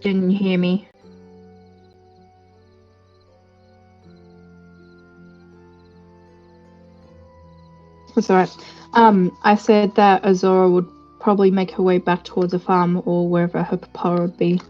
Didn't you hear me? That's alright. I said that Azora would probably make her way back towards the farm or wherever her papa would be.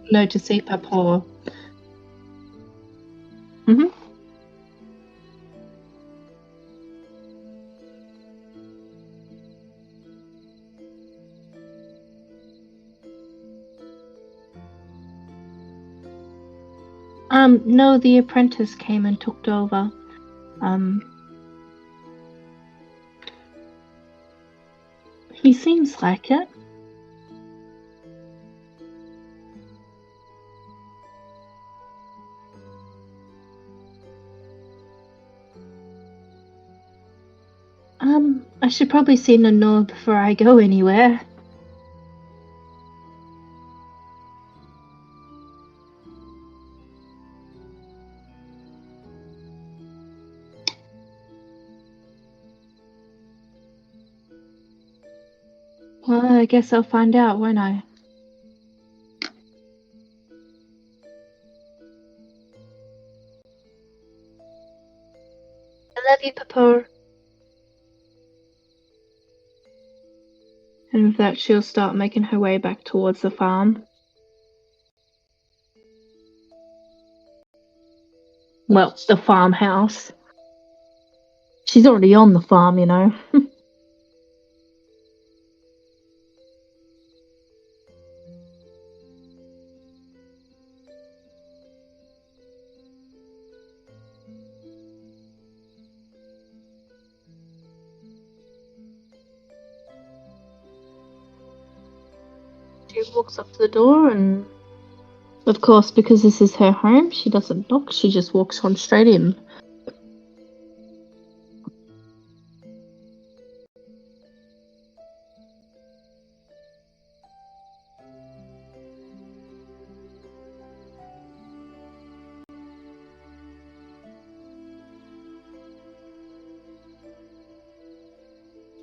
No, to see papa. Mm-hmm. No, the apprentice came and took over. He seems like it. I should probably see Nanoa before I go anywhere. Well, I guess I'll find out, won't I? I love you, Papa. And with that, she'll start making her way back towards the farm. Well, the farmhouse. She's already on the farm, you know. She walks up to the door and, of course, because this is her home, she doesn't knock, she just walks on straight in.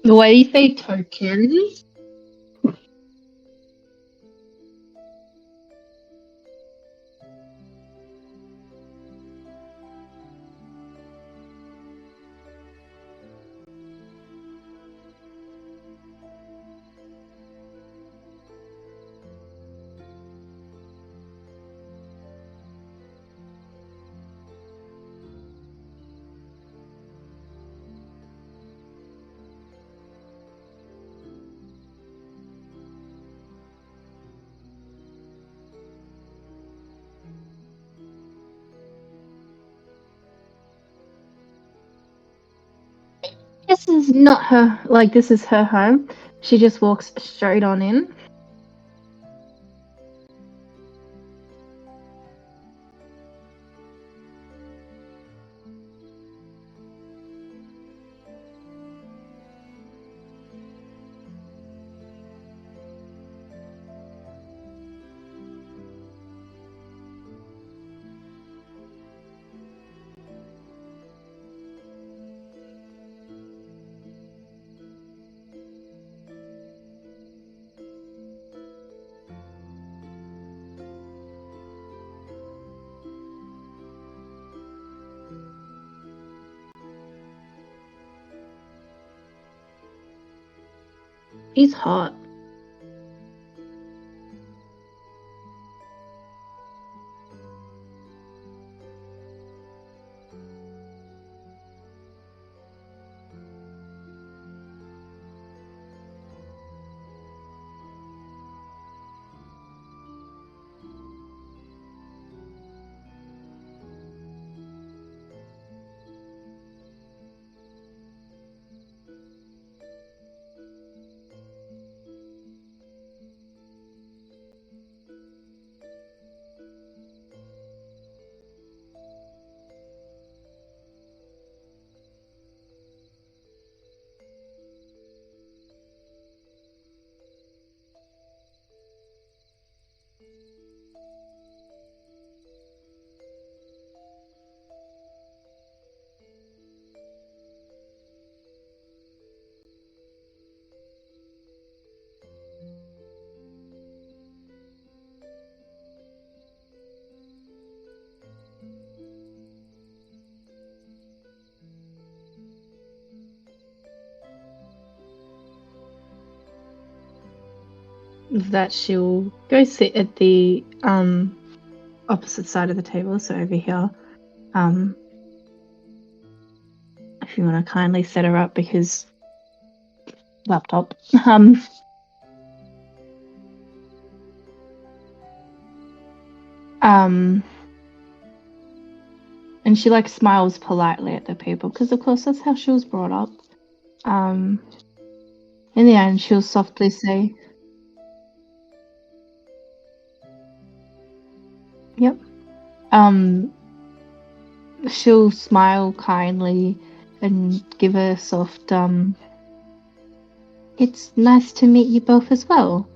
The way you say tokens? This is not her, like, this is her home. She just walks straight on in. He's hot. That she'll go sit at the opposite side of the table, so over here. If you want to kindly set her up, because laptop. Um, and she like smiles politely at the people, because of course that's how she was brought up. In the end, she'll softly say, "Yep." She'll smile kindly and give her a soft, "It's nice to meet you both as well."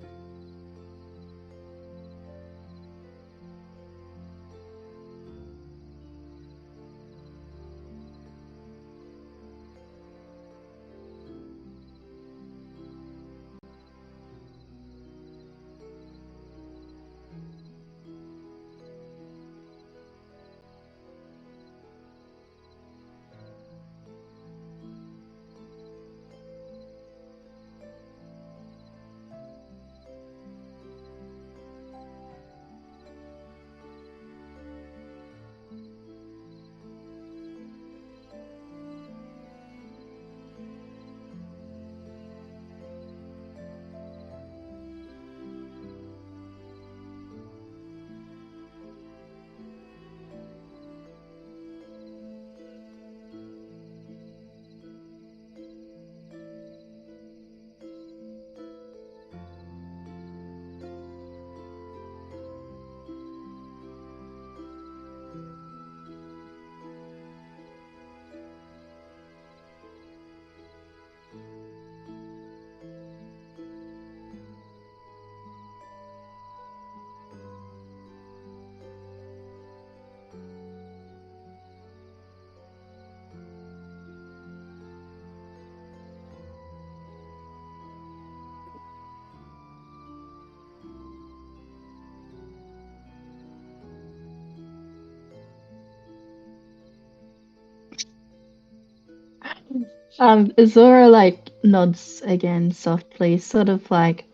Zora like nods again softly, sort of like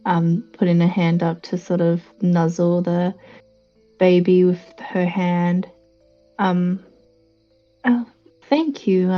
putting a hand up to sort of nuzzle the baby with her hand. Um, oh, thank you.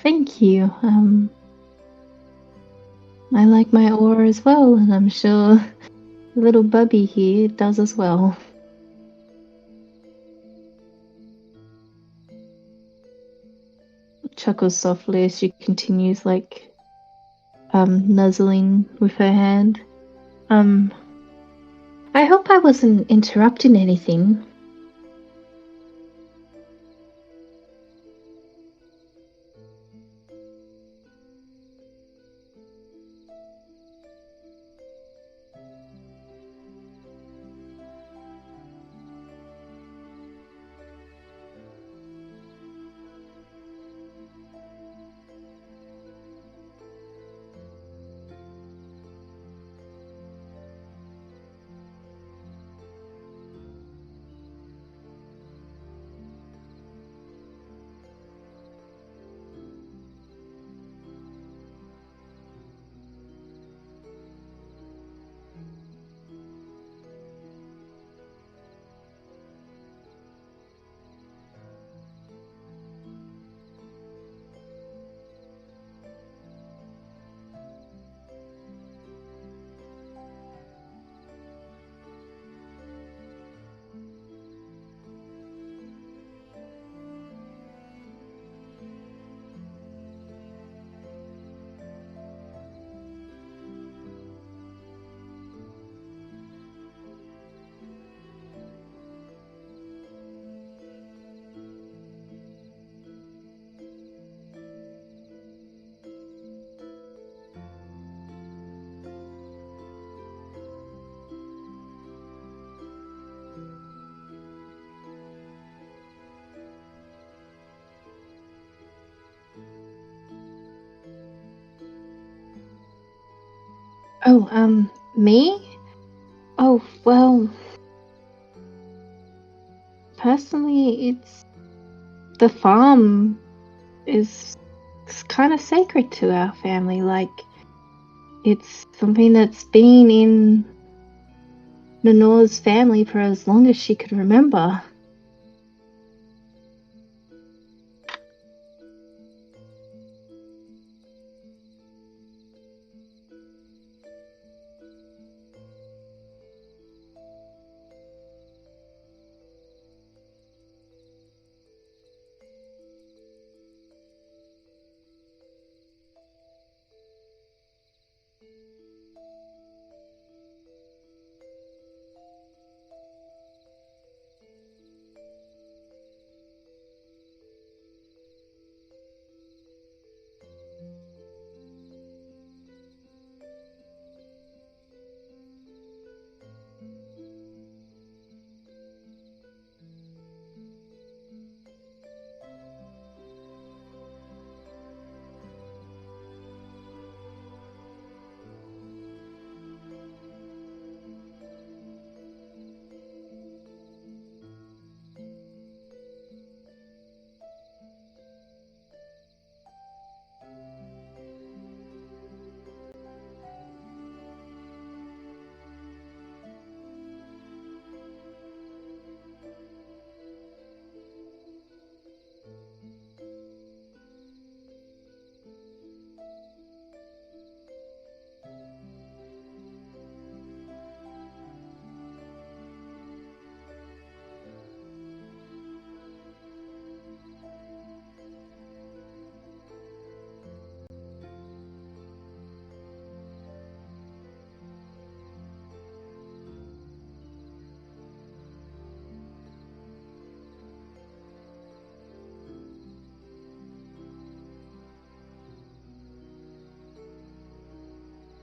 Thank you. I like my aura as well, and I'm sure little Bubby here does as well. Chuckles softly as she continues, like, nuzzling with her hand. I hope I wasn't interrupting anything. Oh, me? Oh, well, personally, it's the farm is kind of sacred to our family. Like, it's something that's been in Lenore's family for as long as she could remember.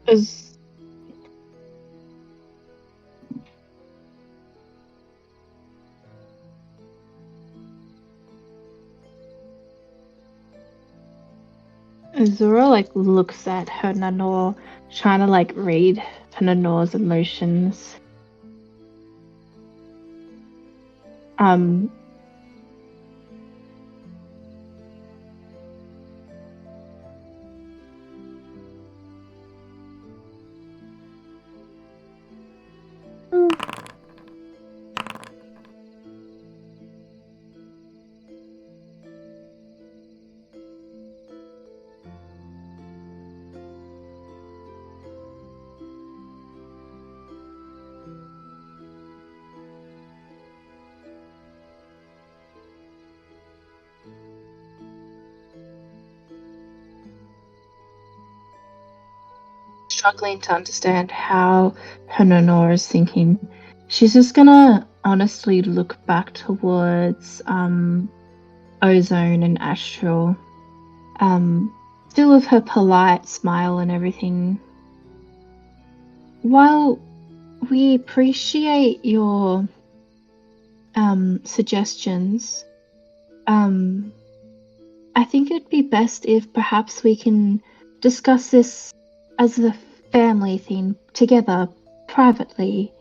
As Azura like looks at her Nanor, trying to like read her Nanor's emotions. Um, struggling to understand how Hanonor is thinking, she's just gonna honestly look back towards Ozone and Astral, still with her polite smile and everything. While we appreciate your suggestions, I think it'd be best if perhaps we can discuss this as a family thing together privately.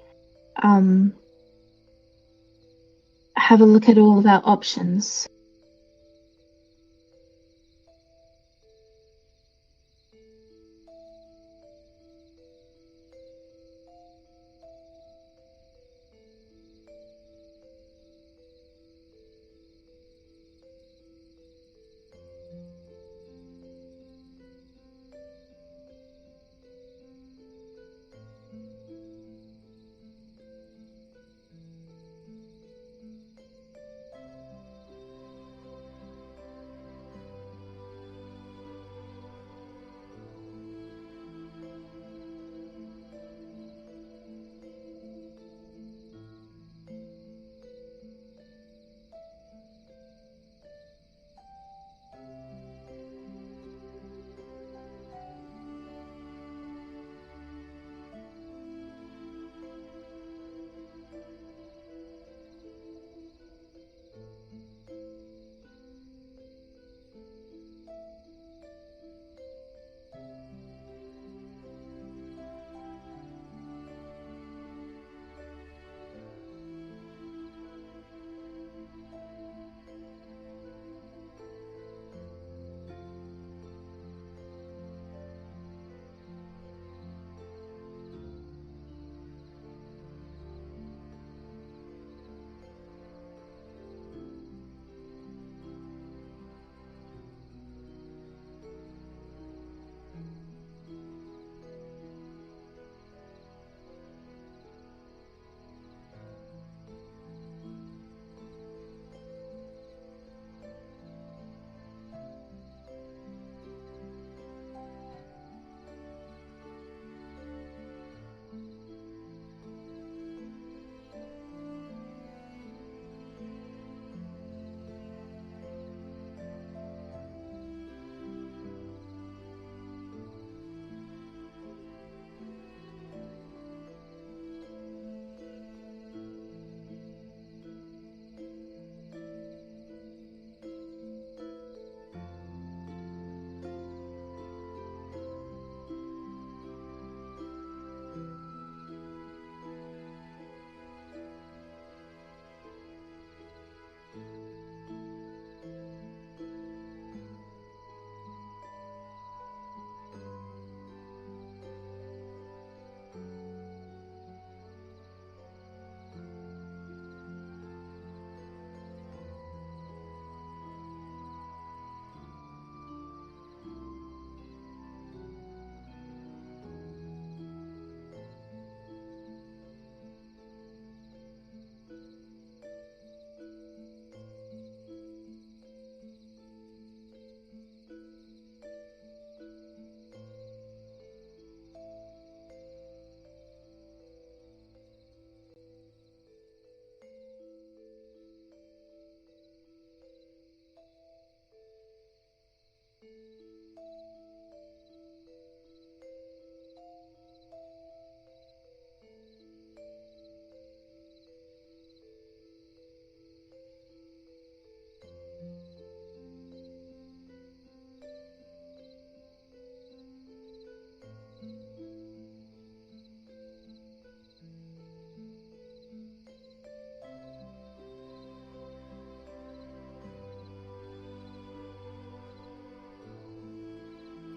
Um, have a look at all of our options.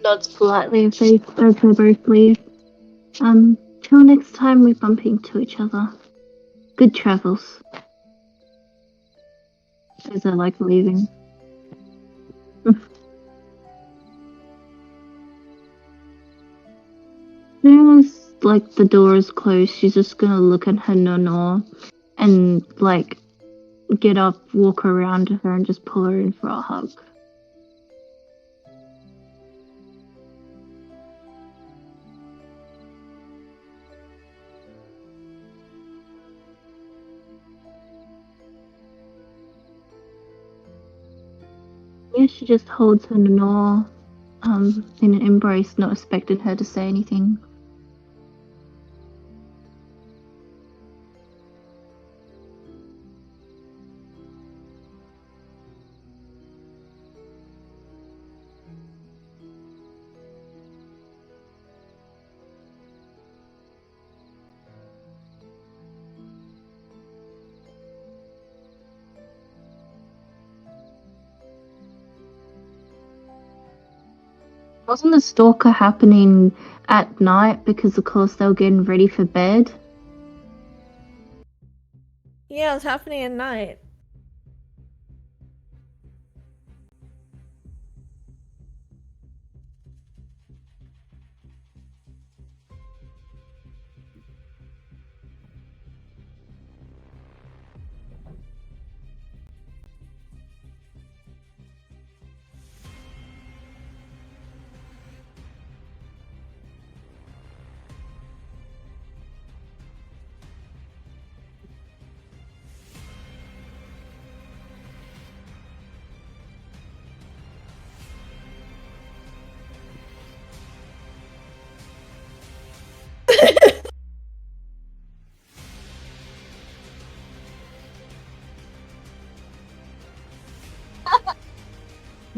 Nods politely as they both leave. Till next time we bump into each other. Good travels. As I like leaving. As soon as the door is closed, she's just gonna look at her nono and get up, walk around to her, and just pull her in for a hug. Yeah, she just holds her Lenore in an embrace, not expecting her to say anything. Wasn't the stalker happening at night because, of course, they were getting ready for bed? Yeah, it was happening at night.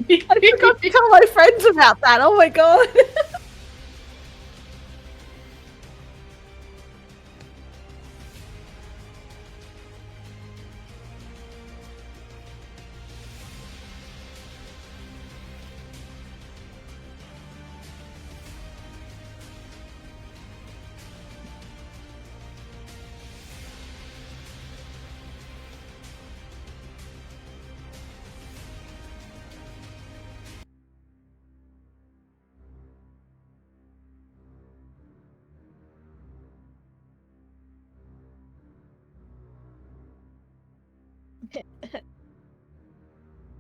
I forgot to tell my friends about that. Oh my god.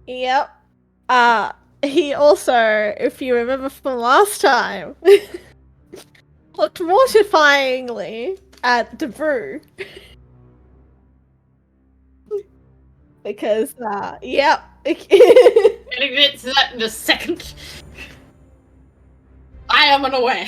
Yep. He also, if you remember from last time, looked mortifyingly at Debrew. Because, yep. Gonna get to that in a second. I am unaware.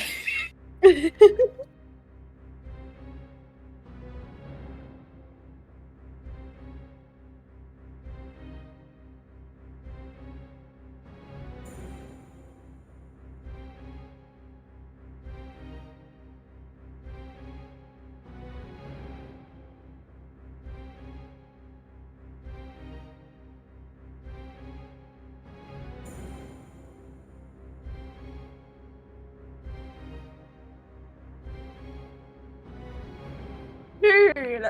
Dude.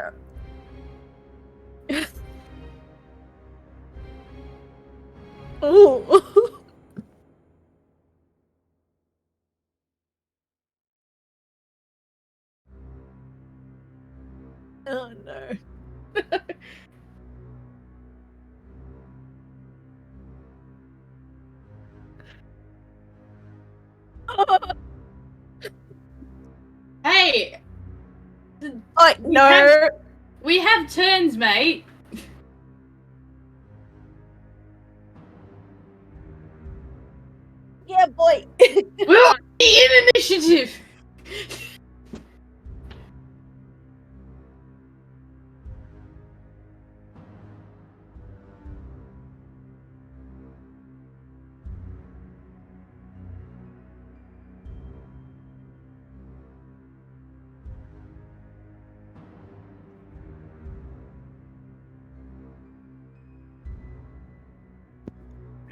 Ooh. Oh no. Hey! Oh, no. We have turns, mate. Yeah, boy. We're already in initiative.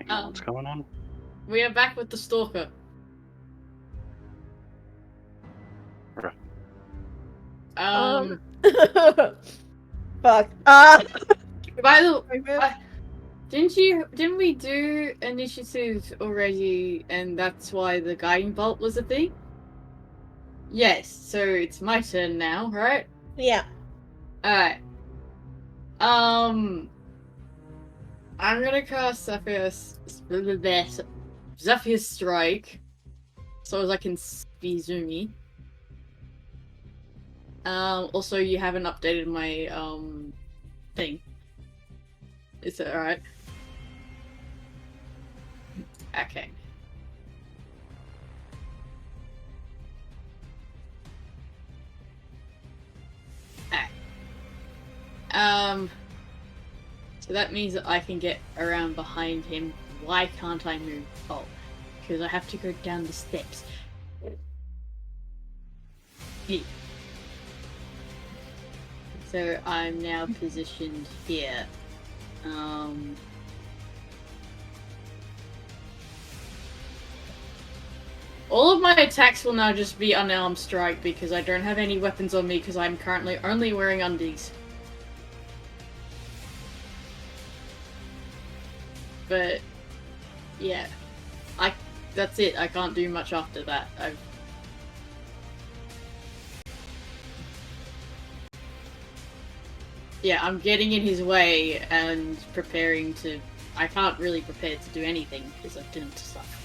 What's going on? We are back with the stalker. Bruh. Fuck. By the way, didn't we do initiative already, and that's why the guiding bolt was a thing? Yes, so it's my turn now, right? Yeah. Alright. I'm gonna cast Zephyr's Strike, so as I can be zoomy. Also you haven't updated my thing. Is that alright? Okay. Alright. So that means that I can get around behind him. Why can't I move? Oh, because I have to go down the steps. Yeah. So I'm now positioned here. All of my attacks will now just be unarmed strike because I don't have any weapons on me because I'm currently only wearing undies. But yeah, that's it. I can't do much after that. Yeah, I'm getting in his way and preparing to. I can't really prepare to do anything because I've done stuff.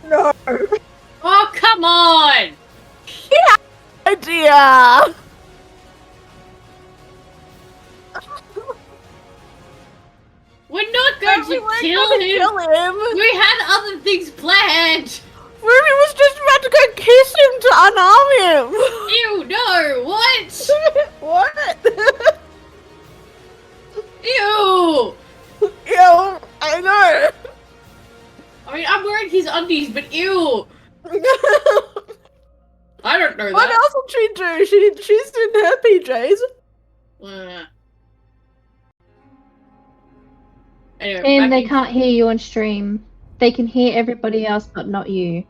No Oh, come on! idea. We're not going We to weren't kill gonna him! kill him. We had other things planned! Ruby was just about to go kiss him to unarm him. Ew, no! What? What? Ew! Ew, I know. I mean, I'm wearing his undies, but ew! I don't know What that. else would she do? She's in her PJs. Anyway, And they back can't hear you on stream. They can hear everybody else, but not you.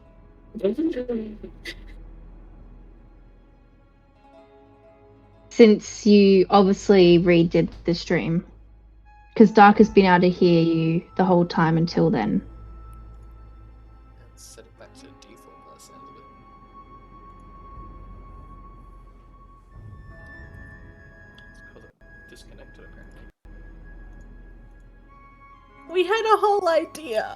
Since you obviously redid the stream. Because Dark has been able to hear you the whole time until then. Let's set it back to default by the sounds of it. It's because it disconnected apparently. We had a whole idea.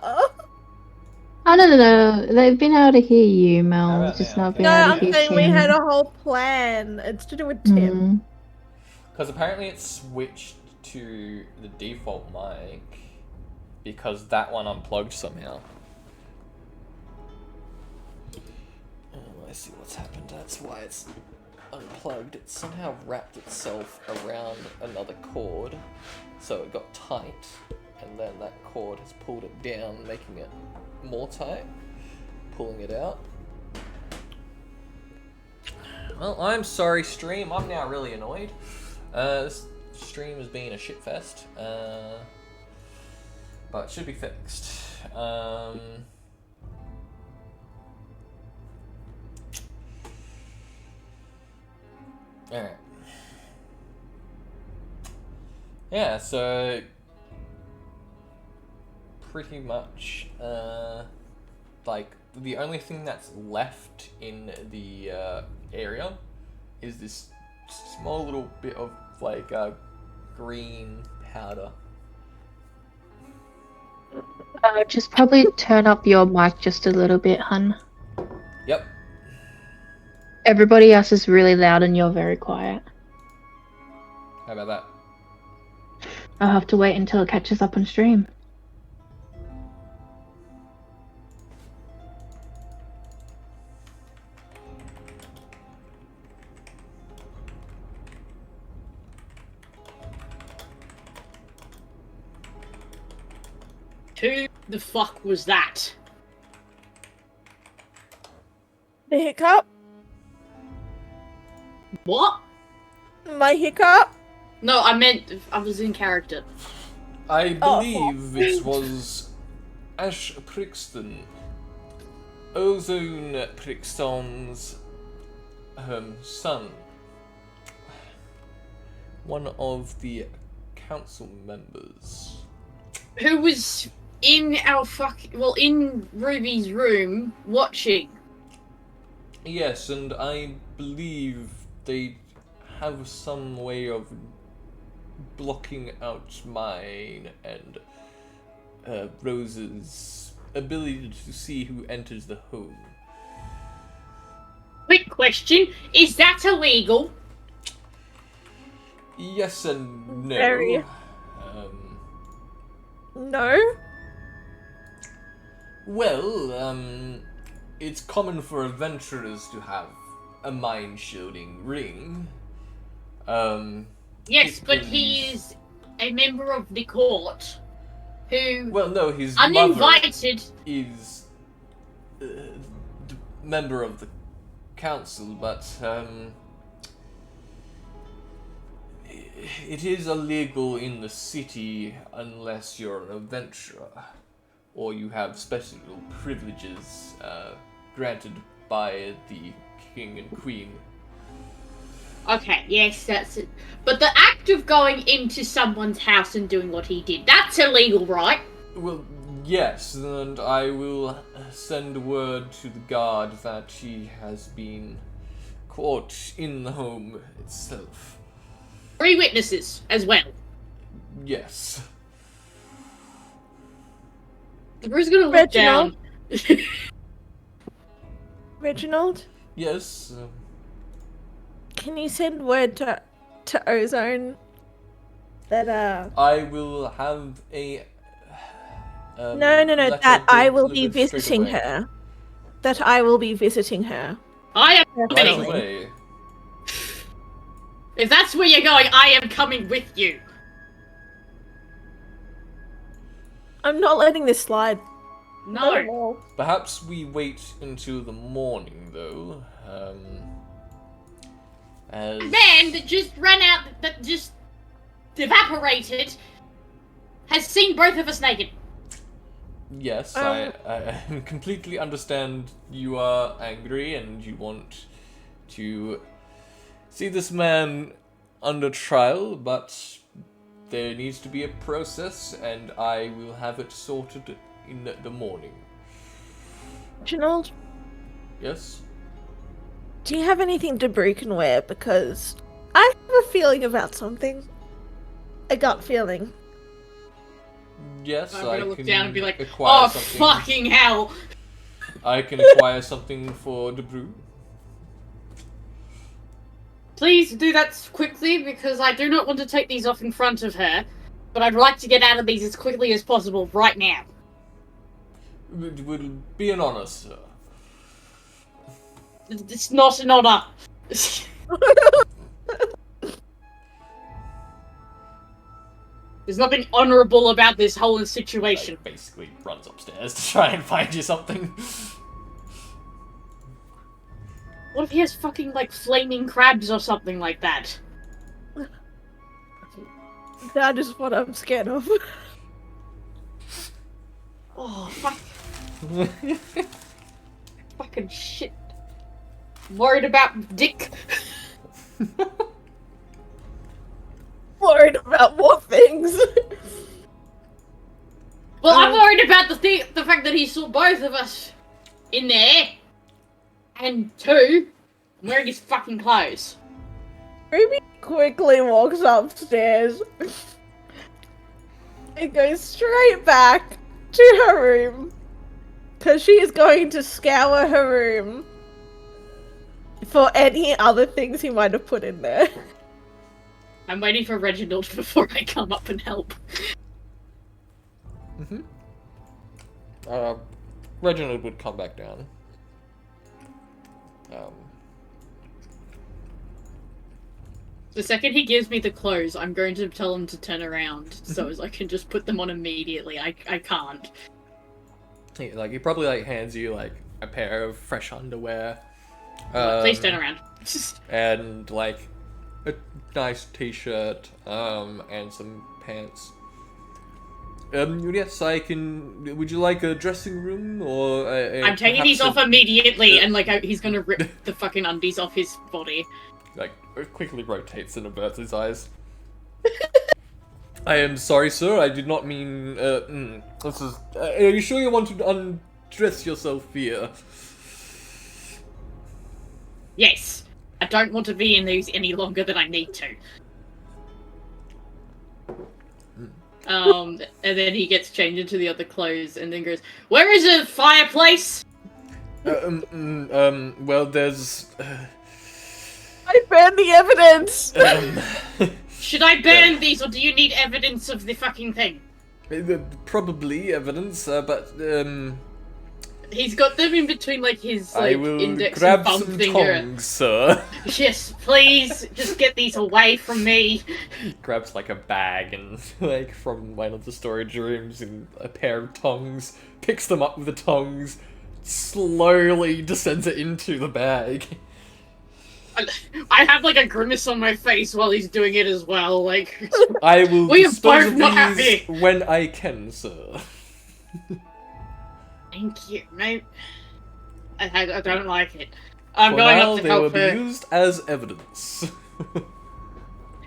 Oh, no. They've been able to hear you, How Mel. about Just now? not Can been No, you able I'm to hear saying we Tim. had a whole plan. It's to do with Tim. Mm. Because apparently it switched to the default mic because that one unplugged somehow. I see what's happened. That's why it's unplugged. It somehow wrapped itself around another cord, so it got tight, and then that cord has pulled it down, making it more tight, pulling it out. Well, I'm sorry, stream. I'm now really annoyed. This stream has been a shitfest, but it should be fixed. Alright. Yeah, so pretty much, like, the only thing that's left in the area is this small little bit of, like, green powder. Just probably turn up your mic just a little bit, hun. Yep. Everybody else is really loud and you're very quiet. How about that? I'll have to wait until it catches up on stream. Who the fuck was that? The hiccup? What? My hiccup? No, I meant I was in character. I believe it was Ash Prixton, Ozone Prixton's son. One of the council members. Who was in our in Ruby's room watching? Yes, and I believe they have some way of blocking out mine and Rose's ability to see who enters the home. Quick question, is that illegal? Yes and no. Very. No? Well, it's common for adventurers to have a mind-shielding ring. Yes, but he is a member of the court who, Well, no, his uninvited, mother is a member of the council, but it is illegal in the city unless you're an adventurer or you have special privileges granted by the king and queen. Okay, yes, that's it. But the act of going into someone's house and doing what he did, that's illegal, right? Well, yes, and I will send word to the guard that she has been caught in the home itself. 3 witnesses as well. Yes. Bruce gonna look Reginald? down. Reginald? Yes. Can you send word to Ozone that I will have a. No, letter that I will be delivered straight visiting away. her. That I will be visiting her. I am Right coming. away. If that's where you're going, I am coming with you. I'm not letting this slide. No. Perhaps we wait until the morning, though. As The man that just ran out, that just evaporated, has seen both of us naked. yes, I completely understand you are angry and you want to see this man under trial, but there needs to be a process, and I will have it sorted in the morning. Reginald, Yes? do you have anything Debris can wear? Because I have a feeling about something. A gut feeling. Yes, I'm I gonna look can down and be like, acquire oh, something. fucking hell! I can acquire something for the brew. Please do that quickly, because I do not want to take these off in front of her. But I'd like to get out of these as quickly as possible right now. It will be an honor, sir. It's not an honor. There's nothing honorable about this whole situation. Like, basically runs upstairs to try and find you something. What if he has fucking, like, flaming crabs or something like that? That is what I'm scared of. Oh, fuck. Fucking shit. Worried about Dick. Worried about more things. Well, I'm worried about the fact that he saw both of us in there. And two, I'm wearing his fucking clothes. Ruby quickly walks upstairs and goes straight back to her room. Because she is going to scour her room for any other things he might have put in there. I'm waiting for Reginald before I come up and help. Reginald would come back down. The second he gives me the clothes, I'm going to tell him to turn around so as I can just put them on immediately. I can't. He probably hands you a pair of fresh underwear. Please turn around. And a nice t-shirt, and some pants. Yes, I can. Would you like a dressing room or I'm taking these off immediately, and he's gonna rip the fucking undies off his body. It quickly rotates and averts his eyes. I am sorry, sir. I did not mean. This is. Are you sure you want to undress yourself here? Yes, I don't want to be in these any longer than I need to. And then he gets changed into the other clothes, and then goes, "Where is a fireplace?" Well, there's. I burned the evidence! Should I burn these, or do you need evidence of the fucking thing? Probably evidence, but He's got them in between his I will index grab and thumb some finger. tongs, sir. Yes, please, just get these away from me. Grabs a bag and from one of the storage rooms and a pair of tongs, picks them up with the tongs, slowly descends it into the bag. I have a grimace on my face while he's doing it as well. I will we are dispose both of not these happy. when I can, sir. Thank you, mate. I don't like it. I'm For going now, up to they help will her. be used as evidence.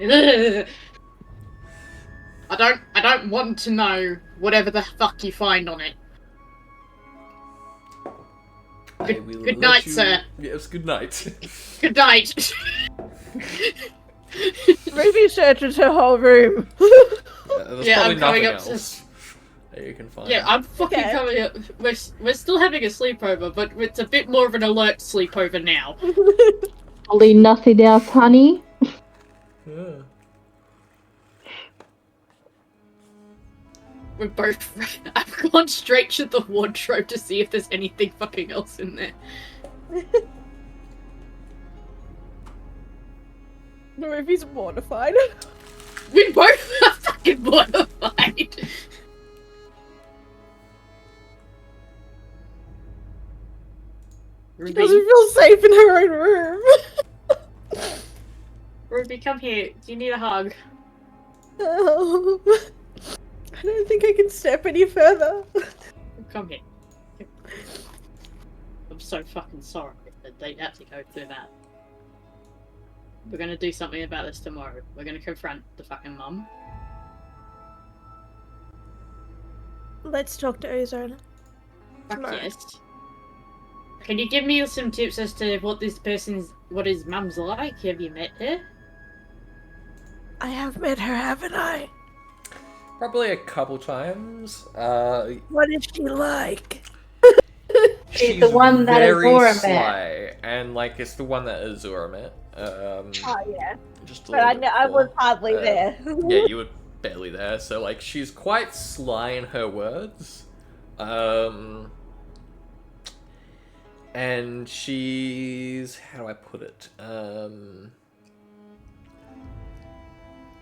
I don't want to know whatever the fuck you find on it. Good night, sir. Yes, good night. Good night. Ruby searches her whole room. There's Yeah, probably I'm coming nothing up to- else that you can find. Yeah, I'm fucking Okay. coming up. We're still having a sleepover, but it's a bit more of an alert sleepover now. Probably nothing else, honey. Yeah. We're both. I've gone straight to the wardrobe to see if there's anything fucking else in there. Ruby's mortified. We both are fucking mortified. She doesn't feel safe in her own room. Ruby, come here. Do you need a hug? Oh. I don't think I can step any further. Come here. I'm so fucking sorry that they had to go through that. We're gonna do something about this tomorrow. We're gonna confront the fucking mum. Let's talk to Ozone. Fuck Tomorrow. yes. Can you give me some tips as to what his mum's like? Have you met her? I have met her, haven't I? Probably a couple times. What is she like? She's the one that very Azura met. sly, and like it's the one that Azura met. Oh yeah, Just a but little bit I was before. hardly there. Yeah, you were barely there. So like she's quite sly in her words. And she's, how do I put it?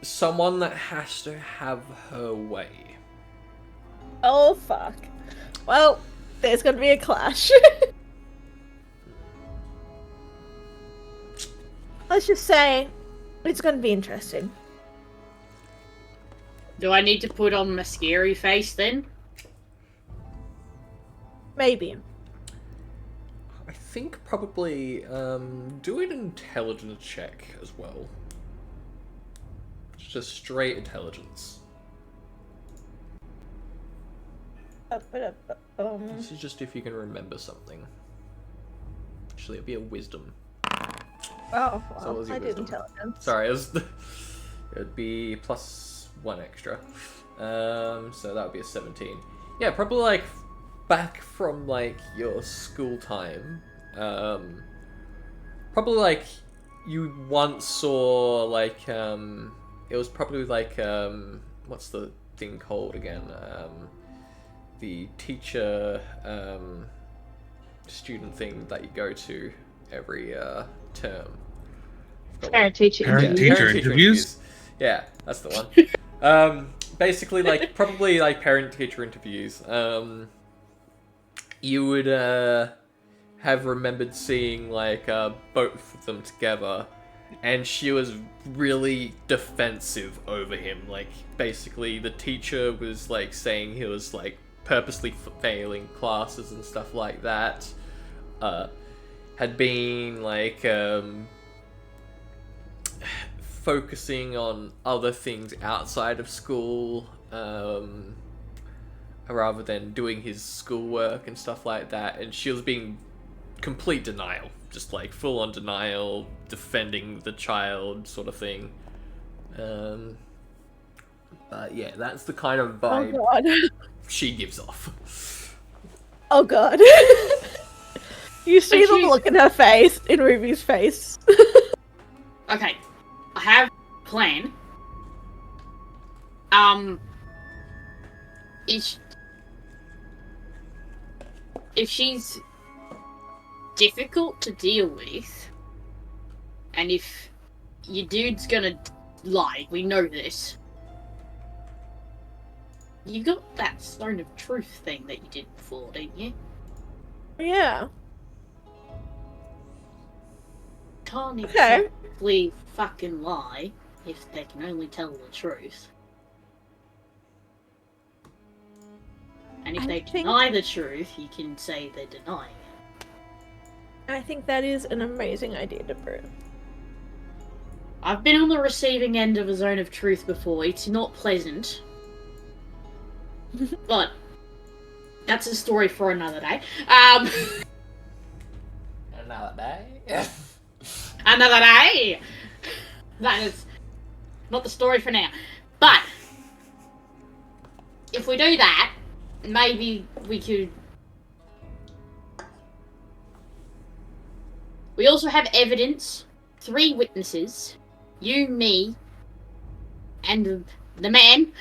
Someone that has to have her way. Oh fuck. Well, there's gonna be a clash. Let's just say it's gonna be interesting. Do I need to put on my scary face then? Maybe. I think probably do an intelligence check as well. Just straight intelligence. This is just if you can remember something. Actually, it'd be a wisdom. Oh, So what well, was your I did wisdom? intelligence. Sorry, it'd be +1 extra. So that would be a 17. Yeah, probably like back from like your school time. Probably like you once saw like it was probably like what's the thing called again? The teacher student thing that you go to every term. Parent-teacher Parent-teacher interviews? Yeah, that's the one. Basically, like probably like parent-teacher interviews. You would have remembered seeing like both of them together, and she was really defensive over him. Like basically, the teacher was like saying he was like purposely failing classes and stuff like that. Had been like focusing on other things outside of school, rather than doing his schoolwork and stuff like that, and she was being complete denial, just like full on denial, defending the child sort of thing. But yeah, that's the kind of vibe she gives off. Oh god. You see the look in her face, in Ruby's face. Okay, I have a plan. If she's difficult to deal with, and if your dude's gonna lie, we know this. You got that stone of truth thing that you did before, didn't you? Yeah. Can't exactly fucking lie if they can only tell the truth. And if they deny the truth, you can say they're denying it. I think that is an amazing idea to brew. I've been on the receiving end of a zone of truth before. It's not pleasant. But that's a story for another day. Another day? Another day! That is not the story for now. But if we do that, maybe we could... We also have evidence. 3 witnesses. You, me, and the man.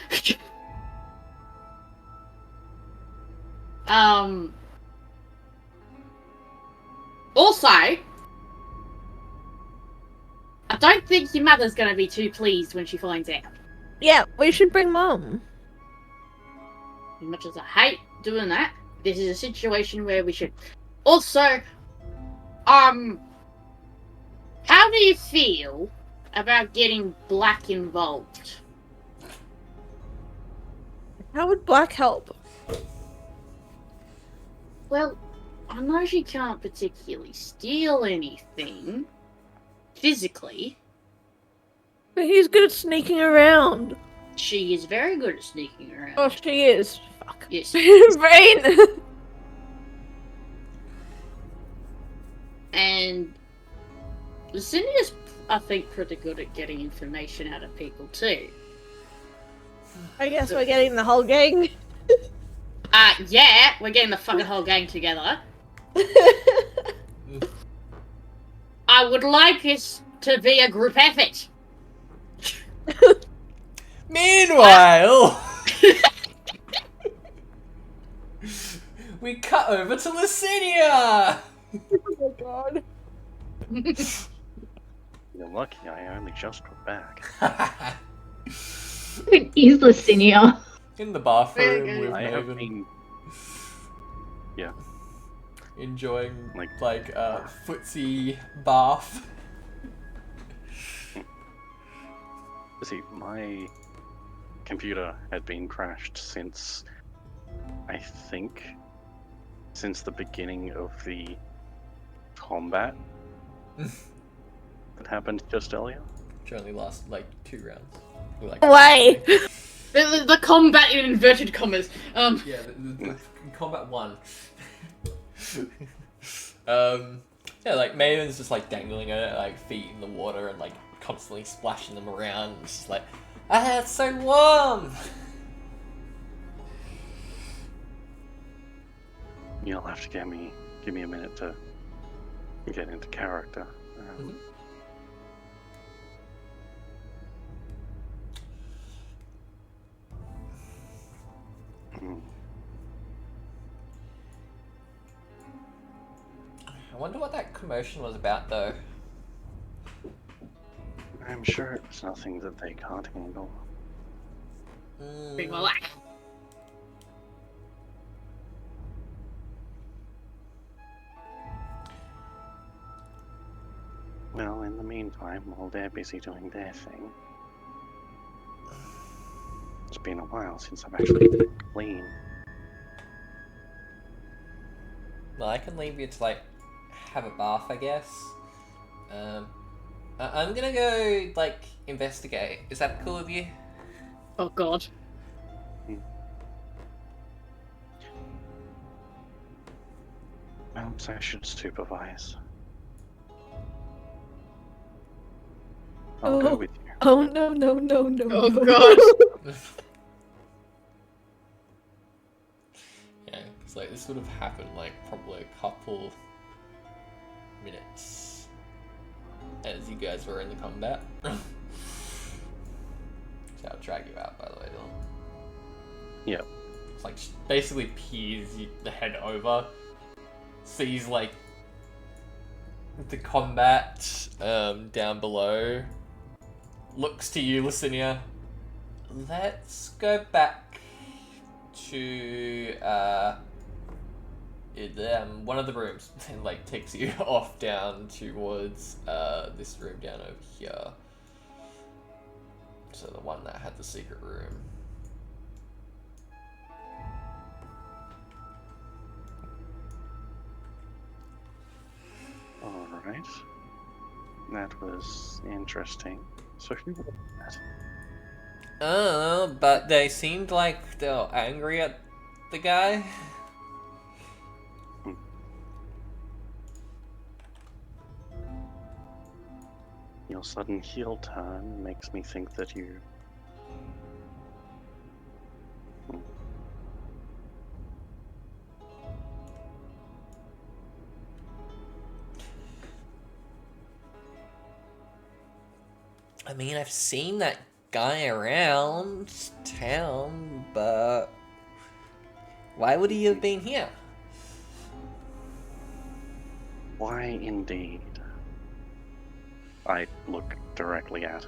Also, I don't think your mother's gonna be too pleased when she finds out. Yeah, we should bring Mom. As much as I hate doing that, this is a situation where we should... Also, how do you feel about getting Black involved? How would Black help? Well, I know she can't particularly steal anything physically. But he's good at sneaking around. She is very good at sneaking around. Oh, she is. Fuck. Yes. Brain! And Lucinda's, I think, pretty good at getting information out of people too. I guess we're getting the whole gang. Yeah, we're getting the fucking whole gang together. I would like it to be a group effort. Meanwhile, we cut over to Licinia. Oh god. You're lucky I only just got back. He's Licinia. In the bathroom with I have Maven, been... Yeah. enjoying Like- footsie bath. See, my computer had been crashed since, I think, since the beginning of the combat that happened just earlier. Which only lasted like 2 rounds. Or, like, Why? The combat in inverted commas. Yeah, the combat 1. Yeah, like Maven's just like dangling at like feet in the water and like constantly splashing them around. It's just like, it's so warm. You'll have to give me a minute to get into character. I wonder what that commotion was about, though. I'm sure it's nothing that they can't handle. Bring my life. Well, in the meantime, while they're busy doing their thing, it's been a while since I've actually been clean. Well, I can leave you to like have a bath, I guess. I'm gonna go like investigate. Is that cool with you? Oh god. Perhaps I should supervise. I'll go with you. Oh no. Oh god. Yeah, because like this would have happened like probably a couple minutes as you guys were in the combat. So I'll drag you out, by the way, Dylan. Yep. It's like basically peers the head over, sees like the combat down below, looks to you, Licinia. Let's go back to one of the rooms and like takes you off down towards this room down over here. So the one that had the secret room. Alright. That was interesting. So who was that? But they seemed like they were angry at the guy. Your sudden heel turn makes me think that you... I mean, I've seen that guy around town, but why would he have been here? Why indeed? I look directly at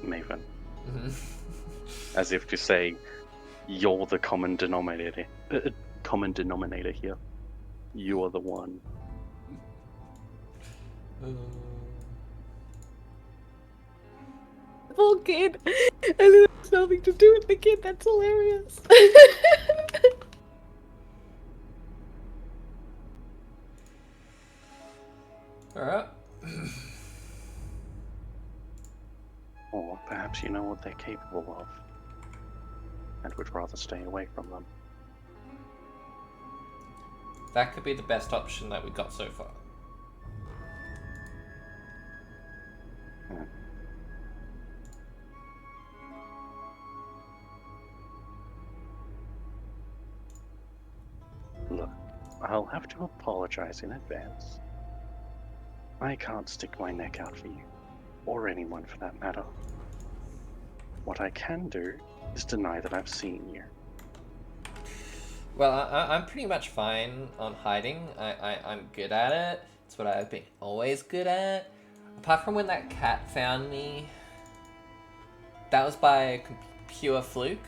Maven, as if to say, "You're the common denominator. Here. You are the one." Poor kid. And it has nothing to do with the kid. That's hilarious. Alright. Or perhaps you know what they're capable of, and would rather stay away from them. That could be the best option that we got so far. I'll have to apologize in advance. I can't stick my neck out for you, or anyone for that matter. What I can do is deny that I've seen you. Well, I'm pretty much fine on hiding. I'm good at it. It's what I've been always good at. Apart from when that cat found me, that was by pure fluke.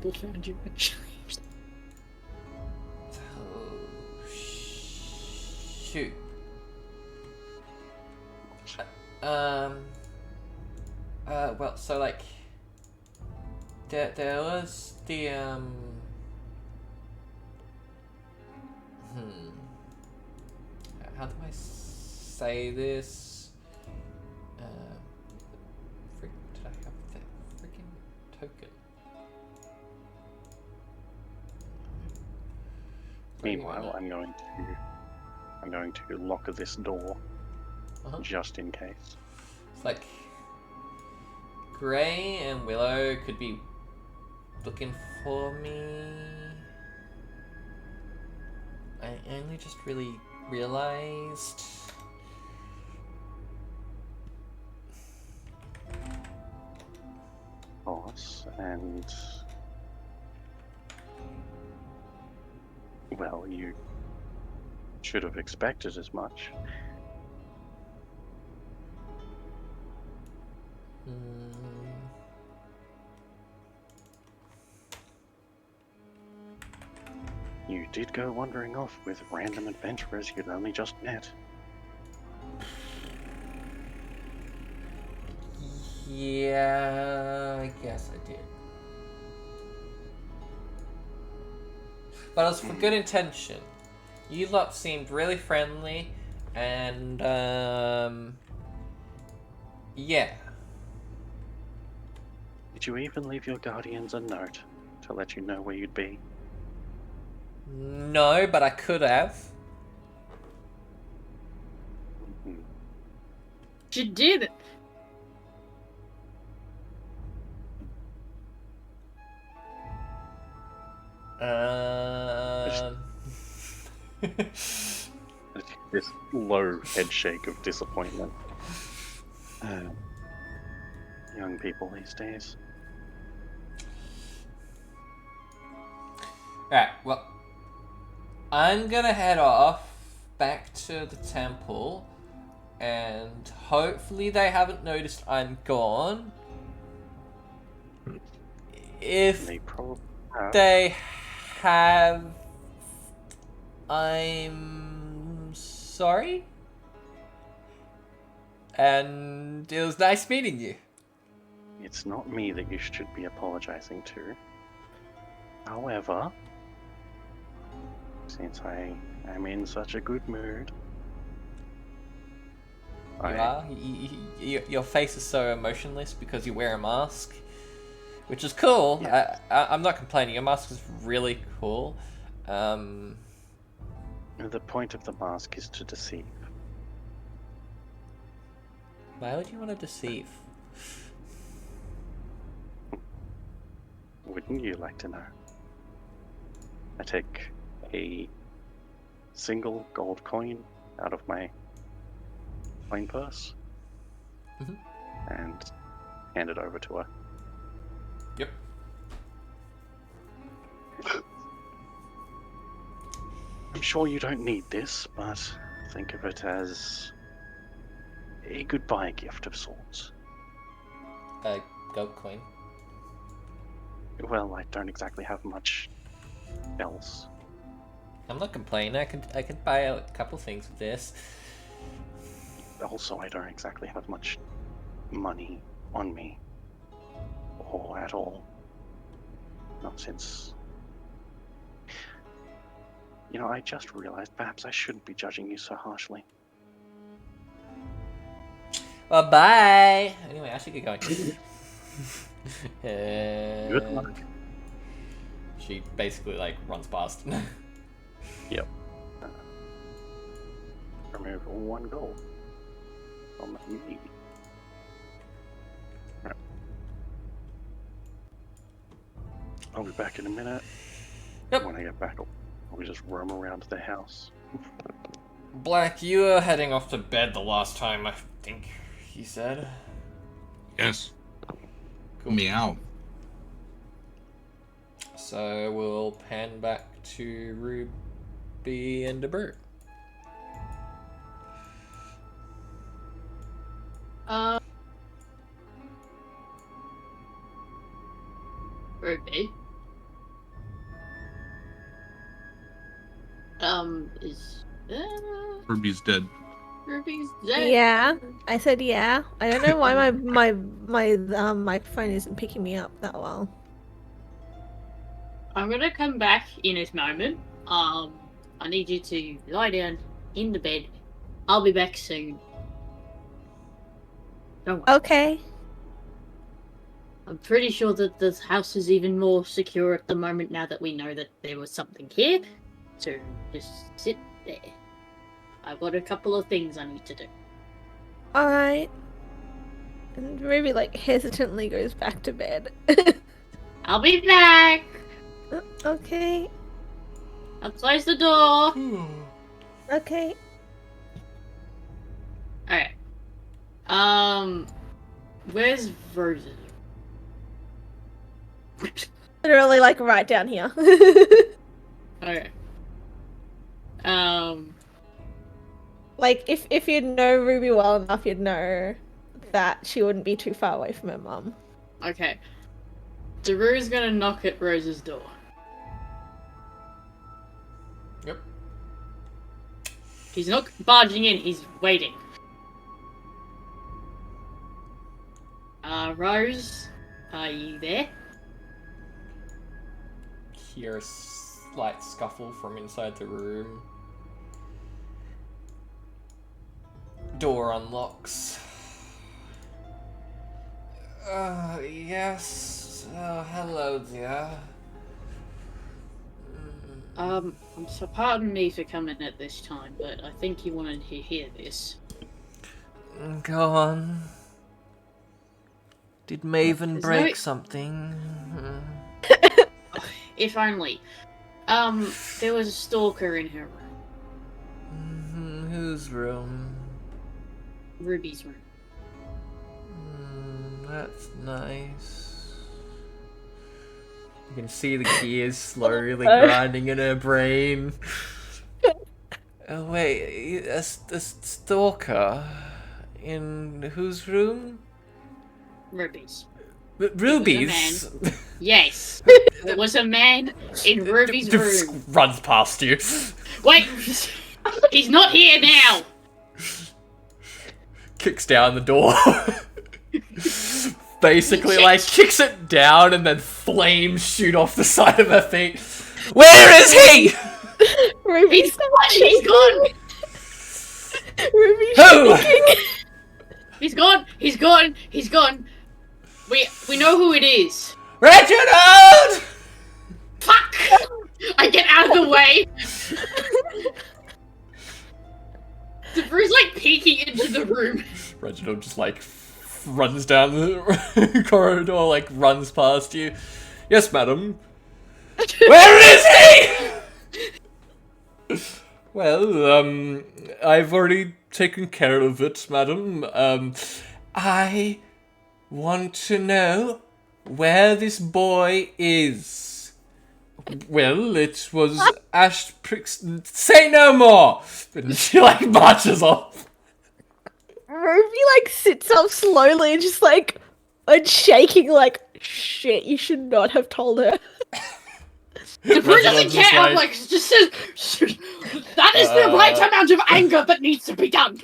Who found you? Oh, shoot. Well, so like, there was the how do I say this? Did I have that freaking token? Meanwhile, I'm going to lock this door just in case. It's like Gray and Willow could be looking for me. I only just really realized. Boss, and well, you should have expected as much. You did go wandering off with random adventurers you'd only just met. Yeah, I guess I did. But it was for good intention. You lot seemed really friendly, and yeah. Did you even leave your guardians a note to let you know where you'd be? No, but I could have. She did it. This low head shake of disappointment. Young people these days. Alright, well, I'm gonna head off back to the temple, and hopefully they haven't noticed I'm gone. If They probably have. they have, I'm sorry. And it was nice meeting you. It's not me that you should be apologizing to. However, since I am in such a good mood, Your face is so emotionless because you wear a mask, which is cool. Yeah. I'm not complaining. Your mask is really cool. The point of the mask is to deceive. Why would you want to deceive? Wouldn't you like to know? I take a single gold coin out of my coin purse and hand it over to her. Yep. I'm sure you don't need this, but think of it as a goodbye gift of sorts. Goat coin. Well, I don't exactly have much else. I'm not complaining. I could buy a couple things with this. Also, I don't exactly have much money on me. Or at all. Not since... You know, I just realized perhaps I shouldn't be judging you so harshly. Well, bye. Anyway, I should get going. Good luck. She basically like runs past. Yep. Remove 1 gold from me. Right. I'll be back in a minute. Yep. When I get back, we just roam around the house. Black, you were heading off to bed the last time, I think he said. Yes. Cool. Meow. So we'll pan back to Ruby and Debert. Ruby. Is Ruby's dead. Ruby's dead? Yeah, I said yeah. I don't know why my microphone isn't picking me up that well. I'm gonna come back in a moment. I need you to lie down in the bed. I'll be back soon. Don't worry. Okay. I'm pretty sure that this house is even more secure at the moment now that we know that there was something here. So just sit there. I've got a couple of things I need to do. All right. And Ruby like hesitantly goes back to bed. I'll be back. Okay. I'll close the door. Okay. Alright. Where's Rosie? Literally like right down here. Okay. Like if you know Ruby well enough, you'd know that she wouldn't be too far away from her mum. Okay. Daru's gonna knock at Rose's door. Yep. He's not barging in, he's waiting. Rose, are you there? Hear a slight scuffle from inside the room. Door unlocks. Yes. Hello, dear. So pardon me for coming at this time, but I think you wanted to hear this. Go on. Did Maven There's break no- something? If only. There was a stalker in her room. Whose room? Ruby's room. That's nice. You can see the gears slowly grinding in her brain. Oh wait, a stalker? In whose room? Ruby's. Ruby's? Yes. There was a man in Ruby's room. Runs past you. Wait! He's not here now! Kicks down the door. Basically, like, kicks it down and then flames shoot off the side of her feet. Where is he? Ruby's He's gone! Ruby's Who? shaking. He's gone! He's gone! He's gone! We know who it is. Reginald! Fuck! I get out of the way! Bruce like peeking into the room. Reginald just like runs down the corridor, like runs past you. Yes, madam. Where is he? Well, I've already taken care of it, madam. I want to know where this boy is. Well, it was Say no more! And she like marches off. Ruby like sits up slowly and just like and shaking like shit. You should not have told her. The Bruce doesn't just care. like- Like just says that is the right amount of anger that needs to be done.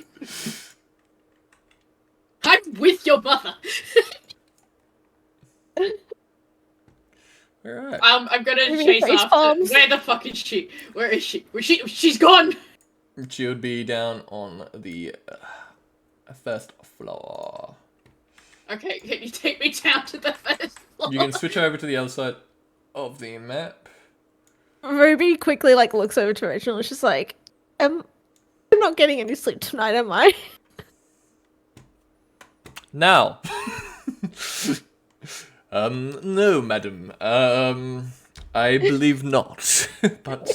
I'm with your mother. Alright. I'm gonna Ruby chase face after. palms. Where the fuck is she? Where is she? She's gone. She would be down on the first floor. Okay, can you take me down to the first floor? You can switch over to the other side of the map. Ruby quickly like looks over to Rachel and is just like, I'm not getting any sleep tonight, am I? Now. No, madam. I believe not, but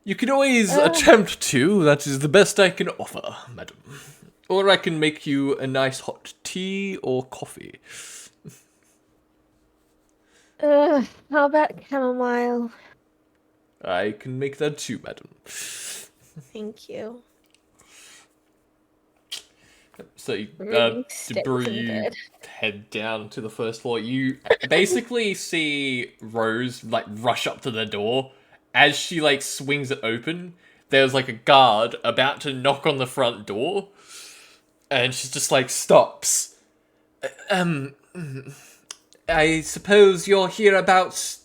you can always attempt to. That is the best I can offer, madam. Or I can make you a nice hot tea or coffee. How about chamomile? I can make that too, madam. Thank you. So, Ruby to stays brew, in you bed. head down to the first floor. You basically see Rose, like, rush up to the door. As she, like, swings it open, there's, like, a guard about to knock on the front door. And she just, like, stops. I suppose you're here about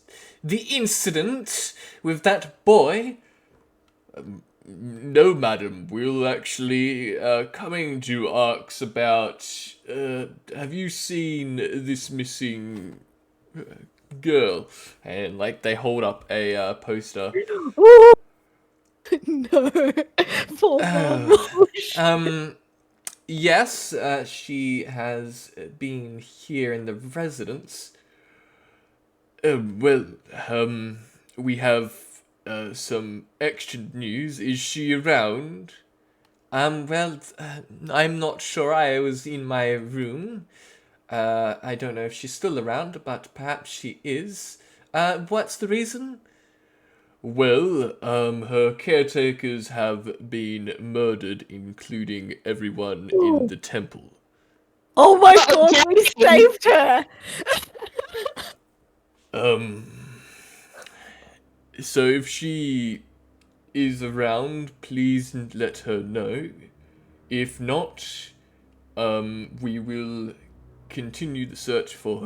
the incident with that boy? No, madam. We're actually coming to ask about. Have you seen this missing girl? And like they hold up a poster. No. Poor mom. Yes, she has been here in the residence. Well, we have some extra news. Is she around? Well, I'm not sure. I was in my room. I don't know if she's still around, but perhaps she is. What's the reason? Well, her caretakers have been murdered, including everyone in the temple. Oh my god, we saved her! So if she is around, please let her know. If not, we will continue the search for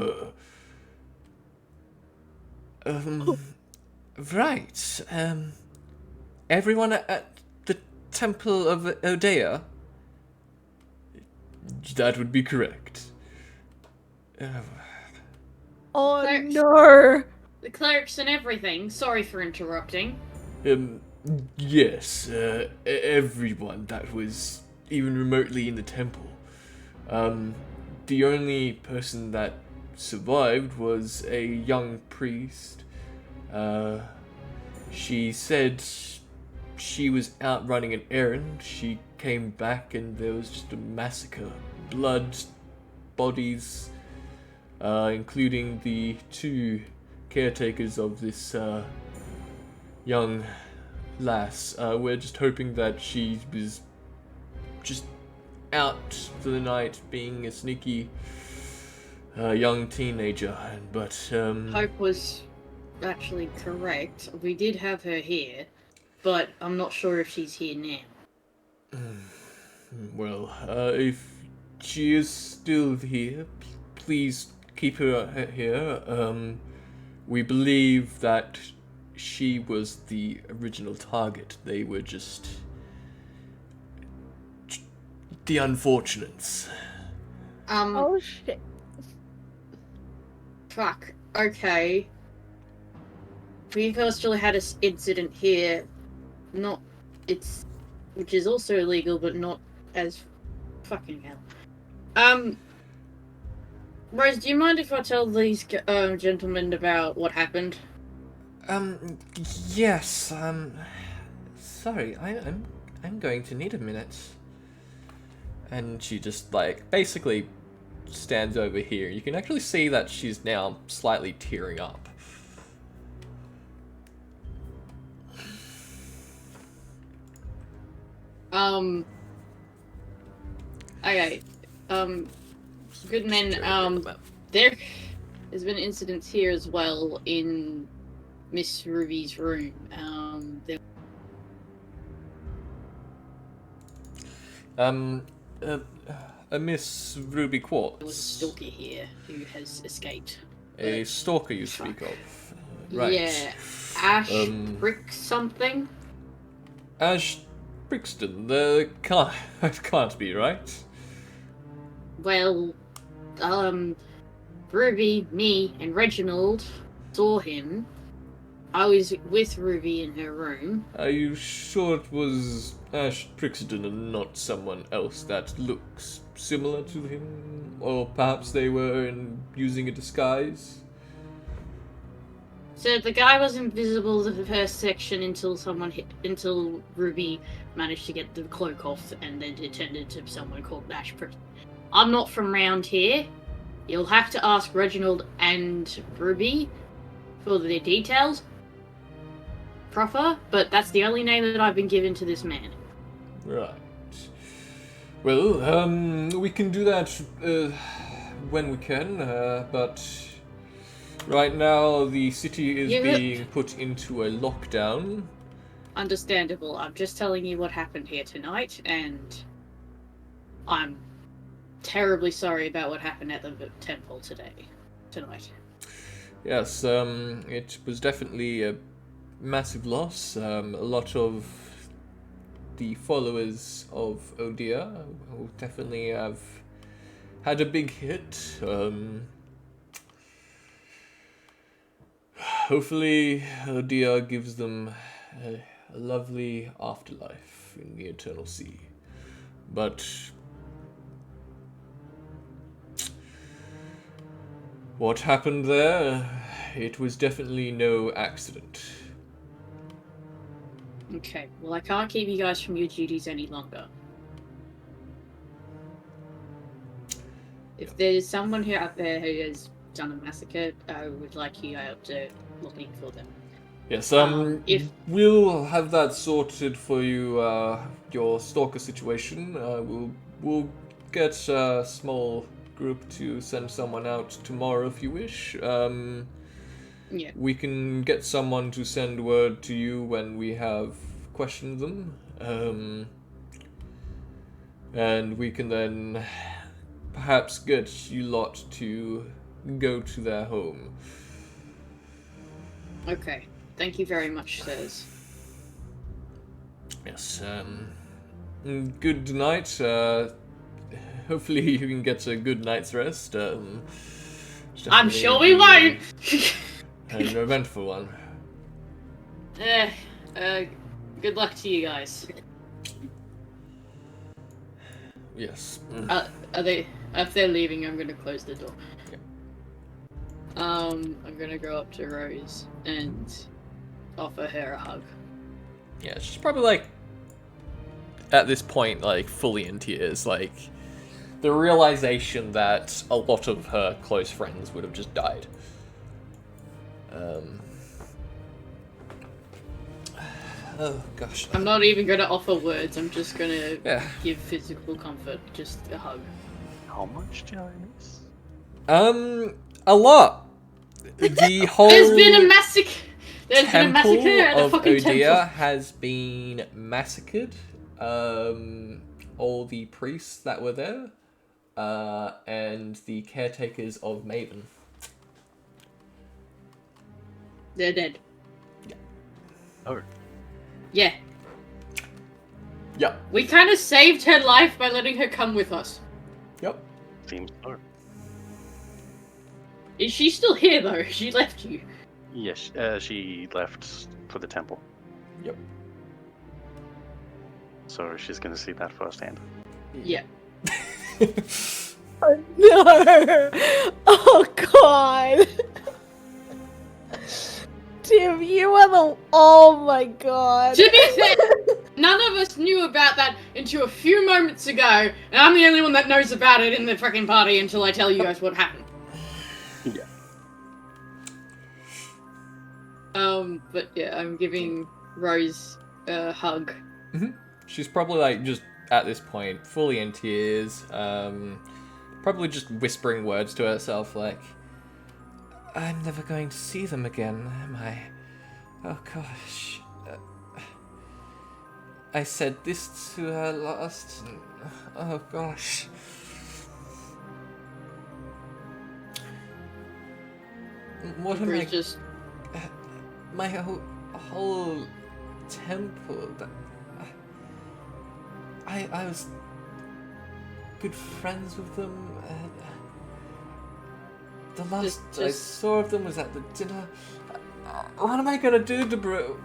her. Right. Everyone at the Temple of Odeya? That would be correct. Oh Clerics. no! The clerics and everything. Sorry for interrupting. Yes, everyone that was even remotely in the temple. The only person that survived was a young priest. She said she was out running an errand. She came back and there was just a massacre. Blood, bodies, including the two caretakers of this young lass. We're just hoping that she was just out for the night being a sneaky young teenager, but Hope was actually correct. We did have her here, but I'm not sure if she's here now. well, if she is still here, please keep her here. We believe that she was the original target. They were just the unfortunates. Oh shit. Fuck. Okay. We've actually had an incident here. Which is also illegal, but not as fucking hell. Rose, do you mind if I tell these gentlemen about what happened? Yes. Sorry, I'm going to need a minute. And she just like basically stands over here. You can actually see that she's now slightly tearing up. Okay. Good men, there has been incidents here as well in Miss Ruby's room. A Miss Ruby There was a Quartz. stalker here who has escaped. A stalker you speak of. Right. Yeah. Ash Brick something? Ash Brixton, that can't be right. Well, Ruby, me, and Reginald saw him. I was with Ruby in her room. Are you sure it was Ash Brixton and not someone else that looks similar to him? Or perhaps they were using a disguise? So the guy was invisible the first section until Ruby managed to get the cloak off, and then it turned into someone called Ashford. I'm not from round here. You'll have to ask Reginald and Ruby for the details. Proper, but that's the only name that I've been given to this man. Right. Well, we can do that when we can, but right now the city is being put into a lockdown. Understandable. I'm just telling you what happened here tonight, and I'm terribly sorry about what happened at the temple tonight. Yes, it was definitely a massive loss. A lot of the followers of Odia will definitely have had a big hit. Hopefully, Odia gives them a lovely afterlife in the Eternal Sea. But what happened there, it was definitely no accident. Okay, well, I can't keep you guys from your duties any longer. If there's someone here out there who has done a massacre, I would like you out to looking for them. Yes, we'll have that sorted for you, your stalker situation. We'll get a small group to send someone out tomorrow if you wish. Yeah. We can get someone to send word to you when we have questioned them. And we can then perhaps get you lot to go to their home. Okay. Thank you very much, sirs. Yes, good night. Hopefully you can get a good night's rest. I'm sure we won't! An eventful one. Good luck to you guys. Yes. If they're leaving, I'm gonna close the door. Yeah. I'm gonna go up to Rose and offer her a hug. Yeah, she's probably like, at this point, like, fully in tears. Like, the realization that a lot of her close friends would have just died. Oh, gosh. I'm not even gonna offer words, I'm just gonna give physical comfort, just a hug. How much do I miss? A lot. The whole There's been a massacre! There's been a temple massacre at the of fucking Odia temple! has been massacred. All the priests that were there, and the caretakers of Maven. They're dead. Yeah. Oh. Yeah. Yep. We kind of saved her life by letting her come with us. Yep. Seems so. Is she still here, though? She left you. Yes, she left for the temple. Yep. So she's going to see that firsthand. Yeah. Oh, no! Oh, God! Tim, you are the... Oh, my God. To be fair, none of us knew about that until a few moments ago, and I'm the only one that knows about it in the fucking party until I tell you guys what happened. Yeah. But yeah, I'm giving Rose a hug. Mm-hmm. She's probably like just at this point fully in tears, probably just whispering words to herself like, I'm never going to see them again, am I? Oh gosh. I said this to her last, and, oh gosh. What am I... Just... my whole temple... I was good friends with them. The last I saw of them was at the dinner. What am I gonna do, Debrew?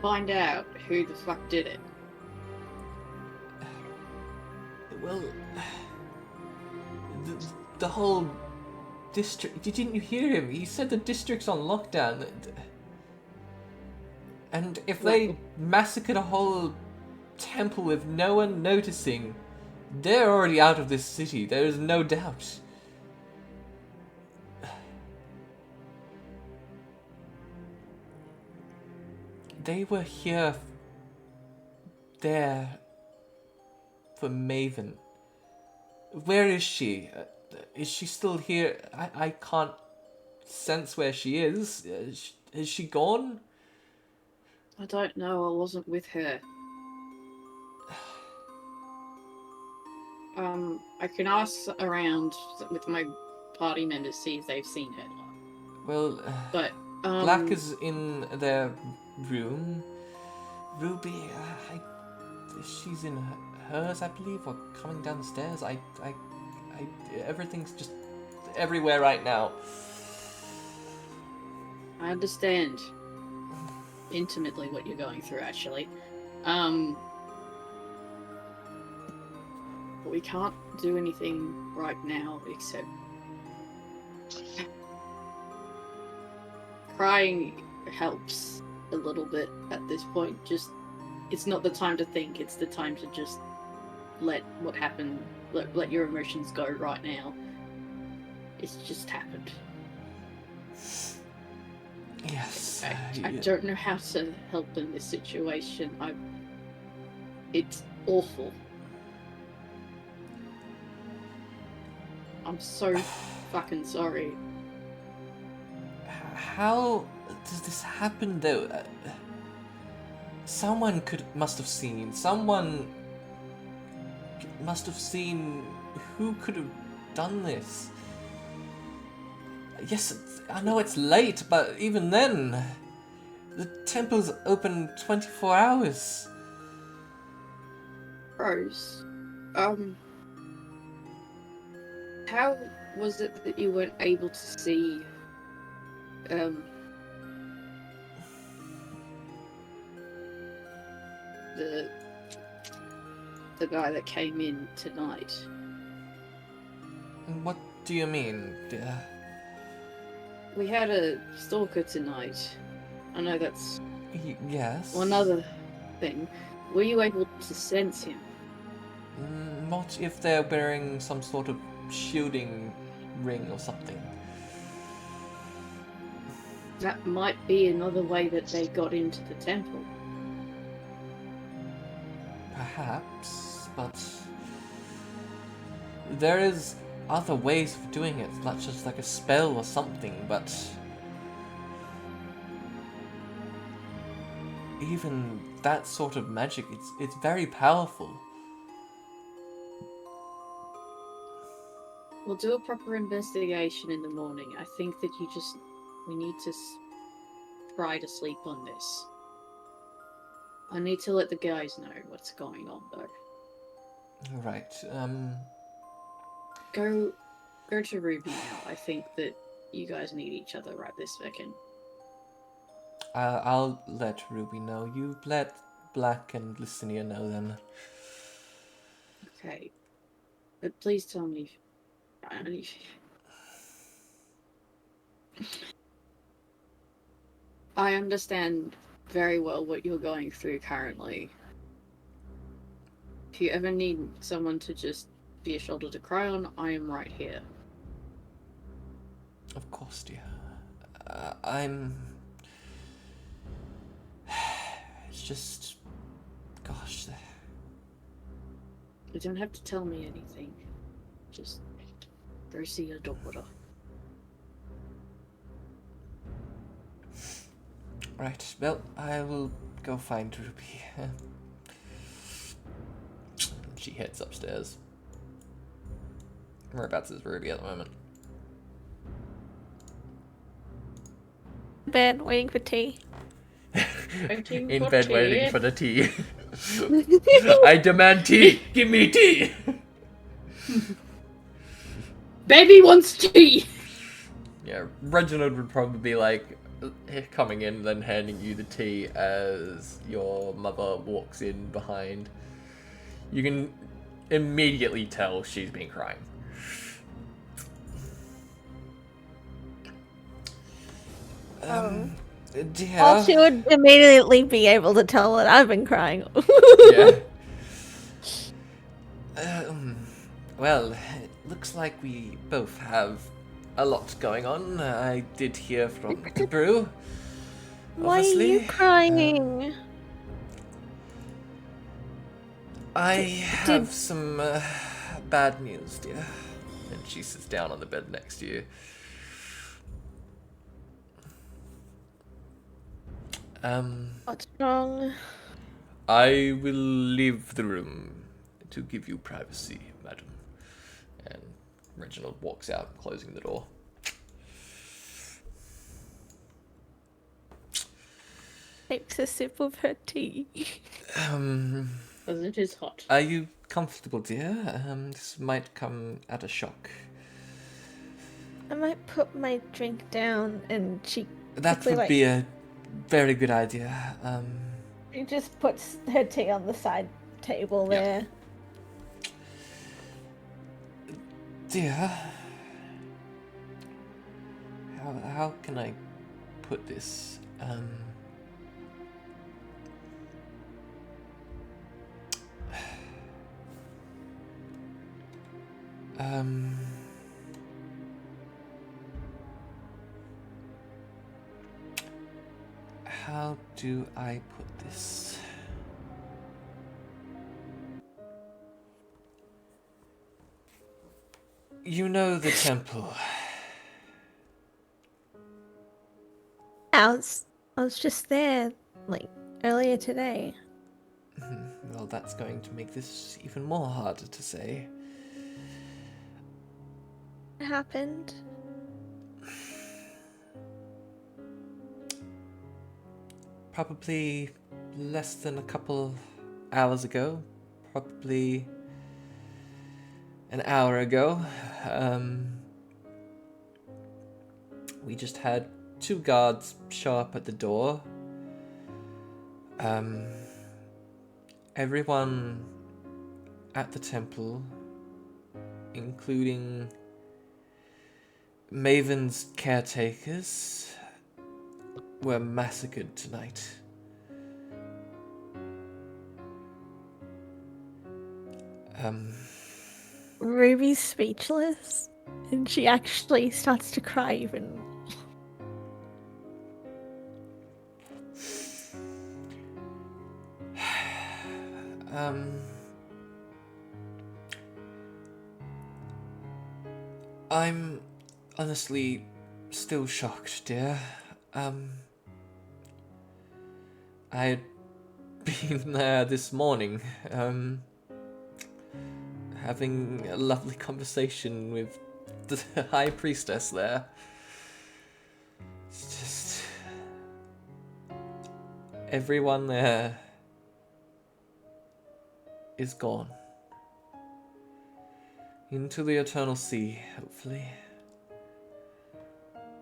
Find out who the fuck did it. Well, the whole district... Didn't you hear him? He said the district's on lockdown. And if they massacred a whole temple with no one noticing, they're already out of this city. There is no doubt. They were here there for Maven. Where is she? Is she still here? I can't sense where she is. Is she gone? I don't know. I wasn't with her. I can ask around with my party members, see if they've seen her. Well, but Black is in their room. Ruby, she's in hers, I believe, or coming down the stairs. Everything's just everywhere right now. I understand intimately what you're going through, actually. But we can't do anything right now except crying helps a little bit at this point. Just, it's not the time to think, it's the time to just let what happened, let your emotions go right now. It's just happened. Yes. I don't know how to help in this situation. It's awful. I'm so fucking sorry. How does this happen, though? Someone must have seen. Someone must have seen. Who could have done this? Yes, I know it's late, but even then, the temple's open 24 hours. Rose, how was it that you weren't able to see, the guy that came in tonight? What do you mean? We had a stalker tonight. I know that's yes. one other thing. Were you able to sense him? Not if they're wearing some sort of shielding ring or something. That might be another way that they got into the temple. Perhaps, but there is other ways of doing it, not just like a spell or something, but even that sort of magic, it's very powerful. We'll do a proper investigation in the morning. I think that we need to try to sleep on this. I need to let the guys know what's going on, though. Right, Go to Ruby now. I think that you guys need each other right this second. I'll let Ruby know. You let Black and Listenia know then. Okay. But please tell me... I understand very well what you're going through currently. If you ever need someone to just be a shoulder to cry on, I am right here. Of course, dear. It's just... Gosh. You don't have to tell me anything. Just go see your daughter. Right, well, I will go find Ruby. She heads upstairs. Whereabouts is Ruby at the moment? Bed waiting for tea. In bed waiting for the tea. I demand tea! Give me tea! Baby wants tea! Yeah, Reginald would probably be like coming in, then handing you the tea as your mother walks in behind. You can immediately tell she's been crying. Dear. Or she would immediately be able to tell that I've been crying. Yeah. Well, it looks like we both have a lot going on. I did hear from the brew. Why are Obviously. you crying? I have some bad news, dear. And she sits down on the bed next to you. What's wrong? I will leave the room to give you privacy, madam. And Reginald walks out, closing the door. Takes a sip of her tea. Because it is hot. Are you comfortable, dear? This might come at a shock. I might put my drink down, and she. That quickly, would be a very good idea. She just puts her tea on the side table there. Dear, how can I put this? How do I put this? You know the temple. I was just there, like, earlier today. Well, that's going to make this even more harder to say. What happened? Probably less than a couple hours ago. Probably an hour ago. We just had 2 guards show up at the door. Everyone at the temple, including Maven's caretakers, were massacred tonight. Ruby's speechless, and she actually starts to cry even. I'm honestly still shocked, dear. I had been there this morning, having a lovely conversation with the High Priestess there. It's just... everyone there is gone. Into the Eternal Sea, hopefully.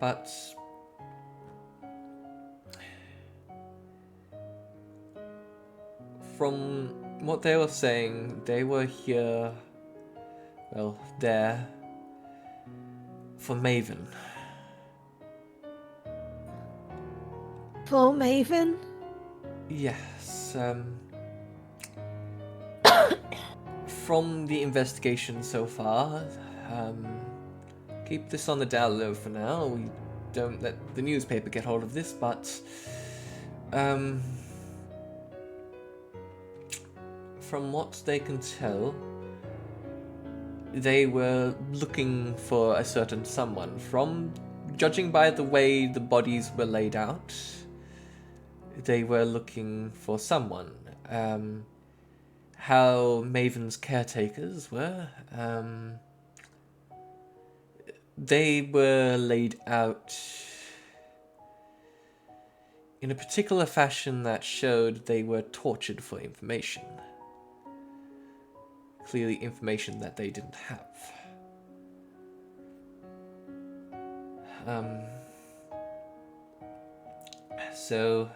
But... from what they were saying, they were here... well, there... for Maven. For Maven? Yes, from the investigation so far, keep this on the down low for now. We don't let the newspaper get hold of this, but from what they can tell, they were looking for a certain someone. From judging by the way the bodies were laid out, they were looking for someone. How Maven's caretakers were, they were laid out in a particular fashion that showed they were tortured for information. Clearly information that they didn't have. So...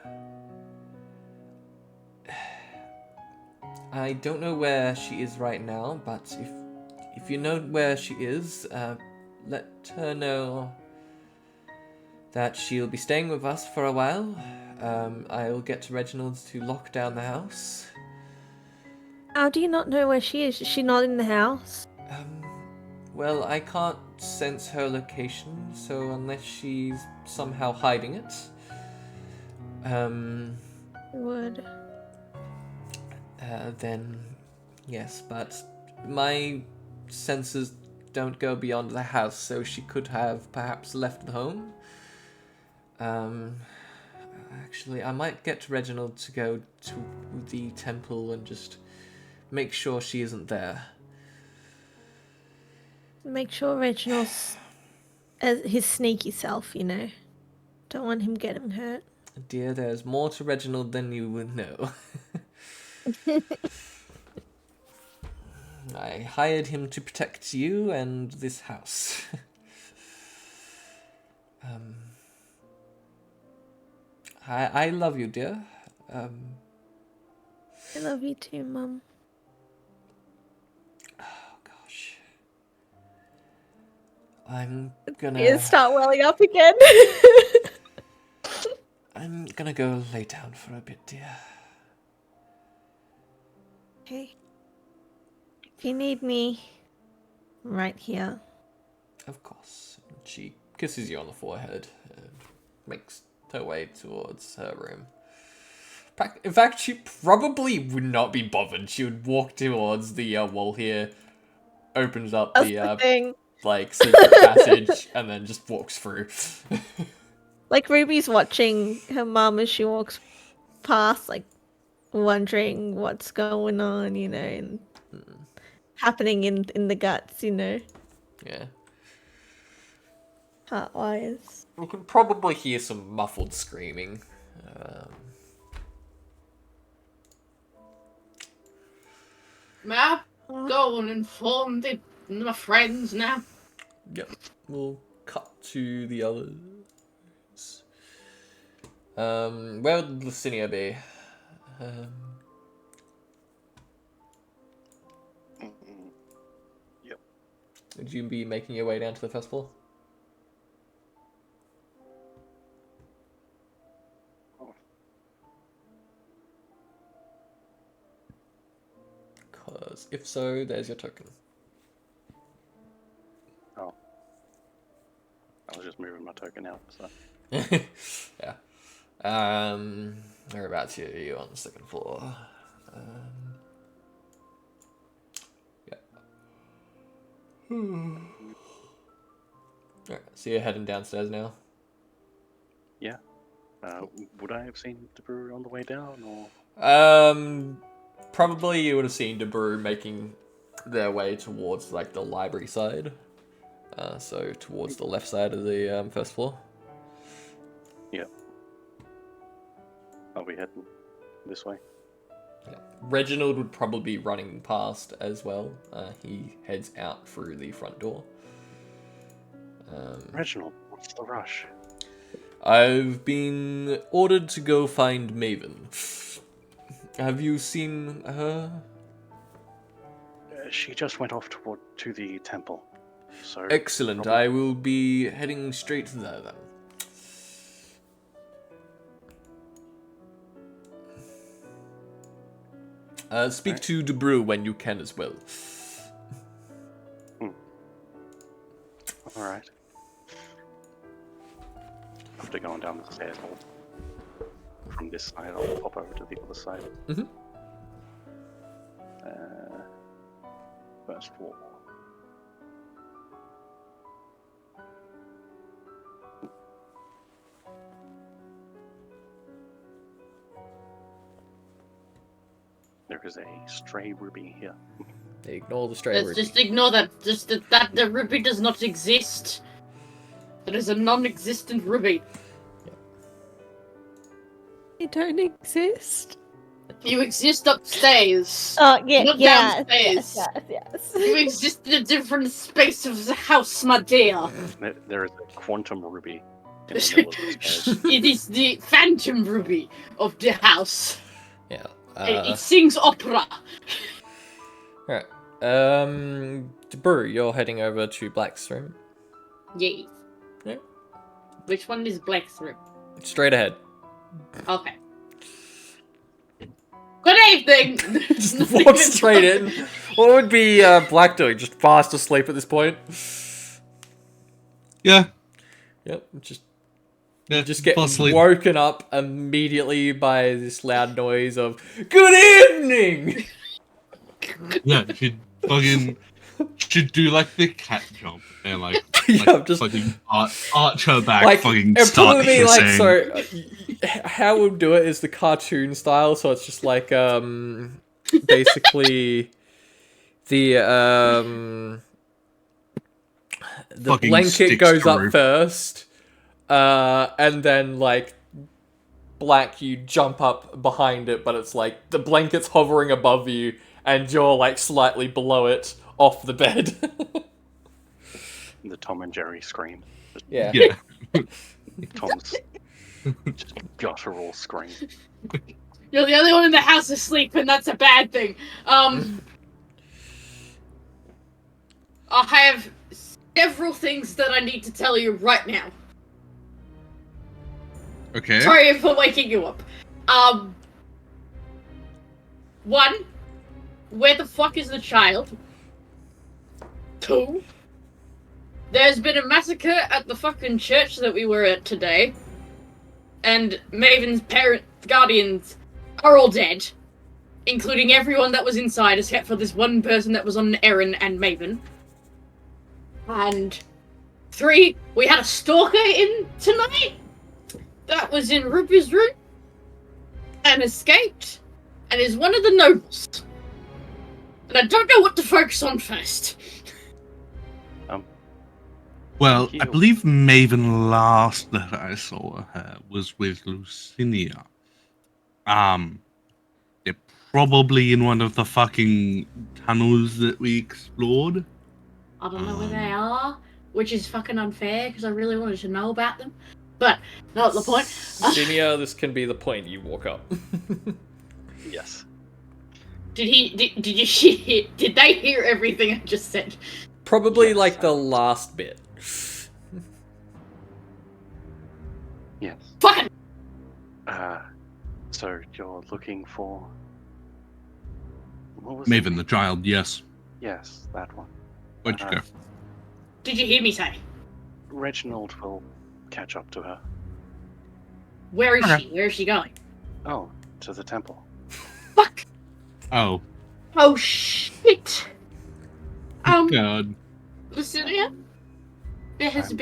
I don't know where she is right now, but if you know where she is, let her know that she'll be staying with us for a while. I'll get to Reginald's to lock down the house. How do you not know where she is? Is she not in the house? Well, I can't sense her location, so unless she's somehow hiding it, Would. then yes, but my senses don't go beyond the house, so she could have perhaps left the home. Actually, I might get Reginald to go to the temple and just make sure she isn't there. Make sure Reginald's as his sneaky self, you know. Don't want him getting hurt. Dear, there's more to Reginald than you would know. I hired him to protect you and this house. I love you, dear. I love you too, Mum. Oh gosh. I'm gonna... You start welling up again. I'm gonna go lay down for a bit, dear. Okay. If you need me, I'm right here. Of course. She kisses you on the forehead and makes her way towards her room. In fact, she probably would not be bothered. She would walk towards the wall here, opens up That's the thing. like secret passage, and then just walks through. Like Ruby's watching her mum as she walks past, like wondering what's going on, you know, and happening in the guts, you know, Yeah. heart-wise. You can probably hear some muffled screaming. May I go and inform my friends now? Yep. We'll cut to the others. Where would Lucinia be? Yep. Would you be making your way down to the first floor? Because if so, there's your token. Oh. I was just moving my token out, so. Yeah. Whereabouts are you on the second floor? Yeah. Alright, so you're heading downstairs now? Yeah. Would I have seen Debrew on the way down, or? Probably you would have seen Debrew making their way towards like the library side. So towards the left side of the first floor. Yep. I'll be heading this way. Yeah. Reginald would probably be running past as well. He heads out through the front door. Reginald, what's the rush? I've been ordered to go find Maven. Have you seen her? She just went off to the temple. So Excellent. probably... I will be heading straight there then. Speak to Debrew when you can as well. Alright. After going down the stairs, from this side, I'll pop over to the other side. Mm-hmm. First floor. There is a stray ruby here. Ignore the stray Let's ruby. just ignore that. Just that the ruby does not exist. It is a non-existent ruby. They don't exist. You exist upstairs. Oh, yeah, Not yeah. downstairs. Yes. You exist in a different space of the house, my dear. There is a quantum ruby in the middle of the stairs. It is the phantom ruby of the house. Yeah. It sings opera. Alright. Brew, you're heading over to Black's room. Yes. Yeah. Which one is Black's room? Straight ahead. Okay. Good evening! Just walk straight in. What would be Black doing? Just fast asleep at this point? Yeah. Yep, just Just get fall asleep. woken up immediately by this loud noise of "Good evening." Yeah, should do like the cat jump and like Yeah, just fucking arch her back, like fucking it start probably be like hissing. so. How we'll do it is the cartoon style, so it's just like basically the Fucking blanket sticks goes through. up first, and then like Black, you jump up behind it, but it's like the blanket's hovering above you, and you're like slightly below it, off the bed. The Tom and Jerry scream. Yeah. Tom's just guttural scream. You're the only one in the house asleep, and that's a bad thing. I have several things that I need to tell you right now. Okay. Sorry for waking you up. One, where the fuck is the child? Two, there's been a massacre at the fucking church that we were at today, and Maven's guardians are all dead, including everyone that was inside except for this one person that was on Erin and Maven. And three, we had a stalker in tonight that was in Ruby's room and escaped and is one of the nobles. And I don't know what to focus on first. Well, I believe Maven last that I saw her was with Lucinia. They're probably in one of the fucking tunnels that we explored. I don't know where they are, which is fucking unfair because I really wanted to know about them. But not the point. Senior, this can be the point you walk up. Yes. Did they hear everything I just said? Probably Yes. like the last bit. Yes. Fucking. So you're looking for... What was Maven, it? the child, yes. Yes, that one. Where'd you go? Did you hear me say? Reginald will catch up to her. Where is Okay. she? Where is she going? Oh, to the temple. Fuck. Oh, Oh shit. God. Lucinia, there has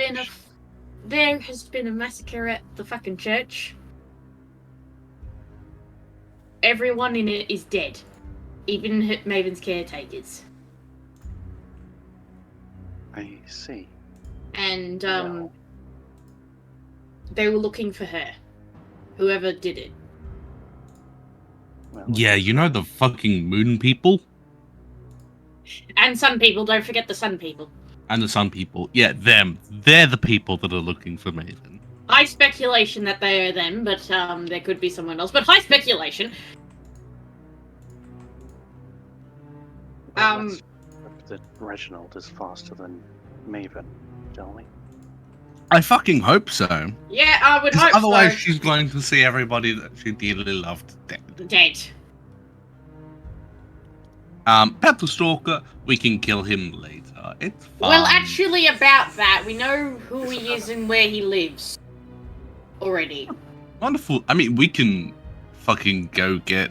been a massacre at the fucking church. Everyone in it is dead, even Maven's caretakers. I see. And Well, they were looking for her, whoever did it. well, Yeah, you know the fucking moon people? And Sun people, don't forget the Sun people. And the sun people. Yeah, them. They're the people that are looking for Maven. High speculation that they are them, but there could be someone else. But high speculation. let's hope that Reginald is faster than Maven, shall we? I fucking hope so. Yeah, I would 'Cause hope otherwise so. she's going to see everybody that she dearly loved dead. Dead. Pet the Stalker, we can kill him later. It's fine. Well, actually, about that, we know who he is and where he lives. Already. Wonderful. I mean, we can fucking go get...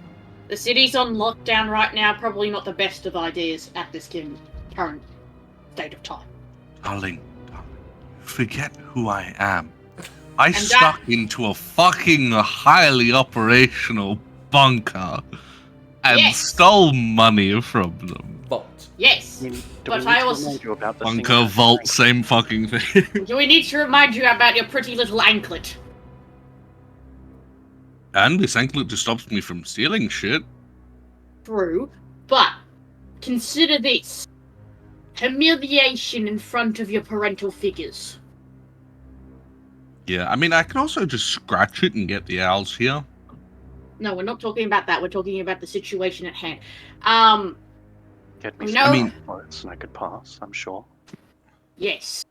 The city's on lockdown right now, probably not the best of ideas at this current state of time. Darling, forget who I am. I And stuck into a fucking highly operational bunker and Yes. stole money from them. Vault. Yes, Do but we I need to also... remind you about the Bunker, single- vault, same fucking thing. Do we need to remind you about your pretty little anklet? And this anklet just stops me from stealing shit. True, but consider this. Humiliation in front of your parental figures. Yeah, I mean, I can also just scratch it and get the owls here. No, we're not talking about that. We're talking about the situation at hand. Get me We some know- I mean- bullets and I could pass, I'm sure. Yes.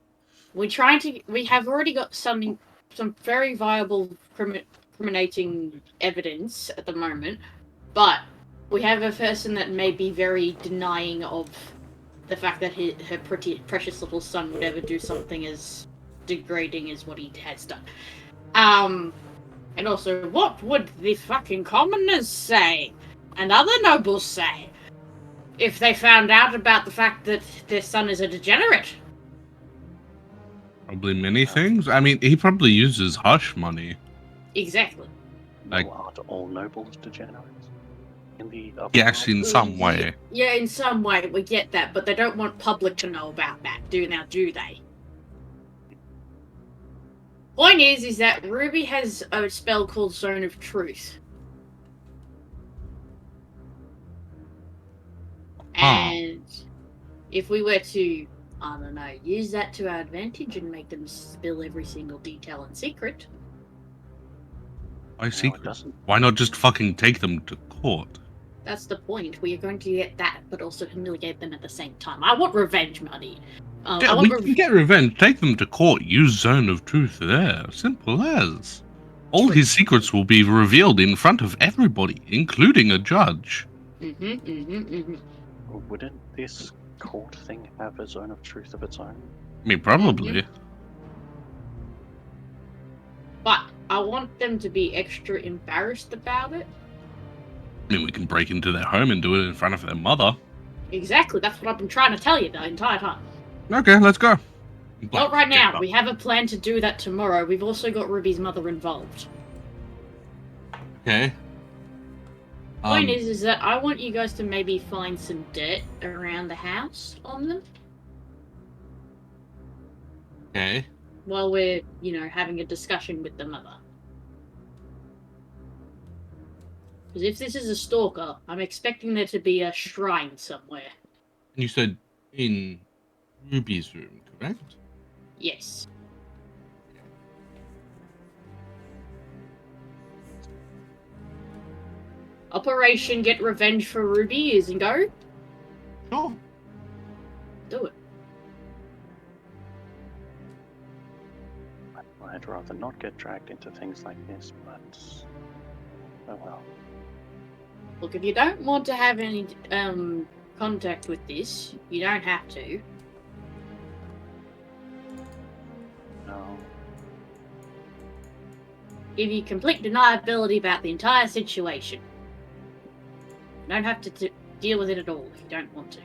We have already got some very viable criminating evidence at the moment, but we have a person that may be very denying of the fact that her precious little son would ever do something as degrading as what he has done. And also, what would the fucking commoners say, and other nobles say, if they found out about the fact that their son is a degenerate? Probably many things. I mean, he probably uses hush money. Exactly. Like- Well, aren't all nobles degenerates? In the upper Yes, in some way. Yeah, in some way, we get that, but they don't want public to know about that, do they? Point is that Ruby has a spell called Zone of Truth. And if we were to, I don't know, use that to our advantage and make them spill every single detail in secret. Why No, it secret? doesn't. Why not just fucking take them to court? That's the point. We are going to get that, but also humiliate them at the same time. I want revenge money. Yeah, we can get revenge. Take them to court. Use Zone of Truth there. Simple as. All True. his secrets will be revealed in front of everybody, including a judge. Wouldn't this court thing have a zone of truth of its own? I mean, probably. But I want them to be extra embarrassed about it. I mean, we can break into their home and do it in front of their mother. Exactly, that's what I've been trying to tell you the entire time. Okay, let's go. Not right now. We have a plan to do that tomorrow. We've also got Ruby's mother involved. Okay. Point is that I want you guys to maybe find some dirt around the house on them Okay. while we're, having a discussion with the mother. Because if this is a stalker, I'm expecting there to be a shrine somewhere. And you said in Ruby's room, correct? Yes. Operation Get Revenge for Ruby is and go. Sure. Do it. I'd rather not get dragged into things like this, but oh well. Look, if you don't want to have any contact with this, you don't have to. No. Give you complete deniability about the entire situation. You don't have to deal with it at all if you don't want to.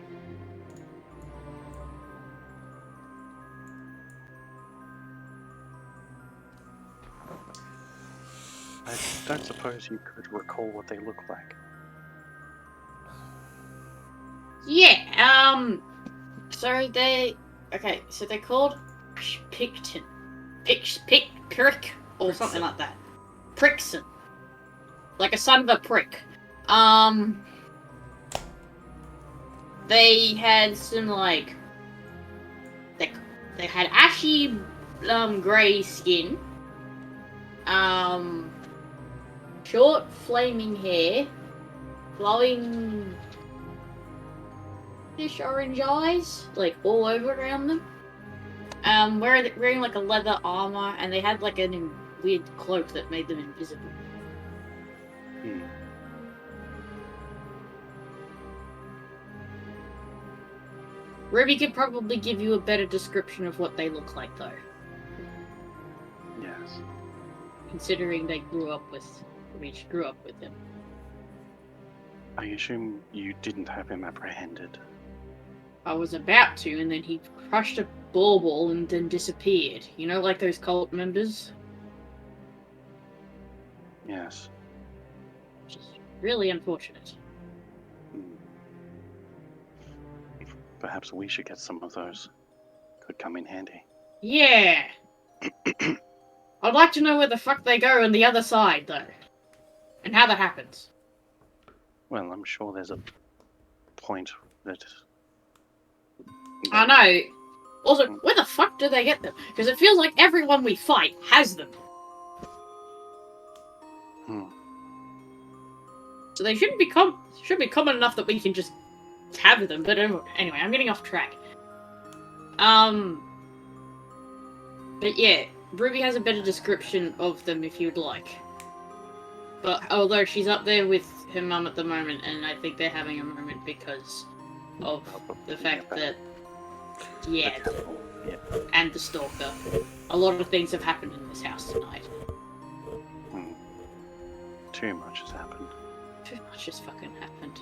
I don't suppose you could recall what they look like. Yeah, so they're called Picton. Prick, or something like that. Prickson. Like a son of a prick. They had some, they had ashy, grey skin. Short, flaming hair. Glowing orange eyes, all over around them. Wearing like a leather armor, and they had like a weird cloak that made them invisible. Ruby could probably give you a better description of what they look like, though. Yes. Considering they grew up with him. I assume you didn't have him apprehended. I was about to, and then he crushed a bauble and then disappeared. You know, like those cult members? Yes. Which is really unfortunate. Perhaps we should get some of those. Could come in handy. Yeah! I'd like to know where the fuck they go on the other side, though. And how that happens. Well, I'm sure there's a point that... I know. Also, where the fuck do they get them? Because it feels like everyone we fight has them. So they should be common enough that we can just have them. But anyway, I'm getting off track. But yeah, Ruby has a better description of them if you'd like. But although she's up there with her mum at the moment, and I think they're having a moment because of the fact that, yeah, and the stalker. A lot of things have happened in this house tonight. Too much has happened. Too much has fucking happened.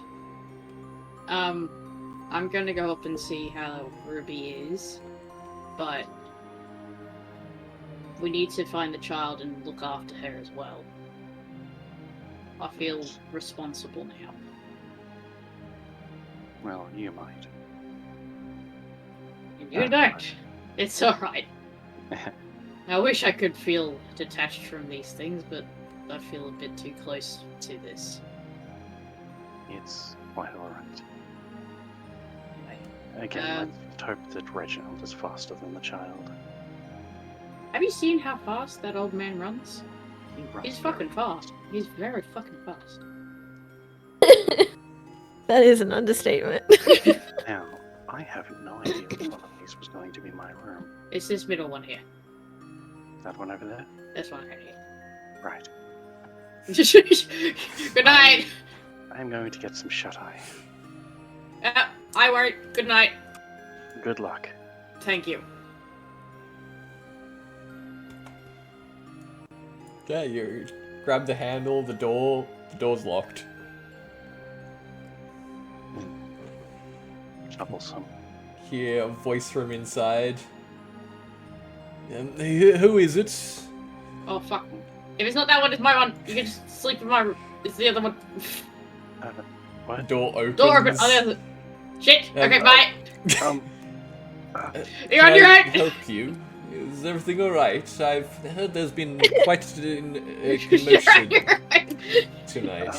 I'm gonna go up and see how Ruby is, but we need to find the child and look after her as well. I feel responsible now. Well, you might. And you don't. It's alright. I wish I could feel detached from these things, but I feel a bit too close to this. It's quite alright. Again, let's hope that Reginald is faster than the child. Have you seen how fast that old man runs? He's fucking fast. He's very fucking fast. That is an understatement. Now, I have no idea which one of these was going to be my room. It's this middle one here. That one over there? This one right here. Right. Good night! I'm going to get some shut-eye. I won't. Good night. Good luck. Thank you. Yeah, you grab the handle, the door's locked. Troublesome. Hear a voice from inside. Who is it? Oh, fuck. If it's not that one, it's my one. You can just sleep in my room. It's the other one. What? Door opens. Door open. Oh, there's shit. Okay, bye. You're Can on your I own. help you? Is everything alright? I've heard there's been quite a You're commotion on your own. tonight.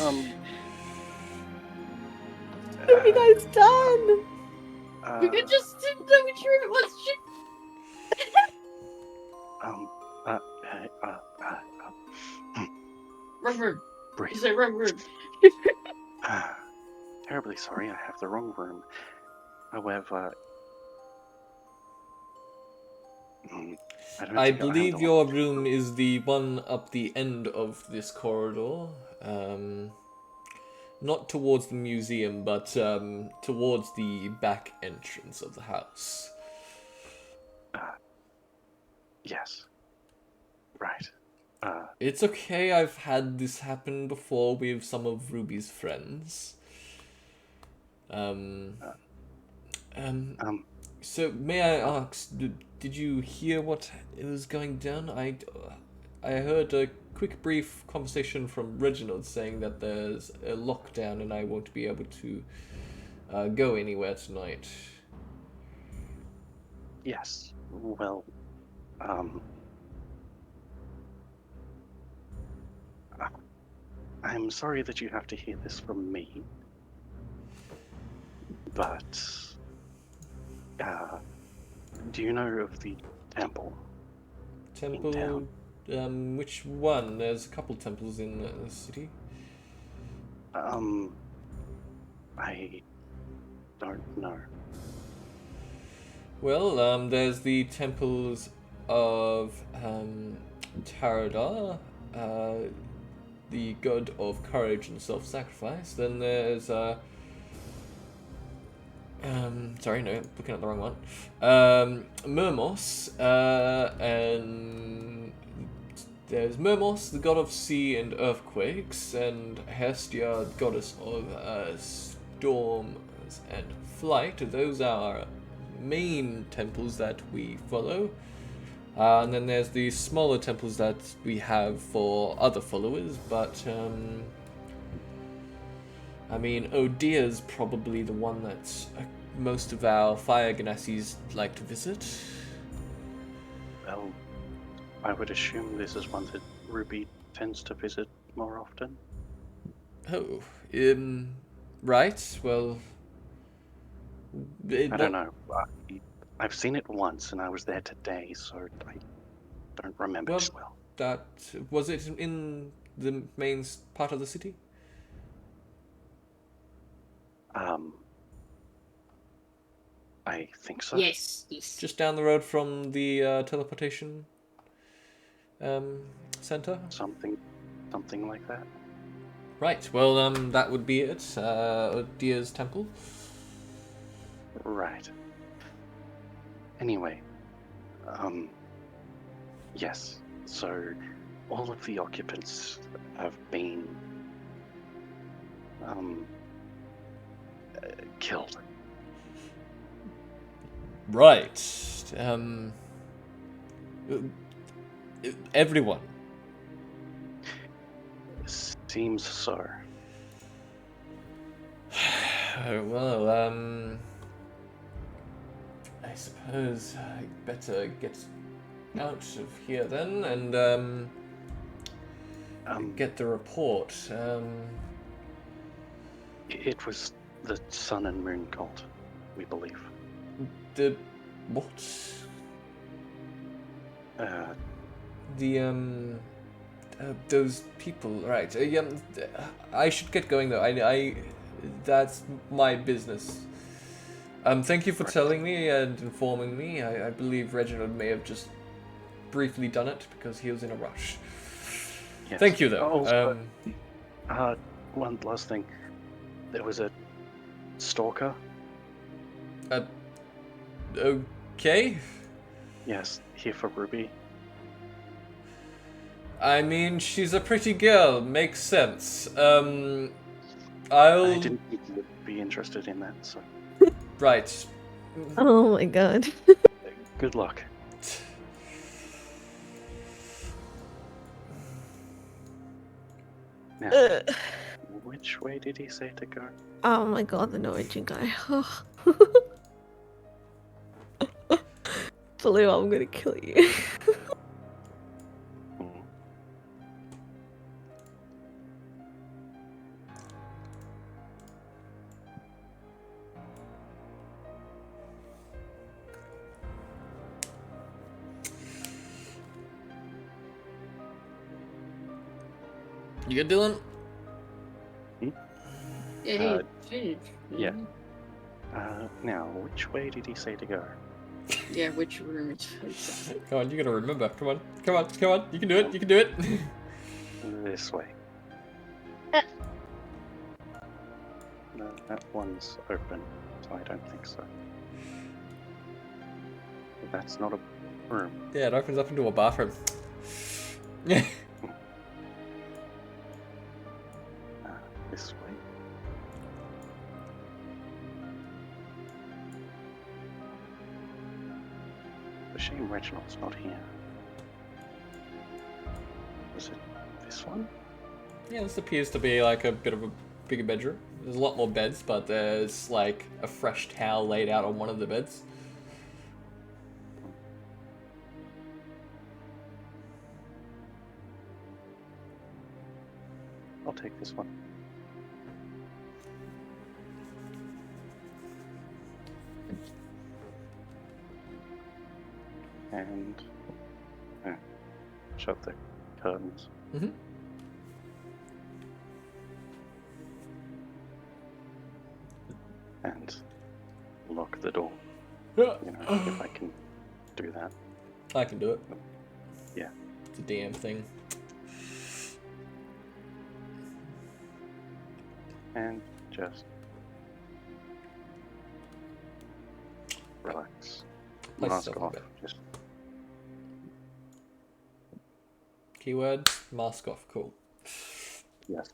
What have you guys done? We could just didn't know which room it was. Shit. Wrong room. You Breathe. said wrong room. Terribly sorry, I have the wrong room. However, I believe your room is the one up the end of this corridor. Not towards the museum, but towards the back entrance of the house. Yes. Right. It's okay, I've had this happen before with some of Ruby's friends. So may I ask, did you hear what was going down? I heard a quick brief conversation from Reginald saying that there's a lockdown and I won't be able to go anywhere tonight. Yes. Well, I'm sorry that you have to hear this from me, but do you know of the temple? Temple? Which one? There's a couple temples in the city. I don't know. Well, there's the temples of Taradar, the god of courage and self-sacrifice. Then there's sorry, no, looking at the wrong one. Mermos, and there's Mermos, the god of sea and earthquakes, and Hestia, goddess of storms and flight. Those are main temples that we follow. And then there's the smaller temples that we have for other followers, but I mean, Odia's probably the one that most of our fire ganassis like to visit. Well, I would assume this is one that Ruby tends to visit more often. Oh, right, well... I don't know. I've seen it once, and I was there today, so I don't remember too well. That was it in the main part of the city? I think so. Yes. Just down the road from the teleportation center. Something like that. Right. Well, that would be it. Dia's temple. Right. Anyway, yes. So, all of the occupants have been killed. Right. Everyone. Seems so. Well, I suppose I better get out of here then and get the report. It was the Sun and Moon cult, we believe. The what? Those people, right? I should get going though. I that's my business. Thank you for telling me and informing me. I believe Reginald may have just briefly done it because he was in a rush. Yes. Thank you though. Also, one last thing. There was a stalker. Okay. Yes, here for Ruby. I mean, she's a pretty girl. Makes sense. I didn't think you would be interested in that, so Right. Oh my god. good luck. Now, which way did he say to go? Oh my god, the Norwegian guy. Blue, I'm gonna kill you. You good, Dylan? Yeah, he yeah. Now, which way did he say to go? Yeah, which room is Come on, you gotta remember. Come on. You can do it. You can do it. This way. No, that one's open, so I don't think so. But that's not a room. Yeah, it opens up into a bathroom. Yeah. This way. The shame Reginald's not here. Was it this one? Yeah, this appears to be like a bit of a bigger bedroom. There's a lot more beds, but there's like a fresh towel laid out on one of the beds. I'll take this one. And shut the curtains. Mm-hmm. And lock the door. Yeah. You know, if I can do that. I can do it. Yeah. It's a damn thing. And just relax. Place Mask yourself off. in bed. Just Keyword, mask off, cool. yes.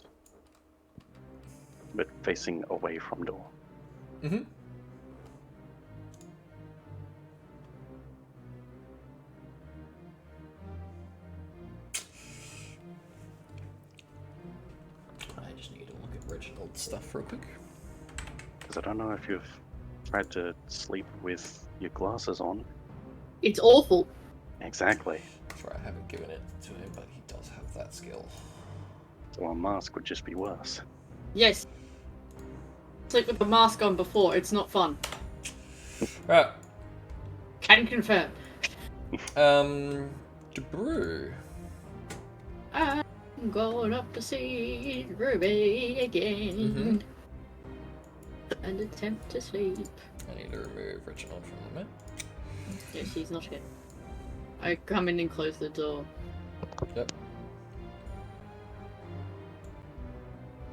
But facing away from door. Mm-hmm. I just need to look at Reginald's stuff real quick. Because I don't know if you've tried to sleep with your glasses on. It's awful. Exactly. Sorry, I haven't given it to him, but he does have that skill. So a mask would just be worse. Yes. Sleep with the mask on before, it's not fun. Right. Can confirm. DeBrew. I'm going up to see Ruby again. and attempt to sleep. I need to remove Reginald from the map. Yeah, she's not here. I come in and close the door. Yep.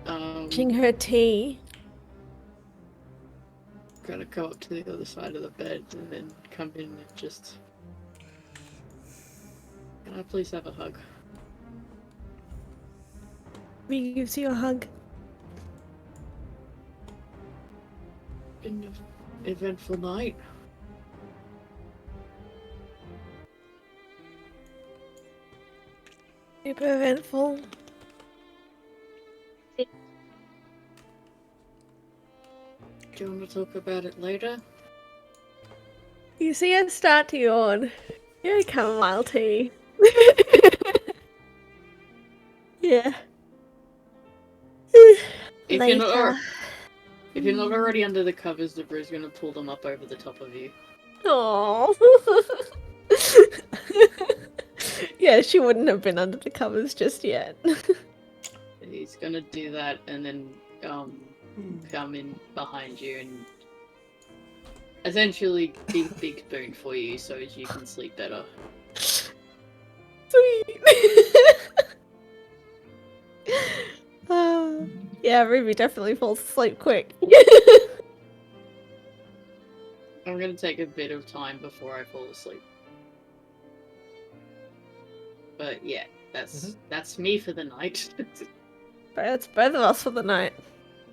Drinking her tea. Gotta go up to the other side of the bed and then come in and just... Can I please have a hug? Me gives you a hug. Been an eventful night. Super eventful. Do you want to talk about it later? You see her start to yawn. You're chamomile tea. Yeah. If Later. you're not already under the covers, the brew's gonna pull them up over the top of you. Aww. Yeah, she wouldn't have been under the covers just yet. He's gonna do that and then come in behind you and essentially big spoon for you so as you can sleep better. Sweet. Yeah, Ruby definitely falls asleep quick. I'm gonna take a bit of time before I fall asleep. But yeah, that's me for the night. That's both of us for the night.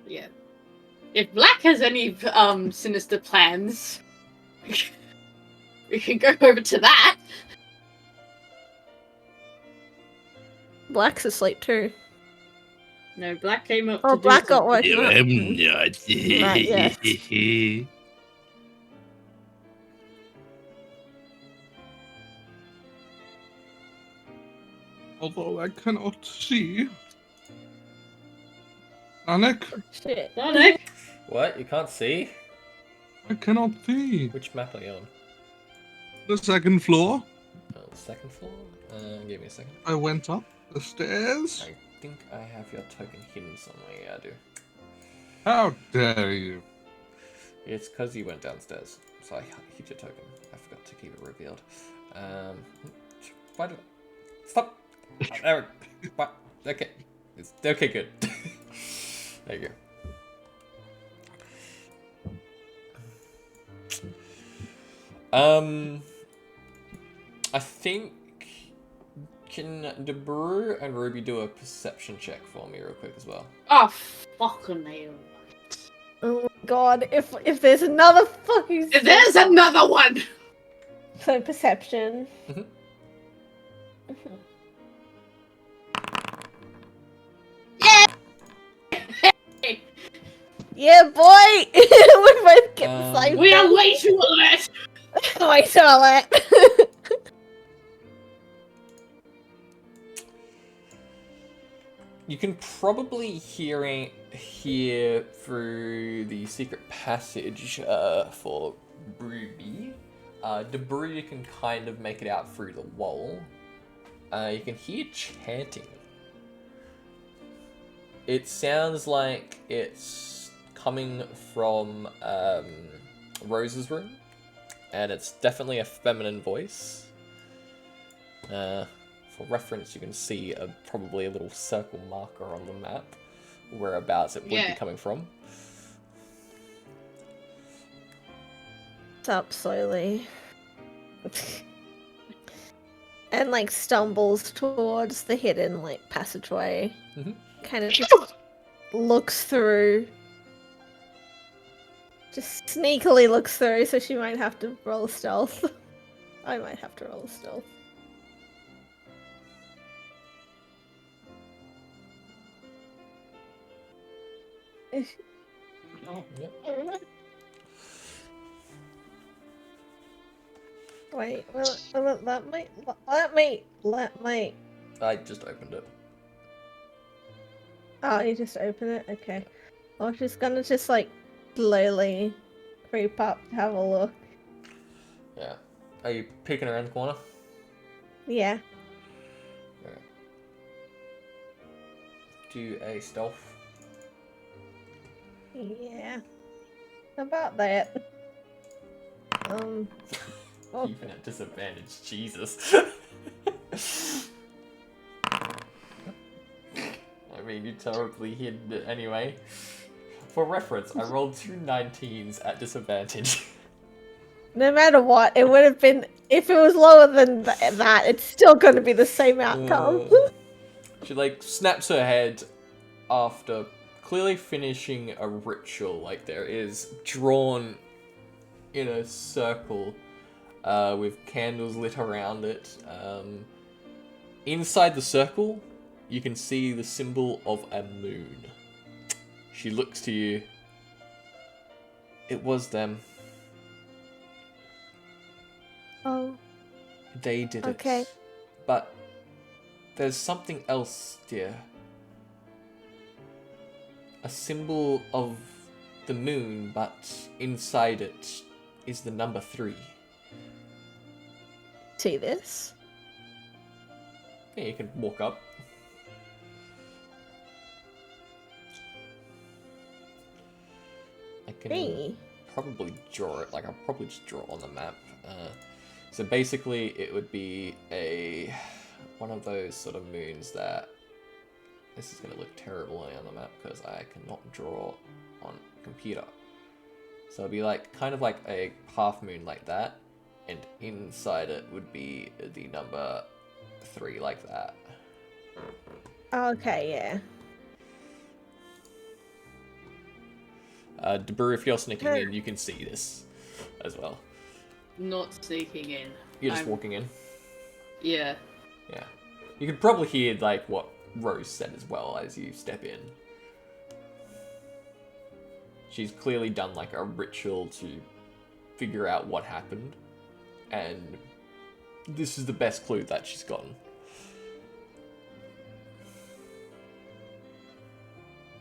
Yeah. If Black has any sinister plans, we can go over to that. Black's asleep too. No, Black came up Oh, to Black do got something. woken up. I'm not. Right, yes. Although I cannot see. Alec, Shit. Sonic! What? You can't see? I cannot see. Which map are you on? The second floor. Oh, the second floor? Give me a second. I went up the stairs. I think I have your token hidden somewhere. Yeah, I do. How dare you? It's because you went downstairs, so I hid your token. I forgot to keep it revealed. Why did stop? There. What? Okay. It's okay. Good. There you go. I think can Debrew and Ruby do a perception check for me real quick as well? Oh, fucking hell. Oh my god, if there's another fucking... There's another one! So, perception. Yeah, boy! We both get the same We are thing. way too alert! Way too alert. You can probably hear through the secret passage for Ruby. Debris can kind of make it out through the wall. You can hear chanting. It sounds like it's coming from Rose's room, and it's definitely a feminine voice. For reference, you can see probably a little circle marker on the map, whereabouts it would be coming from. It's up slowly. And like stumbles towards the hidden like passageway. Mm-hmm. Kind of just looks through. Just sneakily looks through, so she might have to roll stealth. I might have to roll stealth. Oh, yep. Wait, let me. I just opened it. Oh, you just open it? Okay. I was just gonna like slowly creep up to have a look. Yeah. Are you peeking around the corner? Yeah. Alright. Do a stealth. Yeah. about that. Oh, Even at disadvantage, Jesus. I mean, you terribly hid it anyway. For reference, I rolled 2 19s at disadvantage. no matter what, it would have been if it was lower than that. It's still going to be the same outcome. She like snaps her head after clearly finishing a ritual. Like there is drawn in a circle with candles lit around it. Inside the circle, you can see the symbol of a moon. She looks to you. It was them. Oh, They did okay. it. But there's something else, dear. A symbol of the moon, but inside it is the number 3. See this? Yeah, you can walk up. I can Me? probably draw it. Like, I'll probably just draw it on the map. So basically, it would be one of those sort of moons that... This is going to look terrible on the map because I cannot draw on computer. So it'd be like kind of like a half moon like that, and inside it would be the number 3 like that. Okay, yeah. Debur, if you're sneaking in, you can see this as well. Not sneaking in. You're just walking in. Yeah. Yeah. You could probably hear like what Rose said as well as you step in. She's clearly done like a ritual to figure out what happened, and this is the best clue that she's gotten.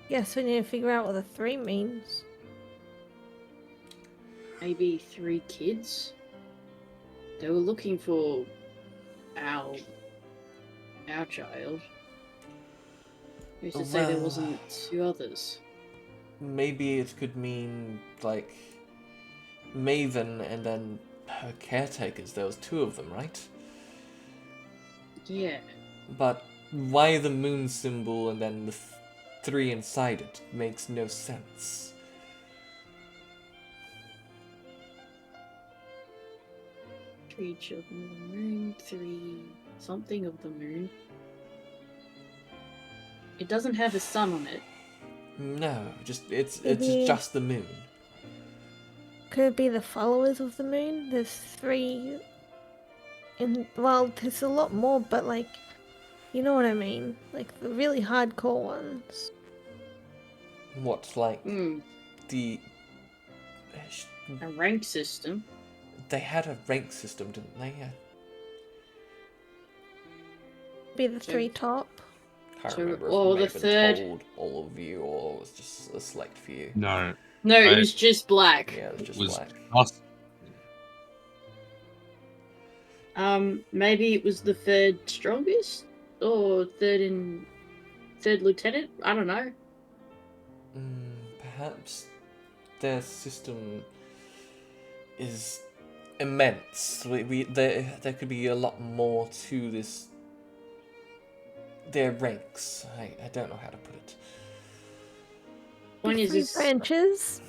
Yes, we need to figure out what the 3 means. Maybe 3 kids? They were looking for our child. Who's to say there wasn't 2 others? Maybe it could mean like Maven and then her caretakers. There was 2 of them, right? Yeah. But why the moon symbol and then the 3 inside it? Makes no sense. 3 children of the moon, 3 something of the moon. It doesn't have a sun on it. No, it's Maybe- just the moon. Could it be the followers of the moon? There's 3. And, well, there's a lot more, but, like, you know what I mean? Like, the really hardcore ones. What, like the... A rank system. They had a rank system, didn't they? Yeah. Be the 3 top. Can't So- remember or if the Maven third- told all of you or it was just a select few. No, No, it Right. was just black. Yeah, it was just was black. us. Maybe it was the 3rd strongest? Or 3rd lieutenant? I don't know. Perhaps their system is immense. There could be a lot more to this. Their ranks. I don't know how to put it. One is 3 this branches.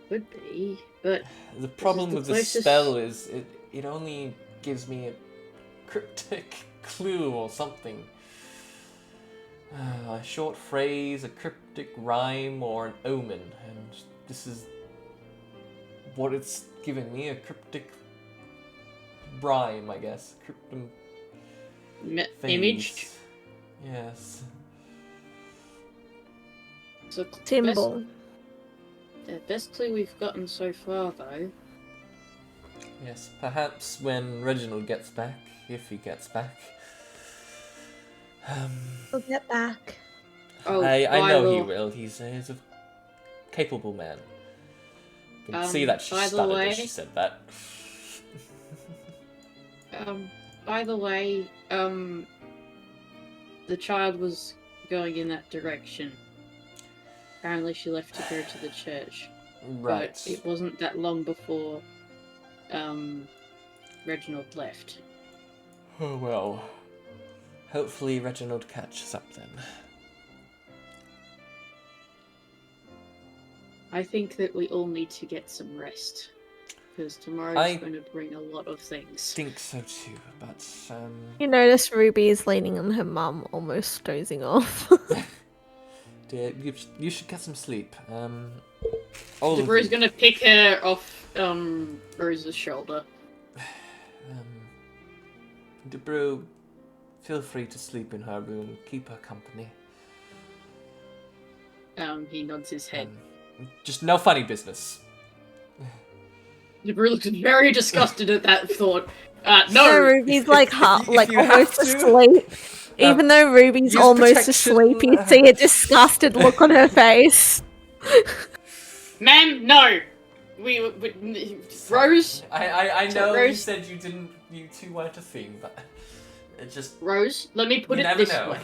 could be, but The problem the with the closest- spell is it only gives me a cryptic clue or something. A short phrase, a cryptic rhyme, or an omen, and this is what it's giving me, a cryptic rhyme, I guess. Cryptum phase. imaged. Yes. So Symbol. The best clue we've gotten so far, though. Yes, perhaps when Reginald gets back, if he gets back. We'll get back. Oh, I by know he the- will. He's a capable man. You can see Um, that she by the stuttered way- as she said that. By the way, the child was going in that direction. Apparently she left to go to the church. Right. But it wasn't that long before Reginald left. Oh well. Hopefully Reginald catches up then. I think that we all need to get some rest. Because tomorrow's going to bring a lot of things. I think so too, but You notice Ruby is leaning on her mum, almost dozing off. dear, you should get some sleep. Debrew's going to pick her off Rose's shoulder. Debrew, feel free to sleep in her room. Keep her company. He nods his head. Just no funny business. Debrew looks very disgusted at that thought. No! Ruby's like if you almost have to, asleep. Even though Ruby's use almost protection. asleep, you see a disgusted look on her face. Ma'am, no! We Rose? I know Rose? you said you two weren't a thing, but it just... Rose, let me put you it never this know. way.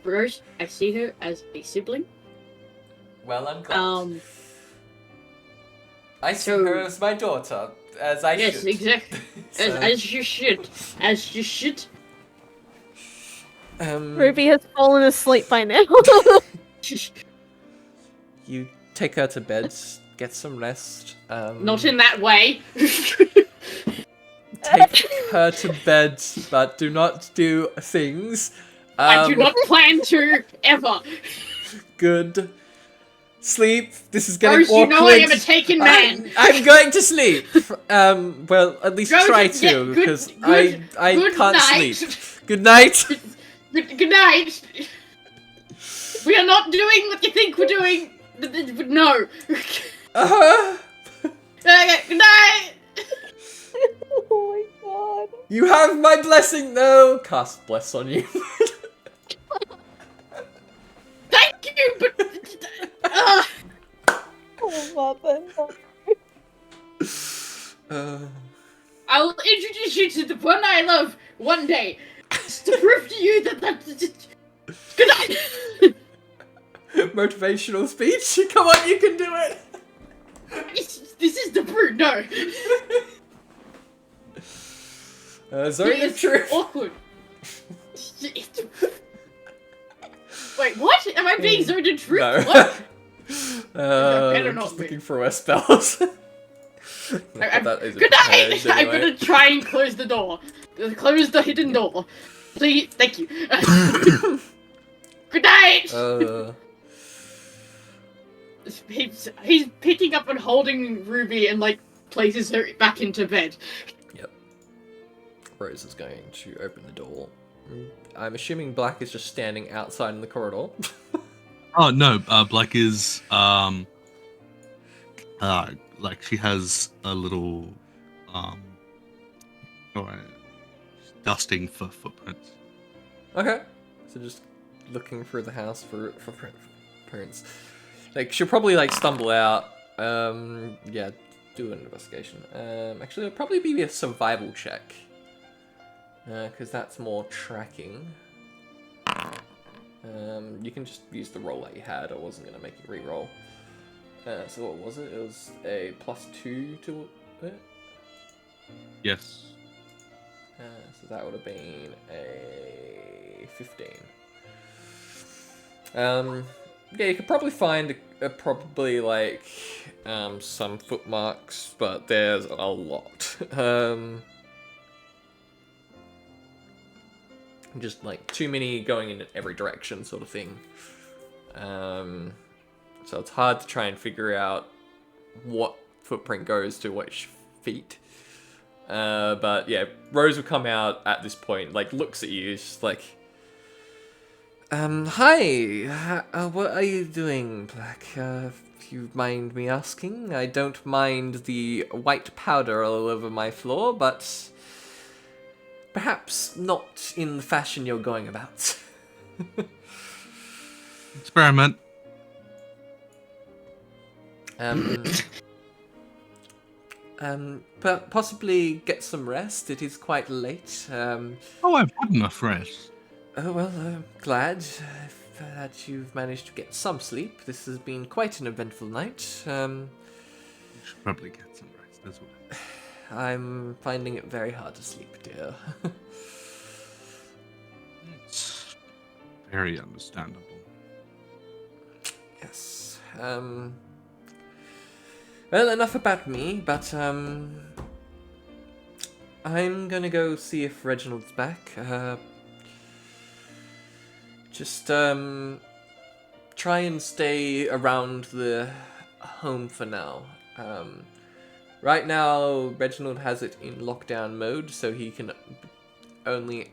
Rose, I see her as a sibling. Well, I'm glad. I see so- her as my daughter, as I Yes, should. exactly. So, As you should. As you should. Ruby has fallen asleep by now. You take her to bed, get some rest. Not in that way. Take her to bed, but do not do things. I do not plan to, ever. Good. Sleep. This is getting Rose, awkward. you know I am a taken man. I'm going to sleep. Well, at least Go try to- to, yeah, good- because good- I good can't night. sleep. Good night. Good night. We are not doing what you think we're doing. No. Uh-huh. Good night. Oh my god. You have my blessing, though. Cast bless on you. Thank you, but. Oh, mother. I will introduce you to the one I love one day. Just to prove to you that Good night. Motivational speech. Come on, you can do it. This is the brute. No. Zone of It's truth. awkward. Wait, what? Am I being zoned in truth? No. What? better I'm not just be. looking for spells. Good night! I'm gonna try and close the door. Close the hidden door. Please, thank you. Good night! He's picking up and holding Ruby and, like, places her back into bed. Yep. Rose is going to open the door. I'm assuming Black is just standing outside in the corridor. Oh no, Black is like she has a little dusting for footprints. Okay. So just looking through the house for footprints. Like she'll probably like stumble out. Yeah, do an investigation. Actually, it'll probably be a survival check. Because that's more tracking. You can just use the roll that you had. I wasn't going to make you re-roll. So what was it? It was a +2 to it? Yes. So that would have been a 15. Yeah, you could probably find probably like some footmarks, but there's a lot. Just like too many going in every direction sort of thing. So it's hard to try and figure out what footprint goes to which feet. But yeah, Rose will come out at this point, like looks at you, just like, hi, what are you doing, Black? If you mind me asking, I don't mind the white powder all over my floor, but perhaps not in the fashion you're going about. Experiment. But possibly get some rest. It is quite late. Oh, I've had enough rest. Oh well, I'm glad. If that you've managed to get some sleep. This has been quite an eventful night. You should probably get some rest as well. I'm finding it very hard to sleep, dear. It's very understandable. Yes. Well, enough about me, but I'm gonna go see if Reginald's back. Just try and stay around the home for now. Right now, Reginald has it in lockdown mode, so he can only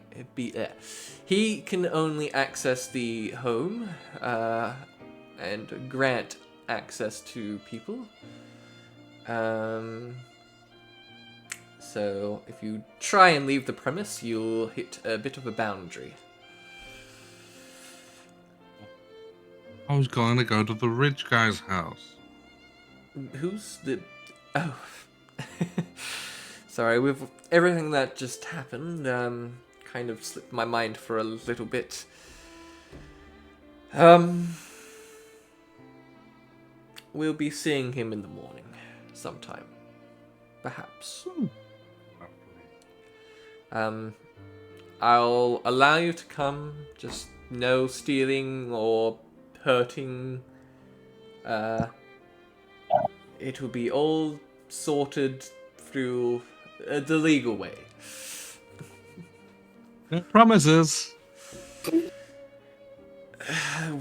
access the home and grant access to people. So if you try and leave the premise, you'll hit a bit of a boundary. I was going to go to the rich guy's house. Who's the... Oh. Sorry, with everything that just happened, kind of slipped my mind for a little bit. We'll be seeing him in the morning, sometime. Perhaps. I'll allow you to come, just no stealing or hurting. It will be all sorted through the legal way. Promises.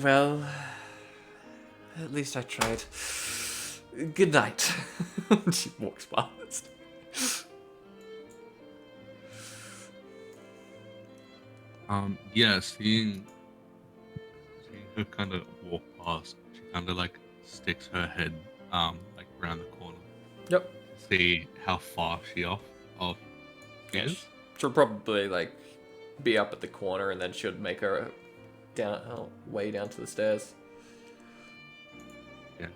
Well, at least I tried. Good night. She walks past. Yeah, seeing her kind of walk past, she kind of like sticks her head like around the corner. Yep. See how far she off is. She'll probably like be up at the corner, and then she'll make her way down to the stairs. Yeah.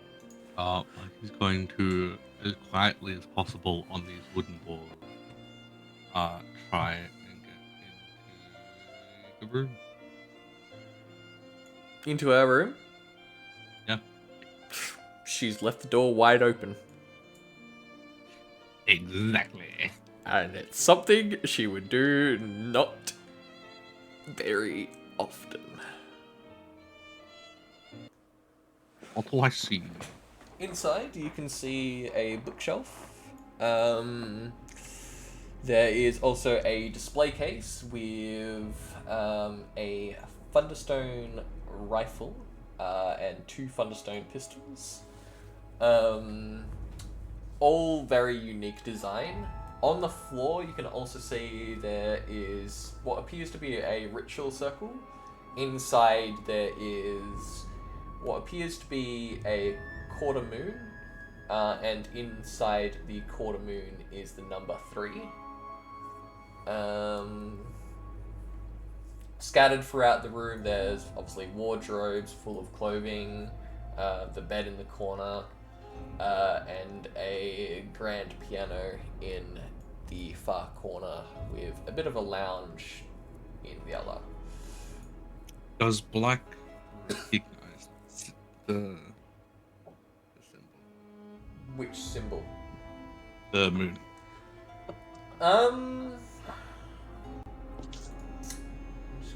Like he's going to, as quietly as possible on these wooden boards, try and get into the room. Into her room? Yeah. She's left the door wide open. Exactly. And it's something she would do not very often. What do I see? Inside, you can see a bookshelf. There is also a display case with a Thunderstone rifle and 2 Thunderstone pistols. All very unique design. On the floor, you can also see there is what appears to be a ritual circle. Inside, there is what appears to be a quarter moon, and inside the quarter moon is the number 3. Scattered throughout the room, there's obviously wardrobes full of clothing, the bed in the corner, and a grand piano in the far corner with a bit of a lounge in the other. Does Black recognize the symbol? Which symbol? The moon. I'm just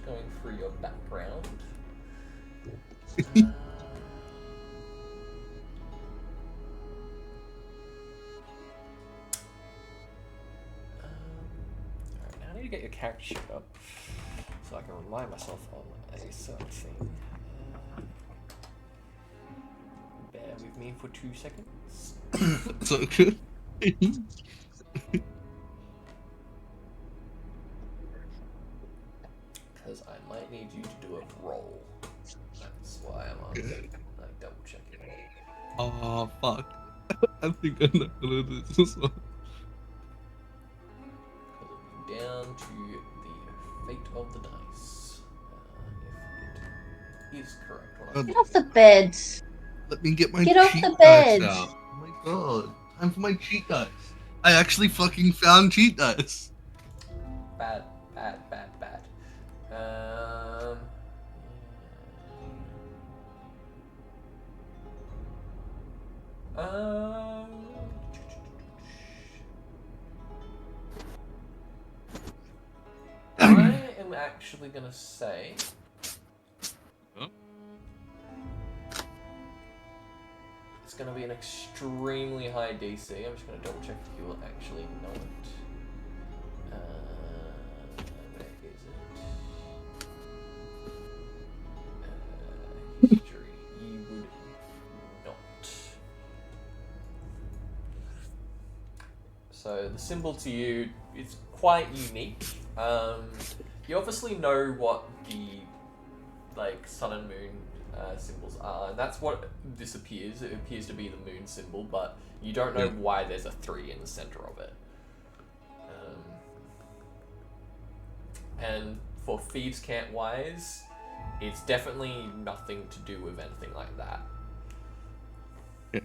going through your background. Alright, now I need to get your character sheet up so I can remind myself on a certain thing. Bear with me for 2 seconds. So good. Because I might need you to do a roll. That's why I'm on like double checking. Oh fuck. I think I know what it is as well. Down to the fate of the dice. If it is correct. Get off the bed. Let me get my Get off cheat the bed. dice out. Oh my god. Time for my cheat dice. I actually fucking found cheat dice. Bad. I am actually gonna say. Oh. It's gonna be an extremely high DC. I'm just gonna double check if you will actually know it. Where is it? History. You would not. So the symbol to you is quite unique. You obviously know what the sun and moon symbols are, and that's what this appears. It appears to be the moon symbol, but you don't know why there's a 3 in the center of it. And for Thieves' Cant wise, it's definitely nothing to do with anything like that. Yeah.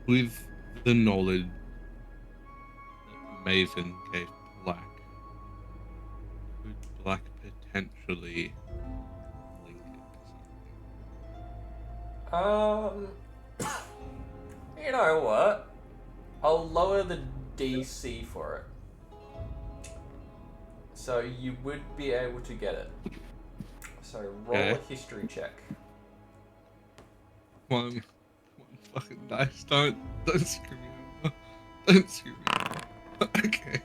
With the knowledge that Maven gave Black, could Black potentially link it to something? You know what? I'll lower the DC for it. So you would be able to get it. So roll a history check. One fucking dice. Don't screw me over. Don't screw me over. Okay.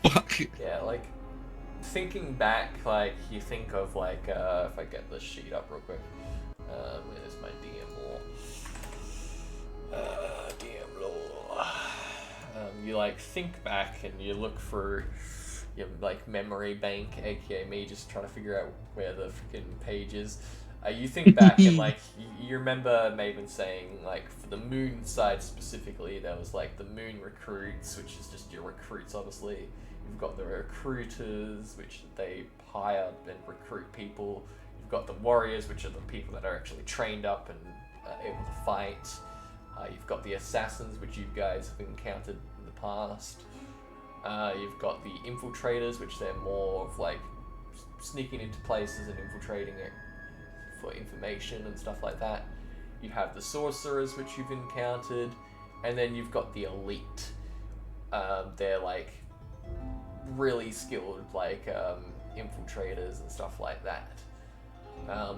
Fuck it. Yeah, thinking back, you think of if I get this sheet up real quick. Where's my DM law? DM law. You think back and you look through your memory bank, aka me, just trying to figure out where the freaking page is. You think back and you remember Maven saying for the moon side specifically, there was the moon recruits, which is just your recruits obviously. You've got the recruiters, which they hire and recruit people. You've got the warriors, which are the people that are actually trained up and able to fight. You've got the assassins, which you guys have encountered in the past. You've got the infiltrators, which they're more of sneaking into places and infiltrating it for information and stuff like that. You have the sorcerers, which you've encountered, and then you've got the elite. They're really skilled infiltrators and stuff like that.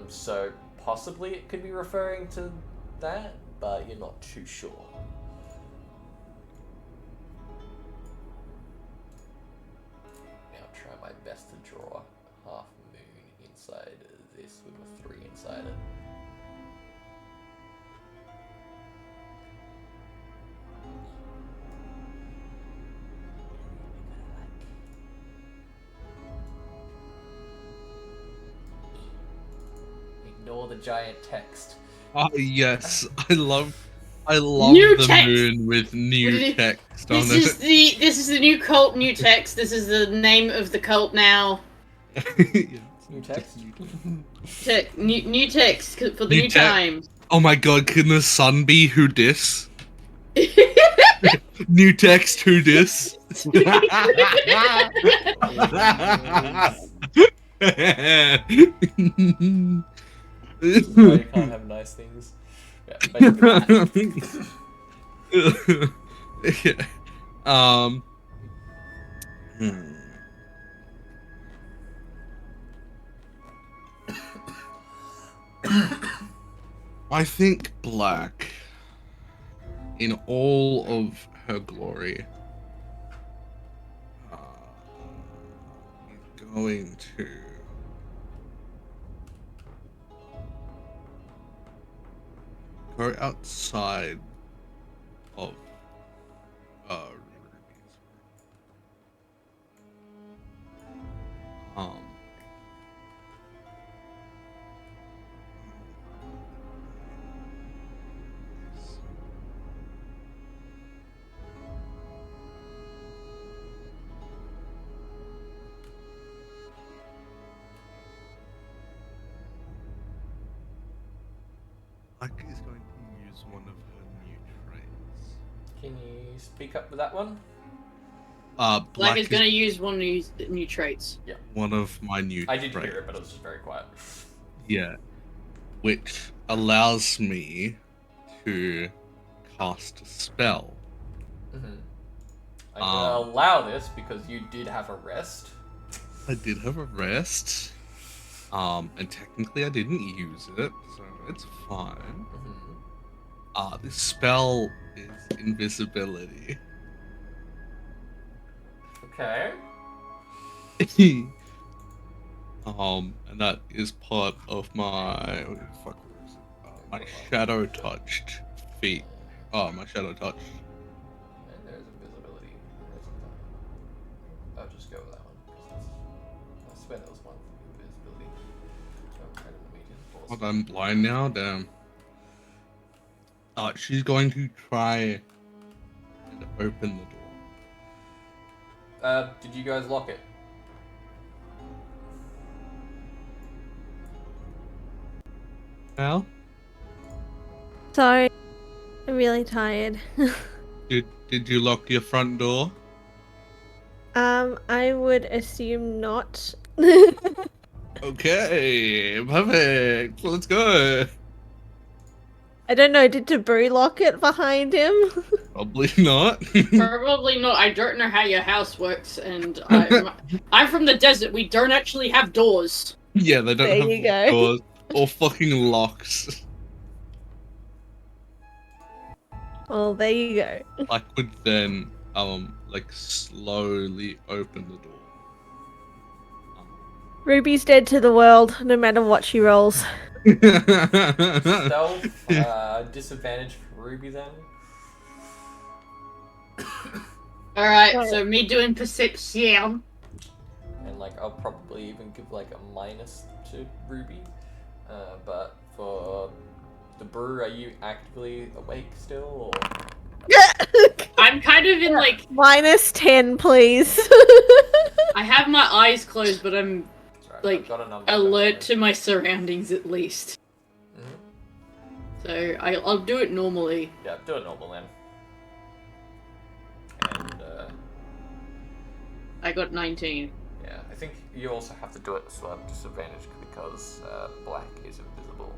So possibly it could be referring to that, but you're not too sure. Now I'll try my best to draw half moon inside this with a 3 inside it. Ignore the giant text. Oh yes, I love New the text! moon with new text on This it. is the new cult, new text. This is the name of the cult now. New text? New text for the new times. Oh my god, can the sun be who dis? New text who dis? Why you can't have nice things. Yeah, basically yeah. I think Black, in all of her glory, is going to go outside of Ruby's room. Black is going to use one of her new traits. Can you speak up with that one? Black is gonna use one of these new traits. Yeah. one of my new I did traits. hear it, but it was just very quiet. Yeah. Which allows me to cast a spell. Mm-hmm. I'm gonna allow this because you did have a rest. I did have a rest. And technically I didn't use it, so it's fine. Mm-hmm. This spell is invisibility. Okay. And that is part of my what is it? My shadow touched feat. Oh, my shadow touch. And there's invisibility. I'll just go with that one. I swear there was one for invisibility. Oh, I'm blind now. Damn. She's going to try and open the door. Did you guys lock it? Al? Sorry, I'm really tired. Did you lock your front door? I would assume not. Okay, perfect. Let's go. I don't know, did Taboo lock it behind him? Probably not. Probably not. I don't know how your house works, and I'm from the desert. We don't actually have doors. Yeah, they don't There have you go. doors or fucking locks. Well, there you go. I could then, like slowly open the door. Ruby's dead to the world, no matter what she rolls. Stealth, disadvantage for Ruby then. Alright, so me doing perception. And like I'll probably even give like a minus to Ruby. But for the brew, are you actively awake still, or? I'm kind of in like Minus 10, please. I have my eyes closed, but I'm Sorry, like I've got a number alert to my surroundings at least. Mhm. So I'll do it normally. Yeah, do it normal then. And I got 19. yeah, I think you also have to do it so at disadvantage because black is invisible.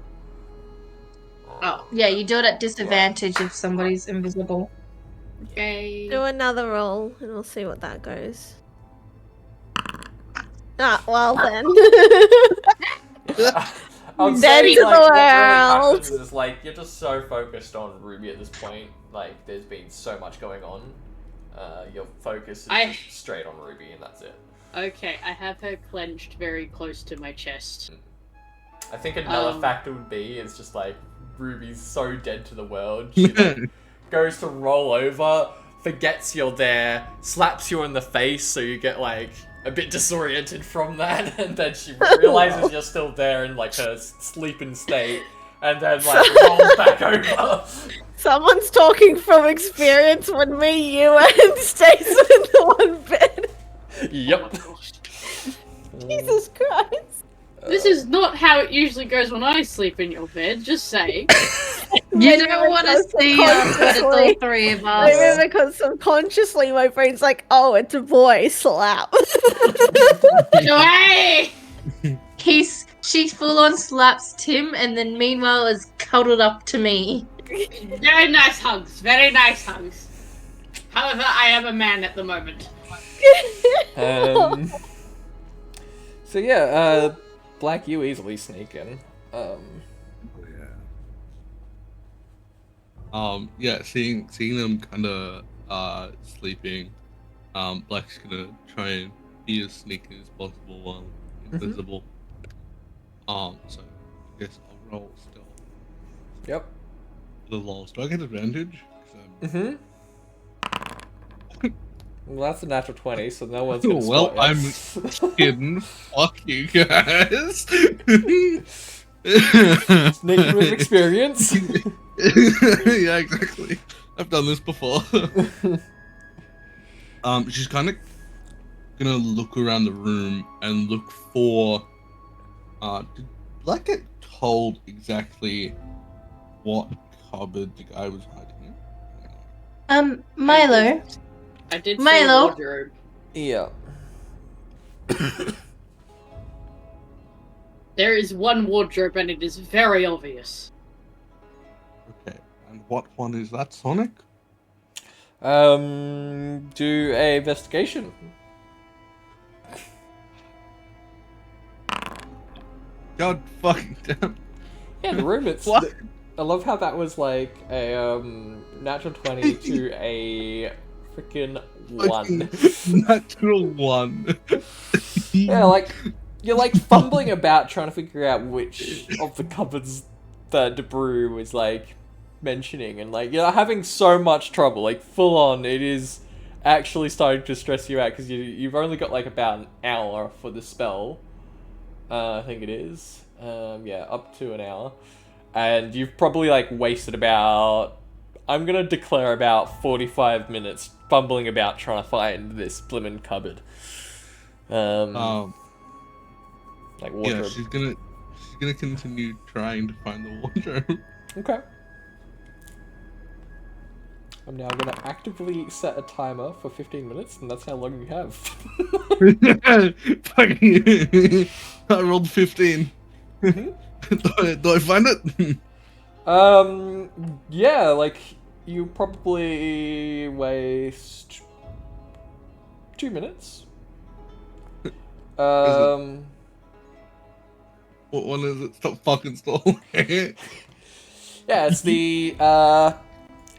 Oh. Yeah, you do it at disadvantage if somebody's invisible. Okay. Do another roll, and we'll see what that goes. Ah, well then. I'll Dead say, to like, the what really world. happens is like you're just so focused on Ruby at this point. Like there's been so much going on. Your focus is just straight on Ruby, and that's it. Okay, I have her clenched very close to my chest. I think another factor would be is just like Ruby's so dead to the world. She like, goes to roll over, forgets you're there, slaps you in the face, so you get like a bit disoriented from that, and then she realizes you're still there in like her sleeping state, and then like rolls back over. Someone's talking from experience when me, you, and Stacey in the one bed. Yep. Jesus Christ. This is not how it usually goes when I sleep in your bed, just saying. You don't want to see us, but it's all three of us. Maybe because subconsciously my brain's like, oh, it's a boy, slap. Hey! She full on slaps Tim and then meanwhile is cuddled up to me. Very nice hugs, very nice hugs. However, I am a man at the moment. So yeah, Black, you easily sneak in. Yeah, seeing them kind of sleeping, Black's gonna try and be as sneaky as possible while invisible. So I guess I'll roll stealth. Yep. The lols. Do I get advantage? Well, that's a natural 20, so no one's gonna Well, spot you. I'm kidding. Fuck you guys. Sneaking with experience. Yeah, exactly. I've done this before. She's kind of gonna look around the room and look for. Did Black get told exactly what cupboard the guy was hiding in? Milo, I did say Milo. wardrobe. Yeah. There is one wardrobe and it is very obvious. Okay, and what one is that, Sonic? Do a investigation. God fucking damn. Yeah, the room. It's. What? I love how that was like a natural 20 to a freaking 1. Natural 1. Yeah, like you're like fumbling about trying to figure out which of the cupboards that Debrew was like mentioning, and like you're having so much trouble, like full on. It is actually starting to stress you out because you've only got like about an hour for the spell. I think it is. Yeah, up to an hour, and you've probably like wasted about. I'm gonna declare about 45 minutes fumbling about trying to find this blimmin' cupboard. Like wardrobe. Yeah, she's gonna continue trying to find the wardrobe. Okay. I'm now gonna actively set a timer for 15 minutes, and that's how long you have. Fucking- I rolled 15. do I find it? Yeah, like you probably waste 2 minutes. What one is it? Stop fucking stalling. Yeah, it's the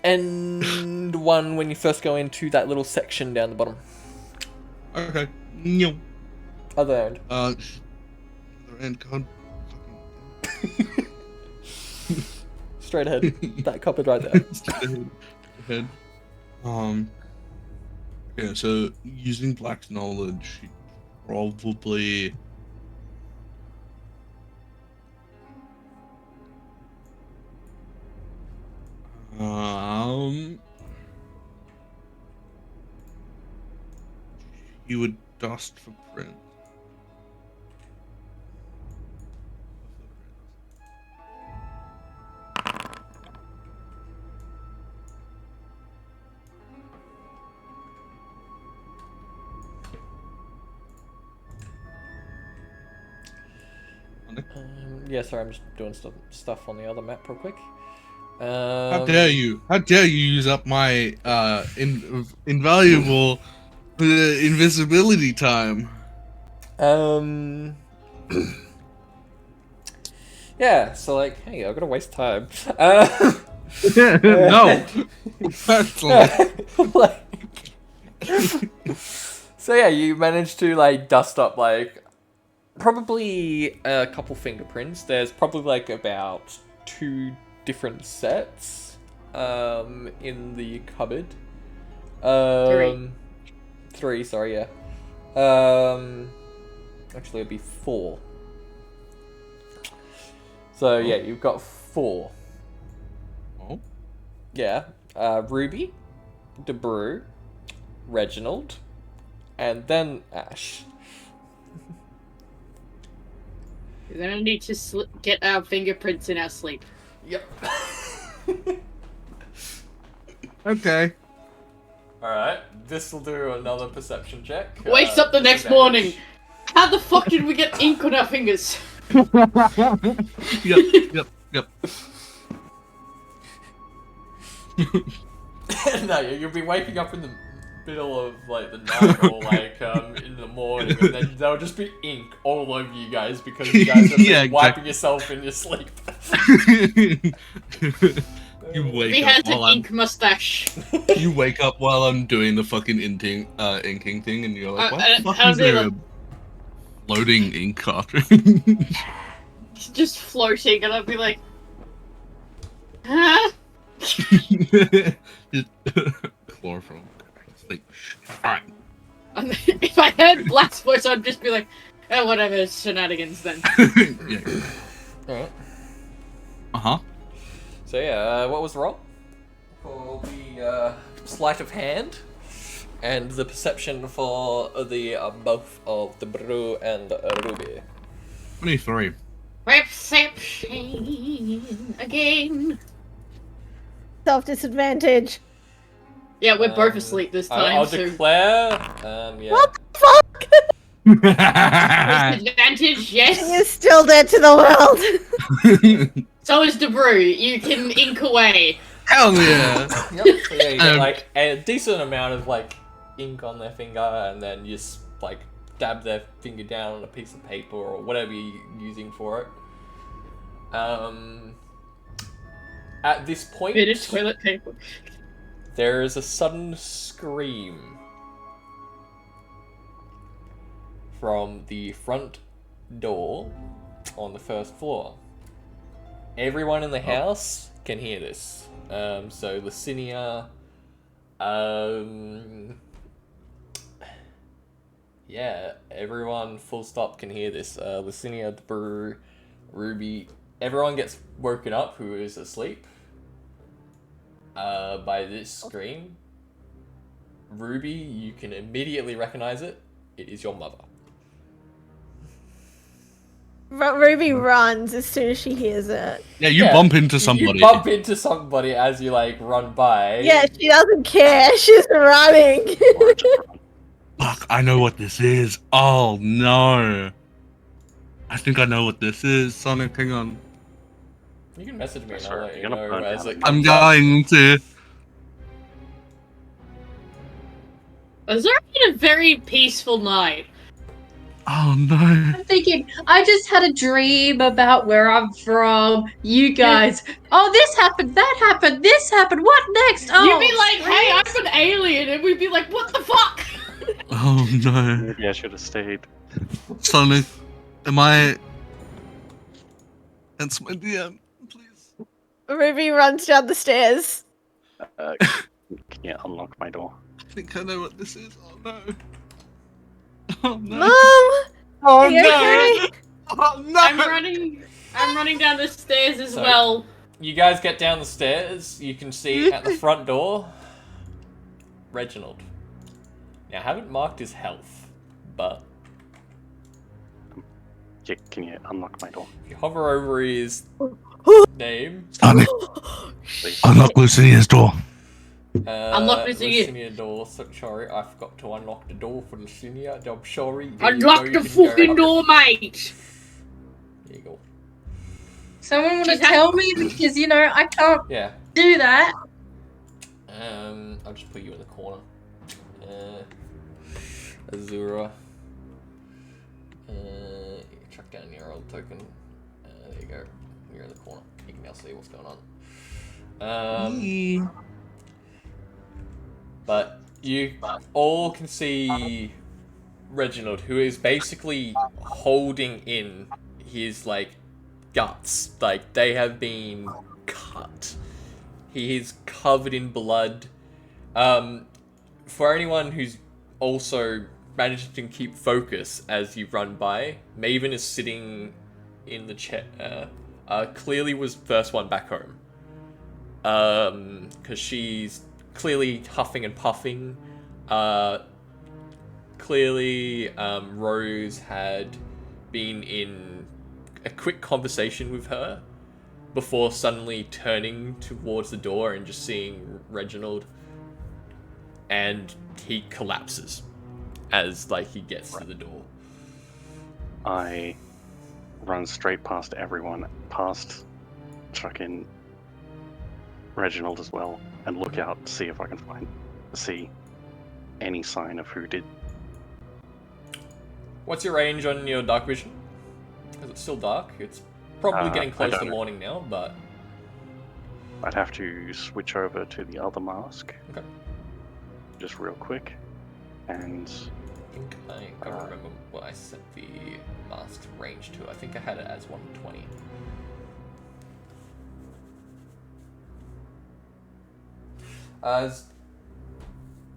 end one when you first go into that little section down the bottom. Okay. No. Other end. Other end. God. Fucking. Straight ahead. That cupboard right there. Straight ahead. Yeah. So using Black's knowledge, she probably. You would dust for print. Yeah, sorry, I'm just doing stuff on the other map real quick. How dare you? How dare you use up my invaluable invisibility time? Yeah, so like, hey, I'm gonna waste time. No. Like, so yeah, you managed to like dust up like probably a couple fingerprints. There's probably like about 2 different sets in the cupboard. 3, sorry, yeah. Actually it'd be 4. So yeah, you've got 4. Oh. Yeah. Ruby, Debrew, Reginald, and then Ash. We're gonna need to get our fingerprints in our sleep. Yep. Okay. Alright, this will do another perception check. Wakes up the next morning. How the fuck did we get ink on our fingers? Yep. No, you'll be waking up in the middle of like the night or like in the morning, and then there'll just be ink all over you guys because you guys have been wiping yourself in your sleep. You wake He up has while an ink mustache. You wake up while I'm doing the fucking inking thing, and you're like, "What the fuck how is do they there look? a floating ink cartridge?" It's just floating, and I'll be like, huh? Just chloroform. Sleep. Fine. And if I heard Black's voice, I'd just be like, oh, whatever, it's shenanigans then. Yeah. Alright. Uh-huh. So yeah, what was the roll? For the sleight of hand, and the perception for the both of the Brew and Ruby. 23. Perception again. Self disadvantage. Yeah, we're both asleep this time. I'll so declare. Yeah. What the fuck? disadvantage, yes. She is still dead to the world. So is Debru. You can ink away. Hell yeah! Yep. So yeah, you get like a decent amount of like ink on their finger, and then you just like dab their finger down on a piece of paper or whatever you're using for it. At this point, Bit of toilet paper. there is a sudden scream from the front door on the first floor. Everyone in the house can hear this. So Licinia, yeah, everyone full stop can hear this. Licinia, Debru, Ruby, everyone gets woken up who is asleep by this scream. Ruby, you can immediately recognize it. It is your mother. Ruby runs as soon as she hears it. Yeah, you bump into somebody. You bump into somebody as you like run by. Yeah, she doesn't care. She's running. Fuck, I know what this is. Oh no. I think I know what this is. Sonic, hang on. You can message me and I'll Sorry, let you you're gonna know burn as down. it I'm comes up. going to. It's already been a very peaceful night. Oh no. I'm thinking, I just had a dream about where I'm from. You guys, oh, this happened, that happened, this happened. What next? Oh, You'd be like, hey, screams. I'm an alien, and we'd be like, what the fuck? Oh no. Maybe I should have stayed. Sonic, am I... That's my DM, please. Ruby runs down the stairs. Can you unlock my door? I think I know what this is. Oh no. Oh no. Mom! Oh Are you okay? Oh no. I'm running down the stairs as So- well. You guys get down the stairs. You can see at the front door Reginald. Now, I haven't marked his health, but Yeah, can you unlock my door? if you hover over his name, Sonic, Please. unlock Lucinia's door. Unlock Lucinia. Lucinia door. So, sorry, I forgot to unlock the door for Lucinia. I'm sorry. There you Unlock go, the you can go fucking up. door, mate! There you go. Someone want to She's ha- tell me because I can't Yeah. do that. I'll just put you in the corner. Azura. Chuck down your old token. There you go. You're in the corner. You can now see what's going on. But you all can see Reginald, who is basically holding in his like guts. Like they have been cut. He is covered in blood. For anyone who's also managed to keep focus as you run by, Maven is sitting in the chair. Clearly was first one back home. Because she's clearly huffing and puffing. Clearly, Rose had been in a quick conversation with her before suddenly turning towards the door and just seeing Reginald, and he collapses as like he gets to the door. I run straight past everyone, past fucking Reginald as well, and look out to see if I can see any sign of who did. What's your range on your dark vision? Because it's still dark. It's probably getting I close to don't know. morning now, but I'd have to switch over to the other mask. Okay. Just real quick. And I think I can't remember what I set the mask's range to. I think I had it as 120.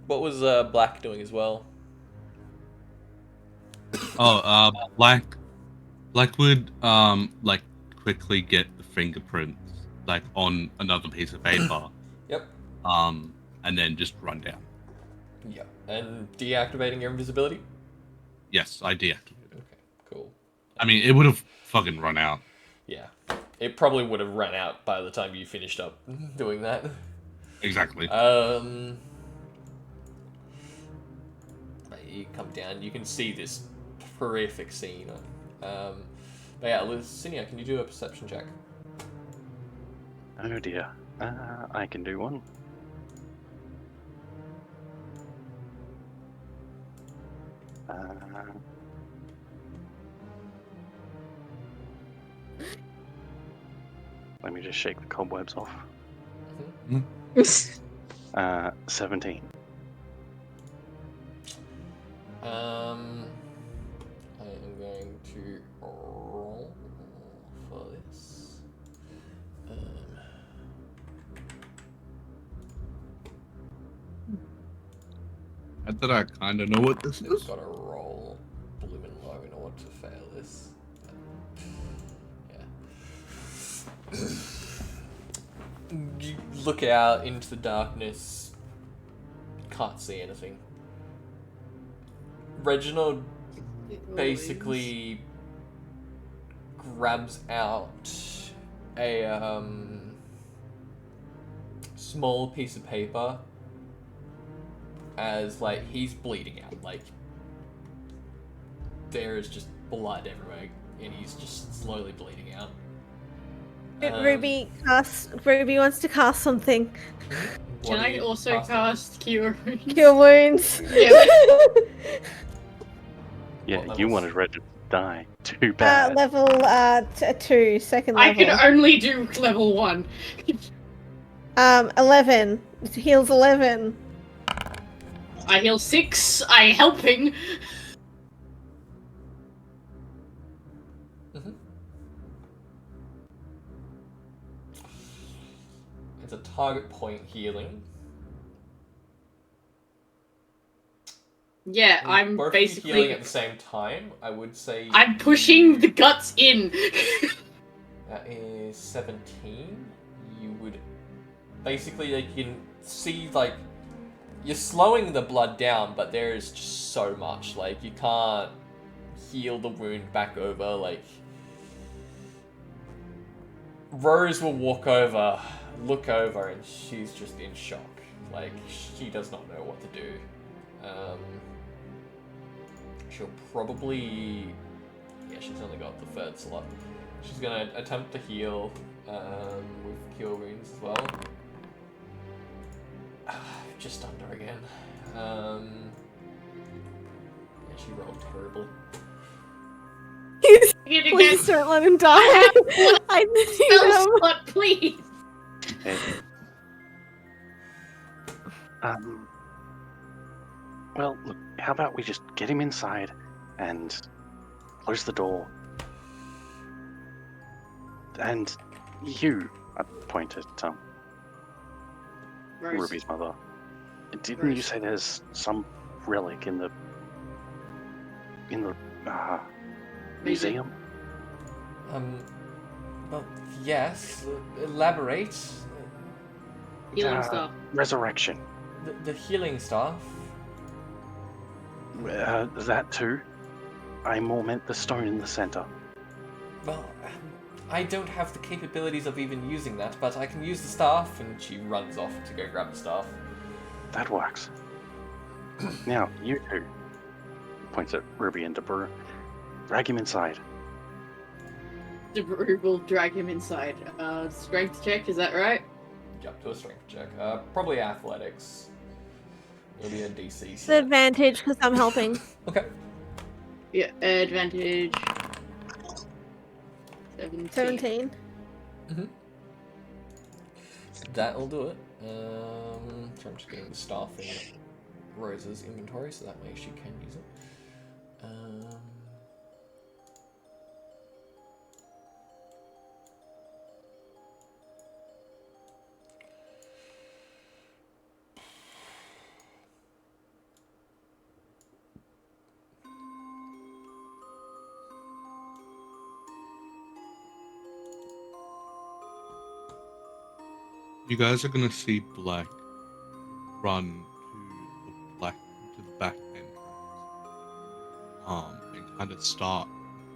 What was Black doing as well? Oh, Black would like quickly get the fingerprints like on another piece of paper. Yep. And then just run down. Yep. And deactivating your invisibility? Yes, I deactivated. Okay, cool. I mean, it would have fucking run out. Yeah. It probably would have run out by the time you finished up doing that. Exactly. you come down, you can see this horrific scene. But yeah, Lucinia, can you do a perception check? Oh dear. I can do one. Let me just shake the cobwebs off. 17. I am going to roll for this. I thought I kind of know what this is. Gotta roll bloomin' low in order to fail this. Yeah. You look out into the darkness, can't see anything. Reginald basically grabs out a small piece of paper as like he's bleeding out, like there is just blood everywhere and he's just slowly bleeding out. Ruby wants to cast something. Can I also cast Cure Wounds? Cure wounds. Yeah, you wanted Red to die. Too bad. Level 2, second I level. can only do level 1. 11. It heals 11. I heal 6. I helping. It's a target point healing. Yeah, I'm both basically healing at the same time. I would say I'm pushing the guts in. that is 17. You would basically, like, you can see, like, you're slowing the blood down, but there is just so much. Like, you can't heal the wound back over. Like, Rose will walk over, look over, and she's just in shock. Like, she does not know what to do. She'll probably... Yeah, she's only got the third slot. She's gonna attempt to heal with Cure Wounds as well. Just under again. Yeah, she rolled terribly. Please don't let him die. I need him. Spot, please. Okay. Well, look, how about we just get him inside and close the door? And you, I point at Rose. Ruby's mother. Didn't Rose. you say there's some relic in the museum? Well, yes. Elaborate. Healing stuff. Resurrection. The healing stuff. That too. I more meant the stone in the center. Well, I don't have the capabilities of even using that, but I can use the staff, and she runs off to go grab the staff. That works. Now, you two. Points at Ruby and Debru. Drag him inside. Debru will drag him inside. Strength check, is that right? Jump to a strength check. Probably athletics. It'll be a DC. It's an advantage because I'm helping. Okay. Yeah, advantage. 17. Mm-hmm. That'll do it. So I'm just getting the staff in Rose's inventory, so that way she can use it. You guys are gonna see Black run to the back entrance, and kind of start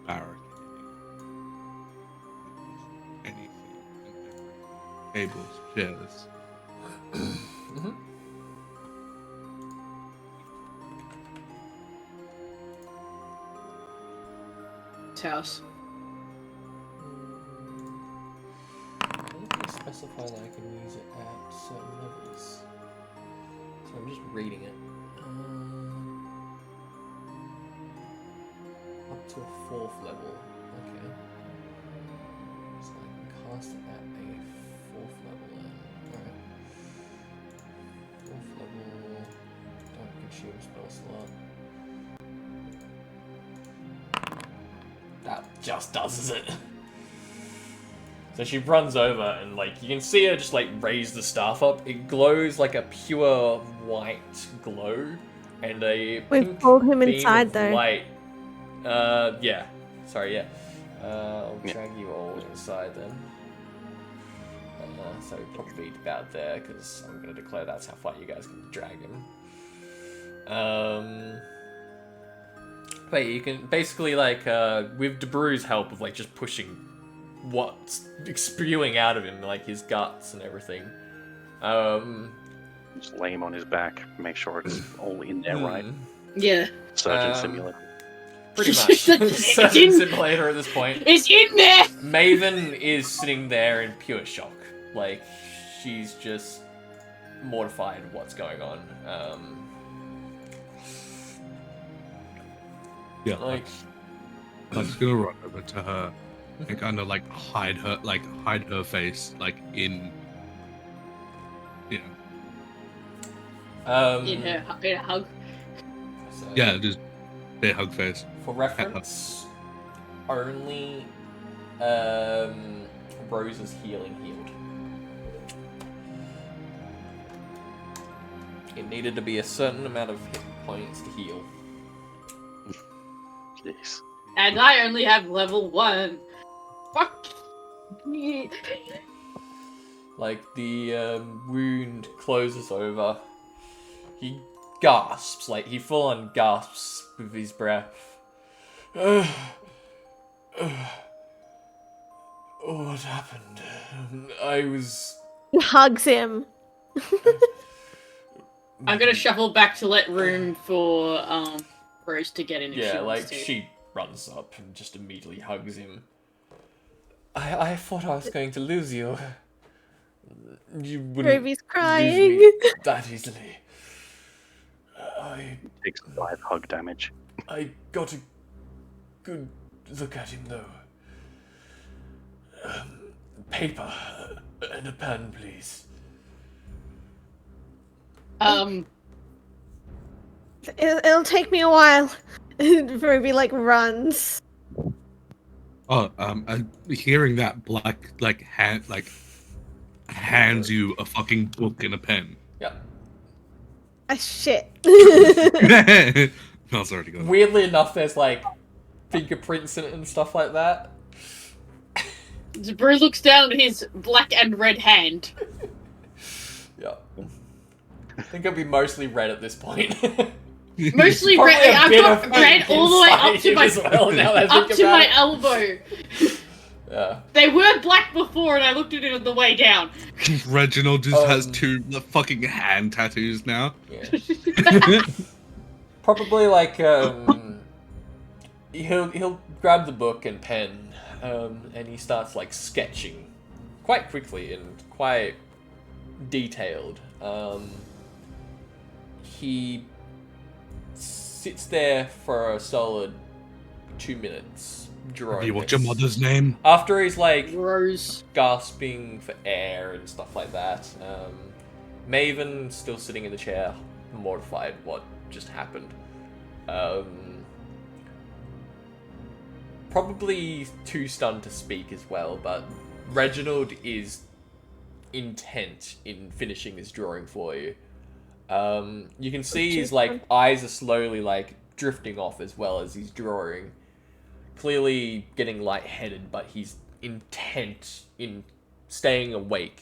barricading anything and everything, tables, chairs. Mm-hmm. house. I think they specify that I can use it at certain levels. So I'm just reading it. Up to a 4th level. Okay. So I can cast it at a 4th level then. Alright. 4th level. Don't consume spell slot. That just does it. So she runs over and like you can see her just like raise the staff up. It glows like a pure white glow, and a We've pink pulled him beam inside, of though. light. Yeah. Sorry, yeah. I'll drag you all inside then. So probably about there because I'm gonna declare that's how far you guys can drag him. But you can basically like with Debrew's help of like just pushing what's spewing out of him, like his guts and everything. Just lay him on his back, make sure it's all in there, right? Yeah. Surgeon simulator. Pretty much. Surgeon simulator at this point. It's in there! Maven is sitting there in pure shock. Like, she's just mortified at what's going on. Yeah, like, I'm just gonna run over to her and kind of like hide her face, like in, you know. In a hug. So, Yeah, just big hug face. for reference, only Rose's healing healed. It needed to be a certain amount of hit points to heal. Jeez. And I only have level 1. Fuck me. Like, the wound closes over. He gasps, like, he full on gasps with his breath. What happened? I was... Hugs him. I'm gonna shuffle back to let room for Rose to get in if she Yeah, wants like, to. she runs up and just immediately hugs him. I thought I was going to lose you. You wouldn't Ruby's lose crying. me that easily. Takes 5 hug damage. I got a good look at him, though. Paper and a pen, please. It'll take me a while. Ruby like runs. Oh, and hearing that, Black hands you a fucking book and a pen. Yeah. Shit. No, sorry to go. Weirdly enough, there's like fingerprints in it and stuff like that. Brew looks down at his black and red hand. Yeah. I think it'll be mostly red at this point. Mostly Probably red. a I've bit got of red all the way up inside to him my as well, now that I up think to about my it. elbow. Yeah. They were black before, and I looked at it on the way down. Reginald just has 2 fucking hand tattoos now. Yeah. Probably like he'll grab the book and pen, and he starts like sketching quite quickly and quite detailed. He sits there for a solid 2 minutes drawing. What's your mother's name? After he's like Rose. gasping for air and stuff like that, Maven still sitting in the chair, mortified what just happened. Probably too stunned to speak as well, but Reginald is intent in finishing this drawing for you. You can see his like eyes are slowly like drifting off as well as he's drawing. Clearly getting lightheaded, but he's intent in staying awake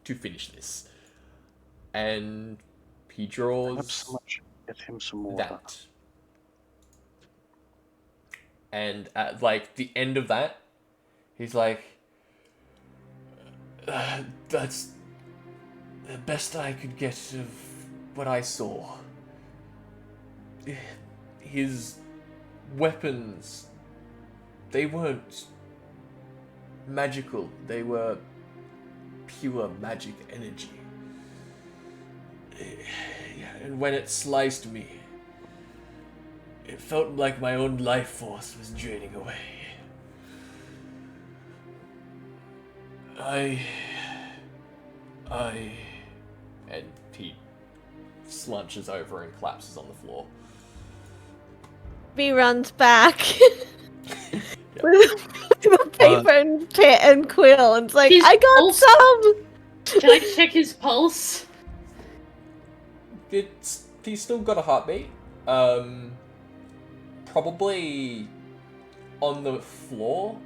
to finish this. And he draws Get him some more. that. And at like the end of that, he's like, that's the best I could get of what I saw. His weapons they weren't magical. They were pure magic energy. Yeah, and when it sliced me, it felt like my own life force was draining away. And he slunches over and collapses on the floor. B runs back with the paper and quill, and it's like, His I got pulse- some! Can I check his pulse? He's still got a heartbeat. Probably on the floor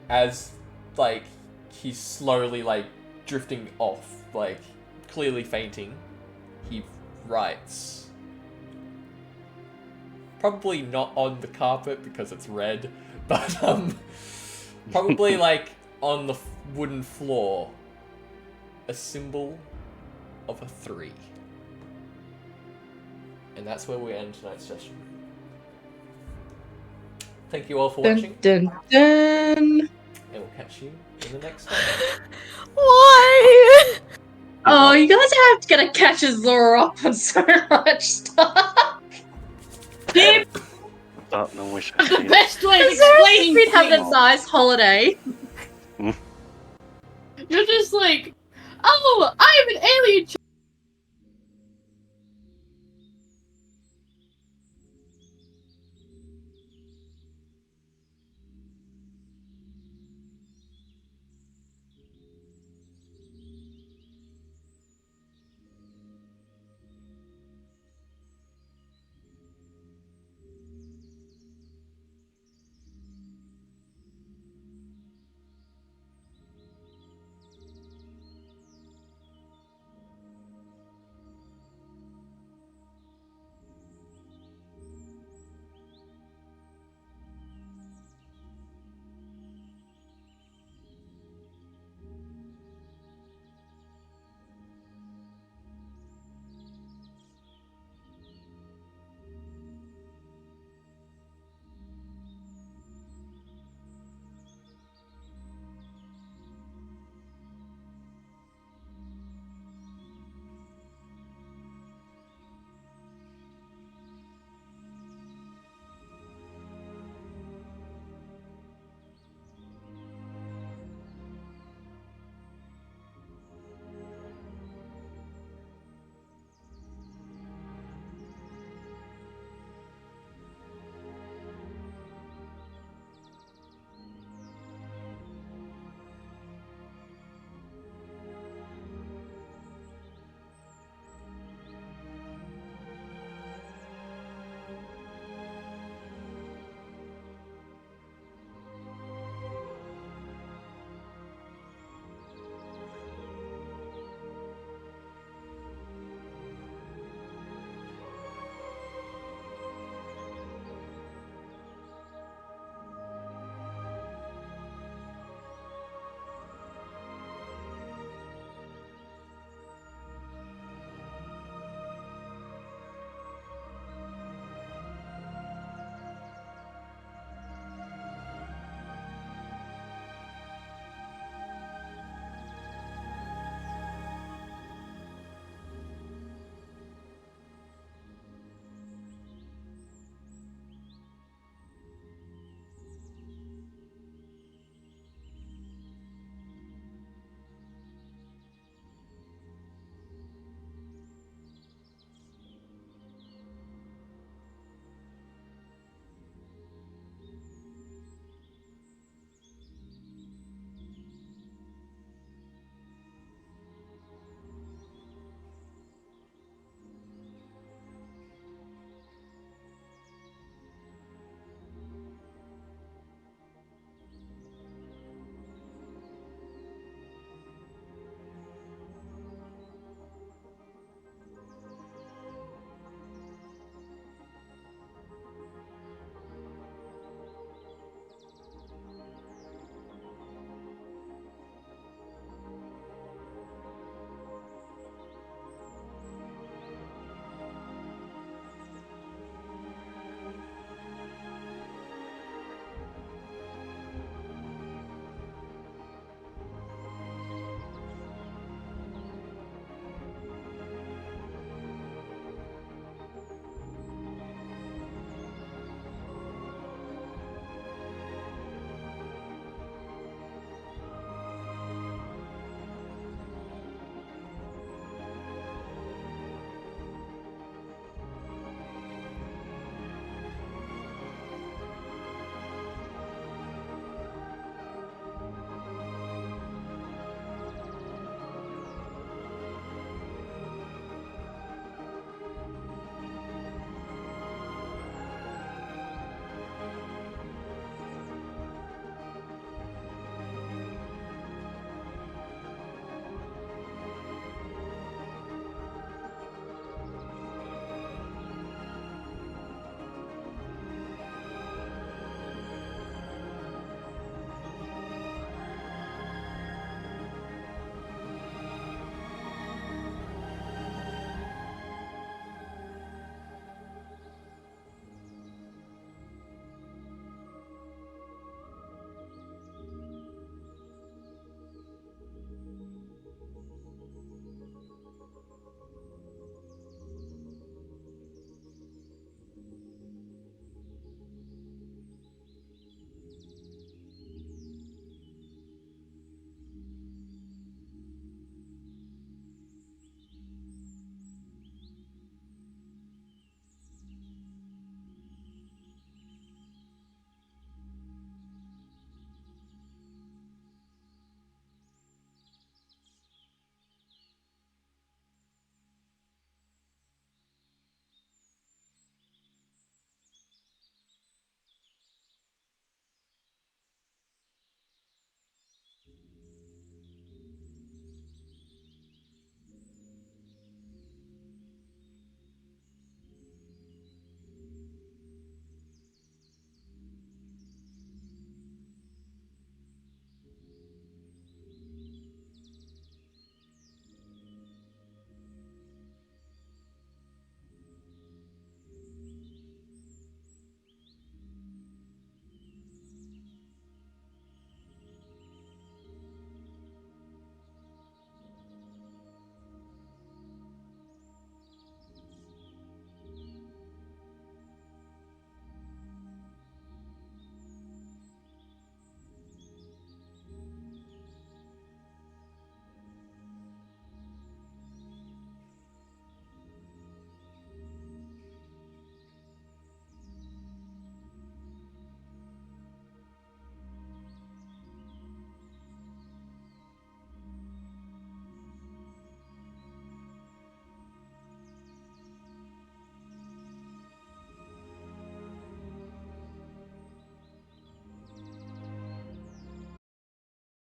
as, like, he's slowly, like, drifting off, like, clearly fainting. He writes. Probably not on the carpet because it's red, but, probably, like, on the wooden floor. A symbol of a 3. And that's where we end tonight's session. Thank you all for watching. Dun, dun. And we'll catch you in the next one. Why? Oh, you guys have to catch Zora up on so much stuff. Damn, Starting to wish I the did. best way of Zora's explaining been having a things. nice holiday. You're just like, oh, I'm an alien